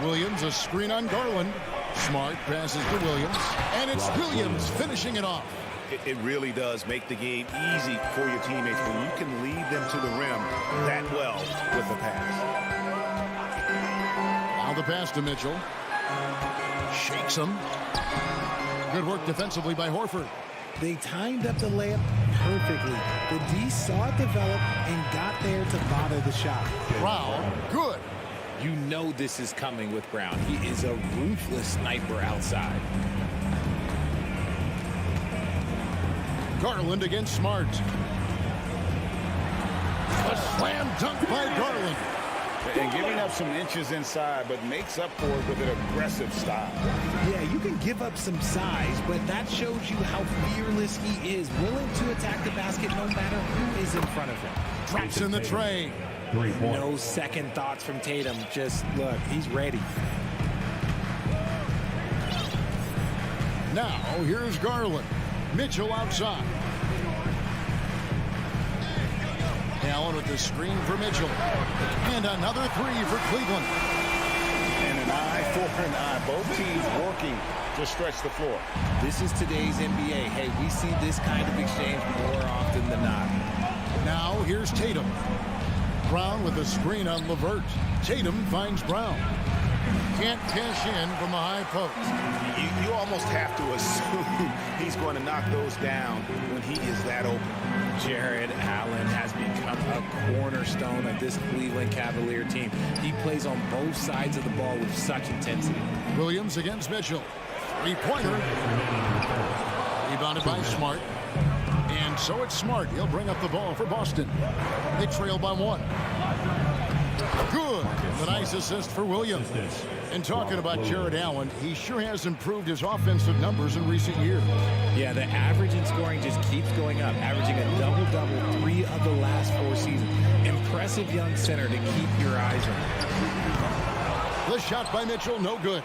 Williams, a screen on Garland. Smart passes to Williams. And it's Williams finishing it off. It really does make the game easy for your teammates when you can lead them to the rim that well with the pass. Now the pass to Mitchell. Shakes him. Good work defensively by Horford. They timed up the layup perfectly. The D saw it develop and got there to bother the shot. Brown, good. You know this is coming with Brown. He is a ruthless sniper outside. Garland against Smart. A slam dunk by Garland. And giving up some inches inside, but makes up for it with an aggressive style. Yeah, you can give up some size, but that shows you how fearless he is, willing to attack the basket no matter who is in front of him. Drops in the tray. No second thoughts from Tatum. Just look, he's ready. Now here's Garland. Mitchell outside. Allen with the screen for Mitchell. And another 3 for Cleveland. And an eye for an eye. Both teams working to stretch the floor. This is today's NBA. Hey, we see this kind of exchange more often than not. Now here's Tatum. Brown with a screen on LeVert. Tatum finds Brown. Can't cash in from the high post. You almost have to assume he's going to knock those down when he is that open. Jared Allen has become a cornerstone of this Cleveland Cavalier team. He plays on both sides of the ball with such intensity. Williams against Mitchell. Three-pointer. Rebounded by Smart. And so it's Smart. He'll bring up the ball for Boston. They trail by 1. Good. The nice assist for Williams. And talking about Jared Allen, he sure has improved his offensive numbers in recent years. Yeah, the average in scoring just keeps going up, averaging a double-double 3 of the last 4 seasons. Impressive young center to keep your eyes on. The shot by Mitchell, no good.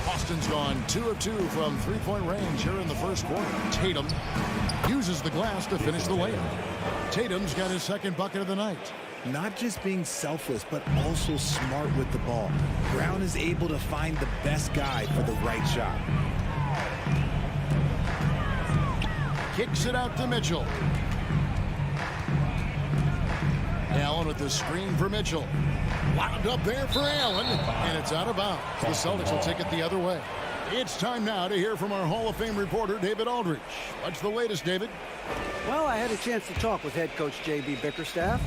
Boston's gone 2 of 2 from three-point range here in the first quarter. Tatum uses the glass to finish the layup. Tatum's got his second bucket of the night. Not just being selfless, but also smart with the ball. Brown is able to find the best guy for the right shot. Kicks it out to Mitchell. Allen with the screen for Mitchell. Wound up there for Allen, and it's out of bounds. The Celtics will take it the other way. It's time now to hear from our Hall of Fame reporter, David Aldridge. What's the latest, David? Well, I had a chance to talk with head coach J.B. Bickerstaff.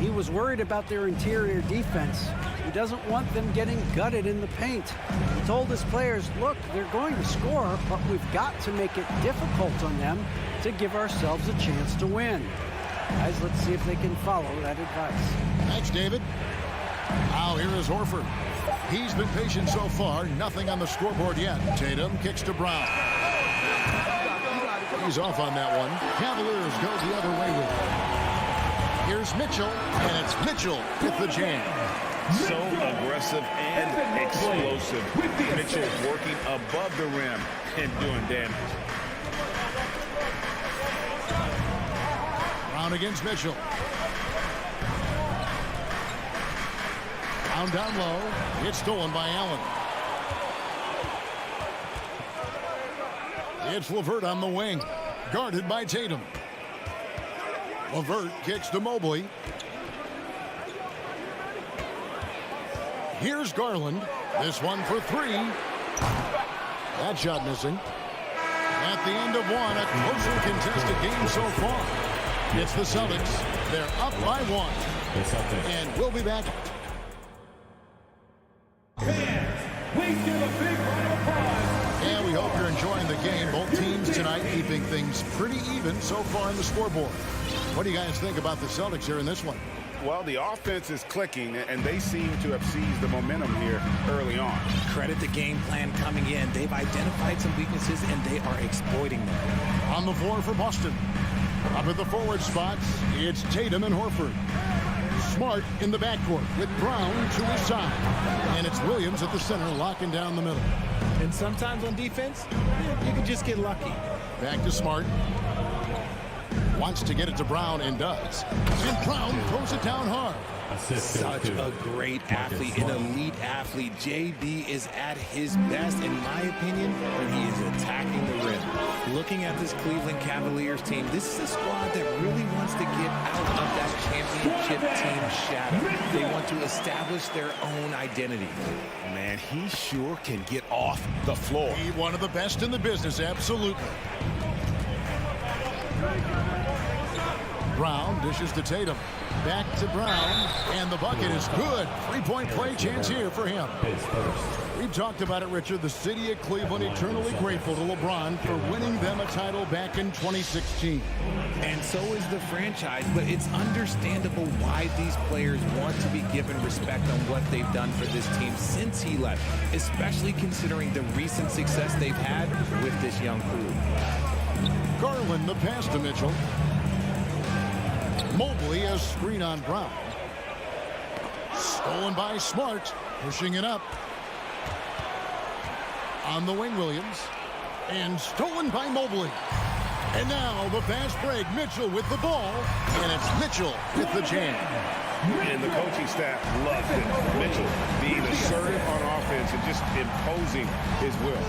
He was worried about their interior defense. He doesn't want them getting gutted in the paint. He told his players, look, they're going to score, but we've got to make it difficult on them to give ourselves a chance to win. Guys, let's see if they can follow that advice. Thanks, David. Now here is Horford. He's been patient so far. Nothing on the scoreboard yet. Tatum kicks to Brown. He's off on that one. Cavaliers go the other way with it. Here's Mitchell, and it's Mitchell with the jam. So aggressive and explosive. Mitchell working above the rim and doing damage. Brown against Mitchell. Brown down low. It's stolen by Allen. It's LeVert on the wing. Guarded by Tatum. LeVert kicks to Mobley. Here's Garland. This one for three. That shot missing. At the end of one, a closely contested game so far. It's the Celtics. They're up by one. And we'll be back. And we hope you're enjoying the game. Both teams tonight keeping things pretty even so far on the scoreboard. What do you guys think about the Celtics here in this one? Well, the offense is clicking, and they seem to have seized the momentum here early on. Credit the game plan coming in. They've identified some weaknesses, and they are exploiting them. On the floor for Boston. Up at the forward spots, it's Tatum and Horford. Smart in the backcourt with Brown to his side. And it's Williams at the center locking down the middle. And sometimes on defense, you can just get lucky. Back to Smart. Wants to get it to Brown and does. And Brown throws it down hard. Such a great athlete, an elite athlete. JB is at his best, in my opinion, when he is attacking the rim. Looking at this Cleveland Cavaliers team, this is a squad that really wants to get out of that championship team shadow. They want to establish their own identity. Man, he sure can get off the floor. He's one of the best in the business, absolutely. Brown dishes to Tatum. Back to Brown, and the bucket is good. Three-point play chance here for him. We've talked about it, Richard. The city of Cleveland eternally grateful to LeBron for winning them a title back in 2016. And so is the franchise, but it's understandable why these players want to be given respect on what they've done for this team since he left, especially considering the recent success they've had with this young crew. Garland, the pass to Mitchell. Mobley, a screen on Brown. Stolen by Smart, pushing it up. On the wing, Williams. And stolen by Mobley. And now the fast break. Mitchell with the ball. And it's Mitchell with the jam. And the coaching staff loved it. Mitchell being assertive on offense and just imposing his will.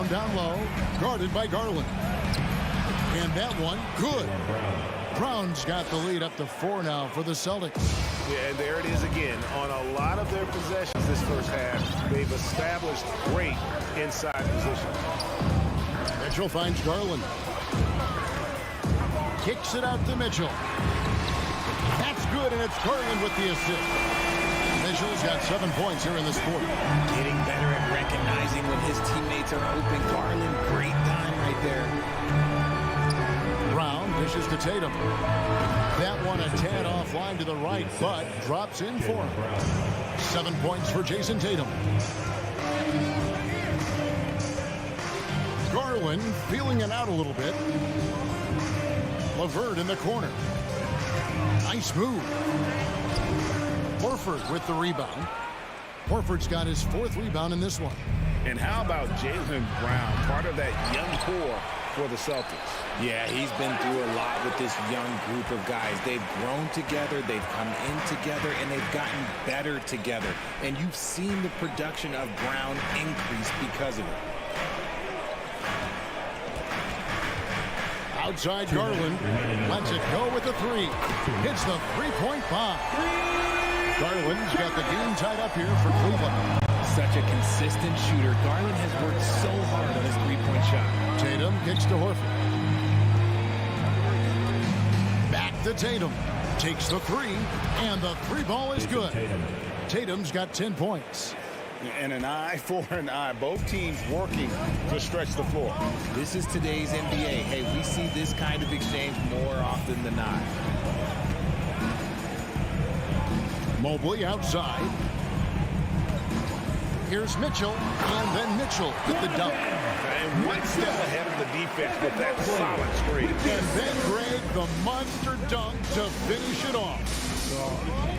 Down low, guarded by Garland. And that one, good. Brown's got the lead up to 4 now for the Celtics. Yeah, and there it is again. On a lot of their possessions this first half, they've established great inside position. Mitchell finds Garland. Kicks it out to Mitchell. That's good, and it's Garland with the assist. Mitchell's got 7 points here in this quarter. Getting better at recognizing when his teammates are open. Garland, great time right there. Brown dishes to Tatum. That one a tad offline to the right, but drops in for him. 7 points for Jason Tatum. Garland feeling it out a little bit. LeVert in the corner. Nice move. Horford with the rebound. Horford's got his 4th rebound in this one. And how about Jaylen Brown, part of that young core for the Celtics? Yeah, he's been through a lot with this young group of guys. They've grown together, they've come in together, and they've gotten better together. And you've seen the production of Brown increase because of it. Outside Garland, lets it go with the 3. Hits the three-point bomb. Garland's got the game tied up here for Cleveland. Such a consistent shooter. Garland has worked so hard on his three-point shot. Tatum kicks to Horford. Back to Tatum. Takes the 3, and the 3 ball is good. Tatum's got 10 points. And an eye for an eye. Both teams working to stretch the floor. This is today's NBA. Hey, we see this kind of exchange more often than not. Mobley outside. Here's Mitchell, and then Mitchell with the dunk. And one step ahead of the defense with that solid screen. And then Greg, the monster dunk to finish it off.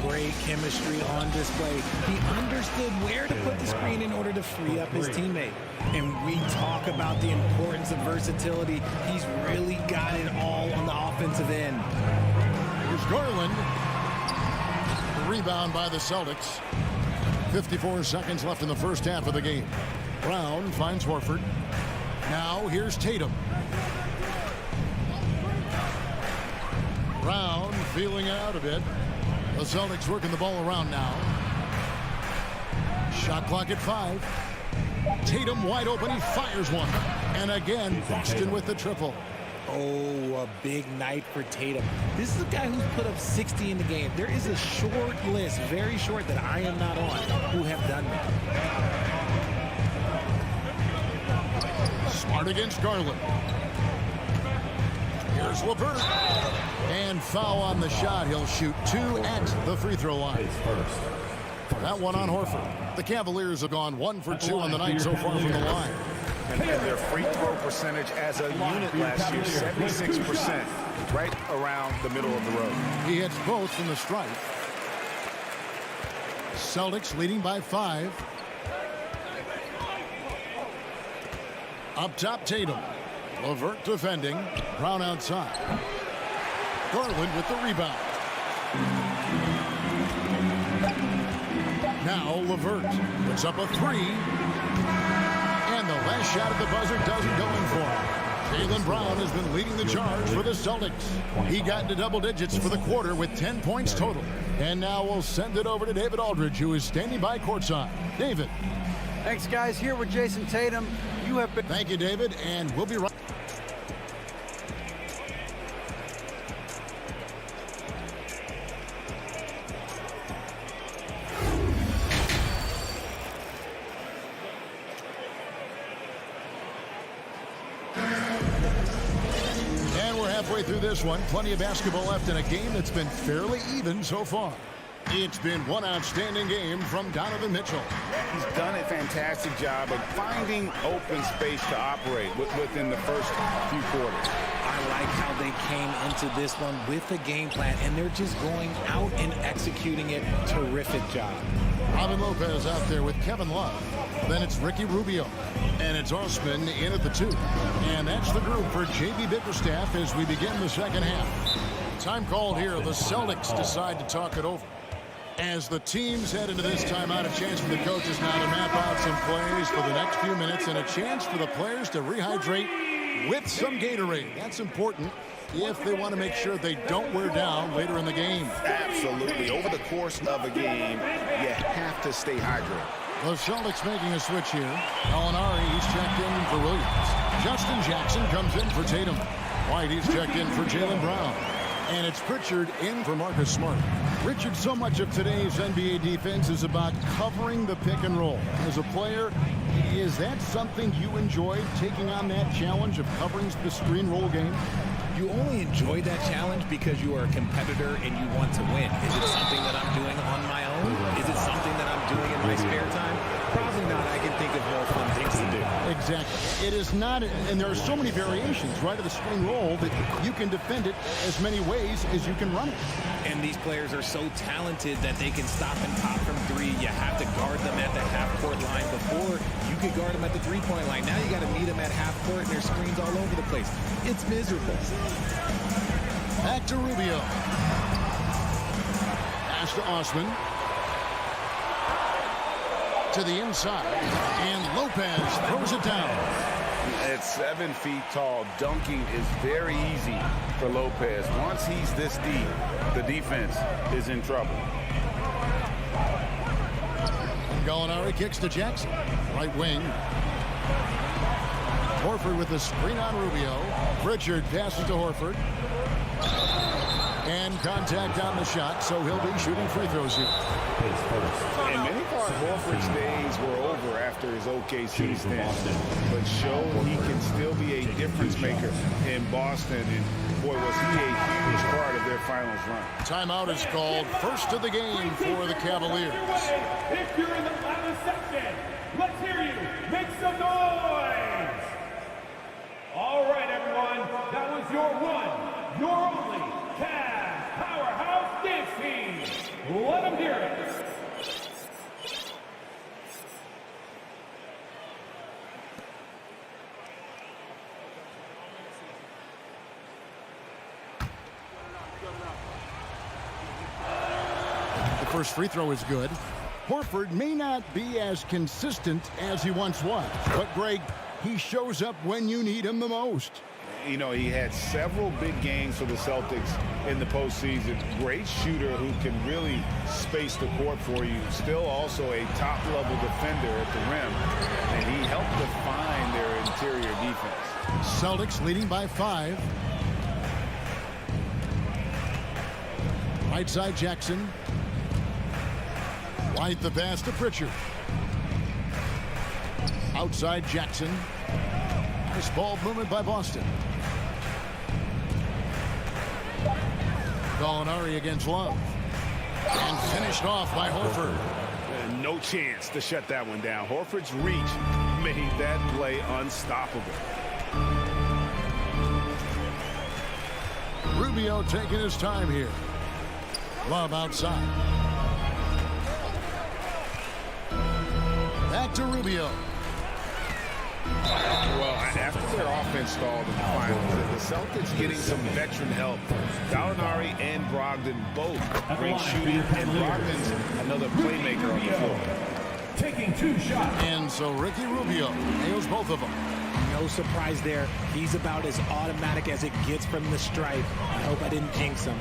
Great chemistry on display. He understood where to put the screen in order to free up his teammate. And we talk about the importance of versatility. He's really got it all on the offensive end. Here's Garland. Rebound by the Celtics. 54 seconds left in the first half of the game. Brown finds Horford. Now here's Tatum. Brown feeling out a bit. The Celtics working the ball around now. Shot clock at 5. Tatum wide open. He fires one. And again, Boston with the triple. Oh, a big night for Tatum. This is a guy who's put up 60 in the game. There is a short list, very short, that I am not on, who have done that. Smart against Garland. Here's LeVert. And foul on the shot. He'll shoot 2 at the free throw line. That one on Horford. The Cavaliers have gone 1 for 2 on the night so far from the line. And their free throw percentage as a unit last year, 76%, right around the middle of the road. He hits both from the stripe. Celtics leading by 5. Up top, Tatum. LeVert defending. Brown outside. Garland with the rebound. Now LeVert puts up a 3. And the last shot at the buzzer doesn't go in for him. Jaylen Brown has been leading the charge for the Celtics. He got into double digits for the quarter with 10 points total. And now we'll send it over to David Aldridge, who is standing by courtside. David. Thanks, guys. Here with Jason Tatum. You have been... Thank you, David, and we'll be right... through this one. Plenty of basketball left in a game that's been fairly even so far. It's been one outstanding game from Donovan Mitchell. He's done a fantastic job of finding open space to operate within the first few quarters. I like how they came into this one with a game plan, and they're just going out and executing it. Terrific job. Robin Lopez out there with Kevin Love. Then it's Ricky Rubio. And it's Osman in at the 2. And that's the group for J.B. Bickerstaff as we begin the second half. Time called here. The Celtics decide to talk it over. As the teams head into this timeout, a chance for the coaches now to map out some plays for the next few minutes and a chance for the players to rehydrate with some Gatorade. That's important if they want to make sure they don't wear down later in the game. Absolutely. Over the course of a game, you have to stay hydrated. The Celtics making a switch here. Gallinari, he's checked in for Williams. Justin Jackson comes in for Tatum. White, he's checked in for Jaylen Brown. And it's Pritchard in for Marcus Smart. Richard, so much of today's NBA defense is about covering the pick and roll. As a player, is that something you enjoyed, taking on that challenge of covering the screen roll game? You only enjoy that challenge because you are a competitor and you want to win. Is it something that I'm doing on my own? Is it something that I'm doing in my spare time? Probably not. I can think of more fun things to do. Exactly. It is not, and there are so many variations, right, of the screen roll that you can defend it as many ways as you can run it. And these players are so talented that they can stop and pop from 3. You have to guard them at the half-court line. Before, you could guard them at the 3-point line. Now you got to meet them at half-court, and there's screens all over the place. It's miserable. Back to Rubio. Pass to Osman. To the inside. And Lopez throws it down. At 7 feet tall, dunking is very easy for Lopez. Once he's this deep, the defense is in trouble. Gallinari kicks to Jackson. Right wing. Horford with the screen on Rubio. Pritchard passes to Horford. And contact on the shot, so he'll be shooting free throws here. And many thought Horford's days were over after his OKC stint, but showed he can still be a difference maker in Boston. And boy, was he a huge part of their finals run. Timeout is called. First of the game for the Cavaliers. If you're in the final section, let's hear you. Make some noise. All right, everyone. That was your one, your only Cavs powerhouse dance team. Let them hear it. The first free throw is good. Horford may not be as consistent as he once was, but Greg, he shows up when you need him the most. You know, he had several big games for the Celtics in the postseason. Great shooter who can really space the court for you. Still also a top-level defender at the rim, and he helped define their interior defense. Celtics leading by 5. Right side Jackson. White the pass to Pritchard. Outside Jackson. Nice ball movement by Boston. Gallinari against Love. And finished off by Horford. No chance to shut that one down. Horford's reach made that play unstoppable. Rubio taking his time here. Love outside. Back to Rubio. Well, after their offense stalled in the finals, the Celtics getting some veteran help. Gallinari and Brogdon both great shooting, and Brogdon's another playmaker on the floor. Taking 2 shots. And so Ricky Rubio nails both of them. No surprise there. He's about as automatic as it gets from the stripe. I hope I didn't jinx him.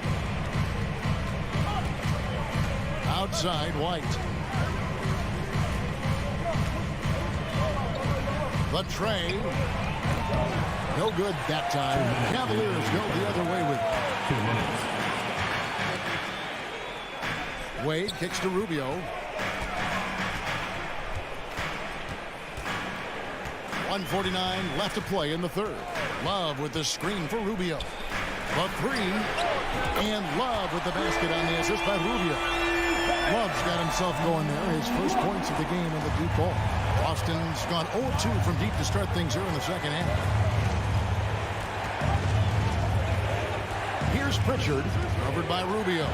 Outside White. The tray. No good that time. Cavaliers go the other way with it. Wade kicks to Rubio. 1:49 left to play in the third. Love with the screen for Rubio. The 3. And Love with the basket on the assist by Rubio. Love's got himself going there. His first points of the game on the deep ball. Boston's gone 0-2 from deep to start things here in the second half. Here's Pritchard, covered by Rubio.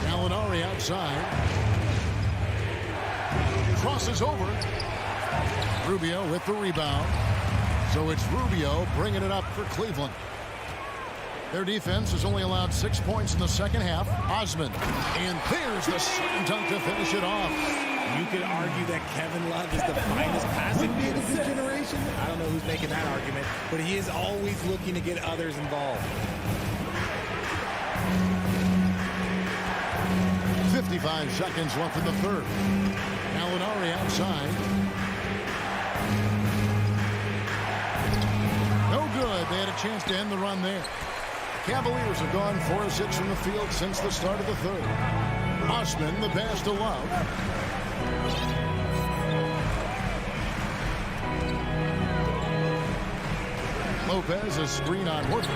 Gallinari outside. Crosses over. Rubio with the rebound. So it's Rubio bringing it up for Cleveland. Their defense has only allowed 6 points in the second half. Osman. And there's the slam dunk to finish it off. You could argue that Kevin Love is the finest passing big of this generation. I don't know who's making that argument, but he is always looking to get others involved. 55 seconds left in the third. Gallinari outside. No good. They had a chance to end the run there. Cavaliers have gone 4 of 6 from the field since the start of the third. Osman, the pass to Love. Lopez, a screen on Horford.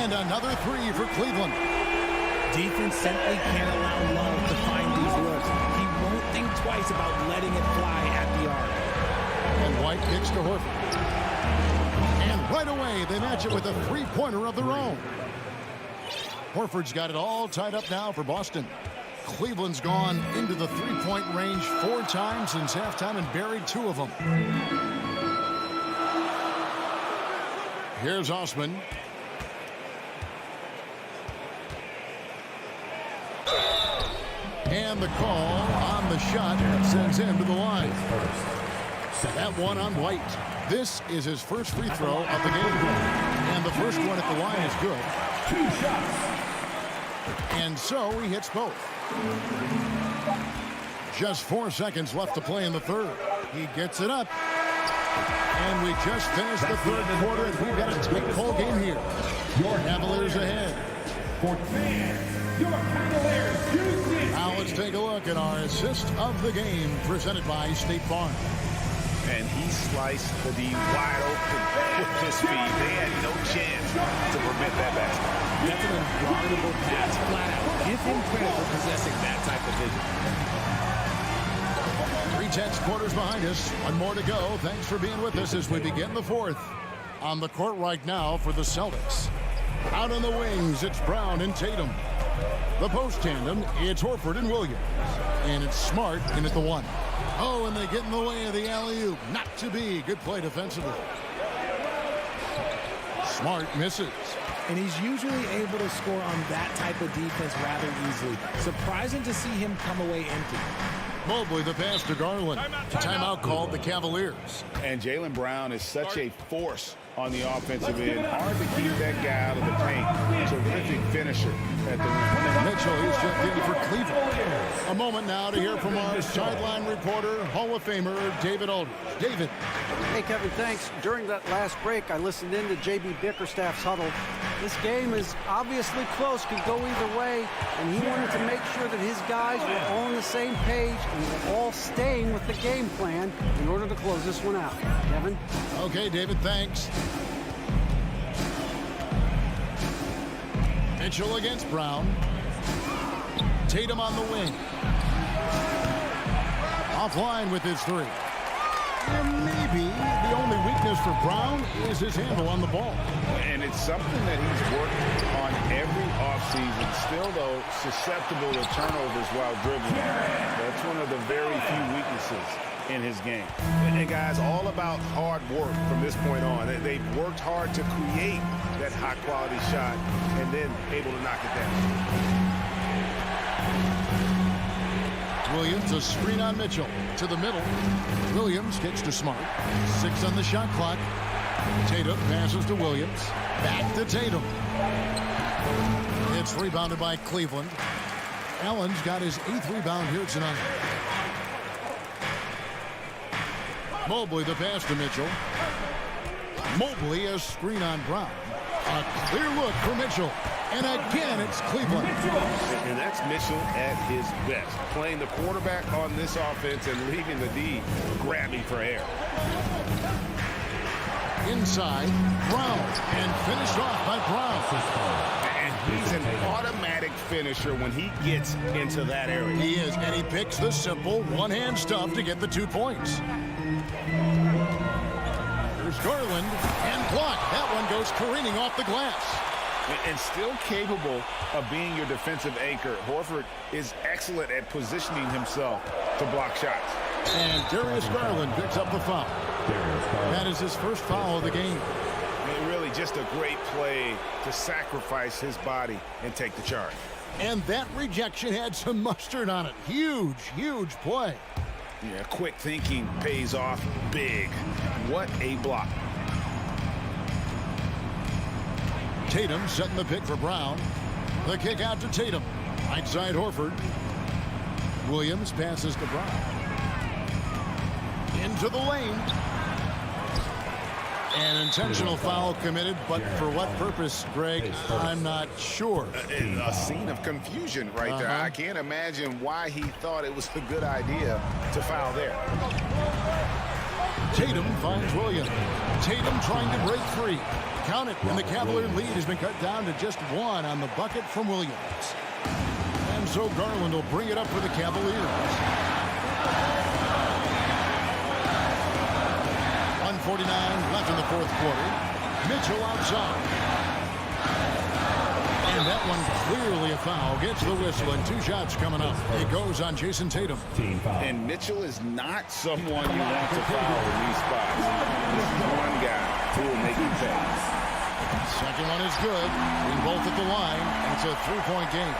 And another 3 for Cleveland. Defense simply can't allow Love to find these looks. He won't think twice about letting it fly at the arc. And White kicks to Horford. And right away, they match it with a 3-pointer of their own. Horford's got it all tied up now for Boston. Cleveland's gone into the 3-point range 4 times since halftime and buried 2 of them. Here's Osman. And the call on the shot sends him to the line. That one on White. This is his first free throw of the game. And the first one at the line is good. 2 shots. And so he hits both. Just 4 seconds left to play in the third. He gets it up. And we just finished the third quarter, and we've got a tight ball game here. Cavaliers ahead. Fans, your Cavaliers, Houston. Now let's take a look at our assist of the game presented by State Farm. And he sliced the D wide open with his speed. They had no chance to prevent that basket. That's an unguardable pass, flat out. Give him credit for possessing that type of vision. 3 quarters behind us. One more to go. Thanks for being with us as we begin the fourth. On the court right now for the Celtics. Out on the wings, it's Brown and Tatum. The post tandem, it's Horford and Williams. And it's Smart in at the 1. Oh, and they get in the way of the alley-oop. Not to be. Good play defensively. Smart misses. And he's usually able to score on that type of defense rather easily. Surprising to see him come away empty. Mobley the pass to Garland. Timeout called the Cavaliers. And Jaylen Brown is such a force on the offensive end. Hard to keep that guy out of the paint. Terrific finisher at the rim. Mitchell, he's checked in for Cleveland. A moment now to hear from our sideline reporter, Hall of Famer David Aldridge. David. Hey, Kevin, thanks. During that last break, I listened in to J.B. Bickerstaff's huddle. This game is obviously close, could go either way, and he wanted to make sure that his guys were all on the same page and were all staying with the game plan in order to close this one out. Kevin? Okay, David, thanks. Mitchell against Brown. Tatum on the wing. Offline with his 3. And maybe the only weakness for Brown is his handle on the ball. And it's something that he's worked on every offseason. Still, though, susceptible to turnovers while dribbling. That's one of the very few weaknesses in his game. And guys, all about hard work from this point on. They've worked hard to create that high-quality shot and then able to knock it down. Williams, a screen on Mitchell. To the middle. Williams kicks to Smart. 6 on the shot clock. Tatum passes to Williams. Back to Tatum. It's rebounded by Cleveland. Allen's got his 8th rebound here tonight. Mobley the pass to Mitchell. Mobley a screen on Brown. A clear look for Mitchell. And again, it's Cleveland. And that's Mitchell at his best. Playing the quarterback on this offense and leaving the D grabbing for air. Inside, Brown. And finished off by Brown. And he's an automatic finisher when he gets into that area. He is, and he picks the simple one-hand stuff to get the 2 points. Here's Garland, and blocked. That one goes careening off the glass. And still capable of being your defensive anchor, Horford is excellent at positioning himself to block shots. And Darius Garland picks up the foul. That is his first foul of the game. And really just a great play to sacrifice his body and take the charge. And that rejection had some mustard on it. Huge, huge play. Yeah, quick thinking pays off big. What a block. Tatum setting the pick for Brown. The kick out to Tatum. Right side Horford. Williams passes to Brown. Into the lane. An intentional foul committed, but for what purpose, Greg? I'm not sure. A scene of confusion right there. I can't imagine why he thought it was a good idea to foul there. Tatum finds Williams. Tatum trying to break free. Count it, and the Cavalier lead has been cut down to just 1 on the bucket from Williams. And so Garland will bring it up for the Cavaliers. 1:49 left in the 4th quarter. Mitchell outside. And that one clearly a foul. Gets the whistle, and 2 shots coming up. It goes on Jason Tatum. And Mitchell is not someone you want to foul in these spots. This is one guy who will make you pay. Second one is good. In both at the line. It's a 3-point game.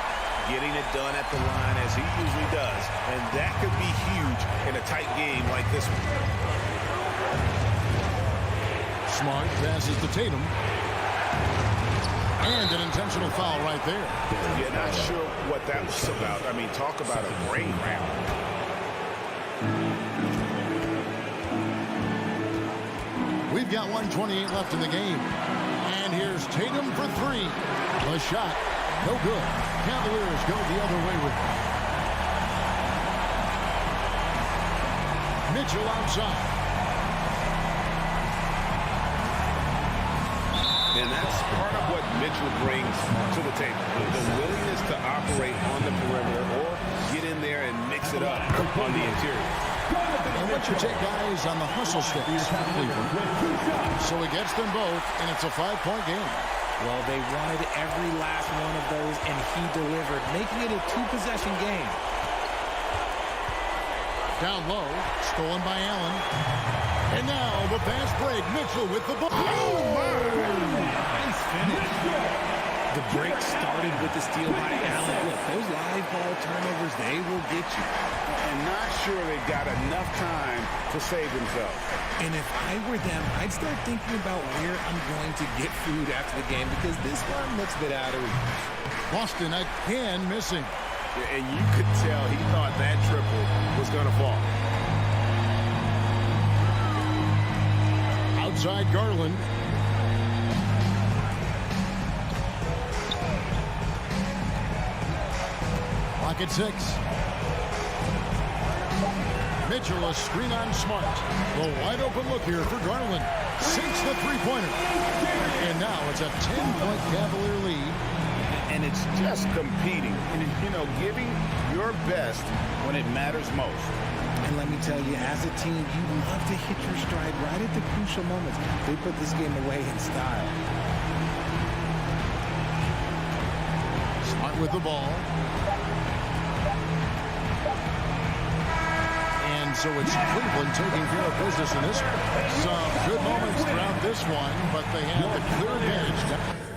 Getting it done at the line as he usually does. And that could be huge in a tight game like this one. Smart passes to Tatum. And an intentional foul right there. Yeah, not sure what that was about. I mean, talk about a brain round. We've got 1:28 left in the game. And here's Tatum for 3. The shot No good. Cavaliers go the other way with it. Mitchell outside. And that's part of what Mitchell brings to the table. The willingness to operate on the perimeter or get in there and mix it up on the interior. And what's your take, guys, on the hustle sticks for Cleveland? So he gets them both, and it's a 5-point game. Well, they wanted every last one of those, and he delivered, making it a 2-possession game. Down low, stolen by Allen. And now the fast break. Mitchell with the ball. Oh, my! Nice finish. The break started with the steal by Allen. Look, those live ball turnovers, they will get you. And not sure they've got enough time to save themselves. And if I were them, I'd start thinking about where I'm going to get food after the game because this one looks a bit out of reach. Boston again missing. And you could tell he thought that triple was going to fall. Outside Garland. Clock at 6. Mitchell, a screen on Smart. The wide open look here for Garland. Sinks the three-pointer. And now it's a 10-point Cavalier lead. And it's just competing. And, you know, giving your best when it matters most. And let me tell you, as a team, you love to hit your stride right at the crucial moments. They put this game away in style. Smart with the ball. And so it's Cleveland taking care of business in this one. Some good moments throughout this one, but they have the clear advantage.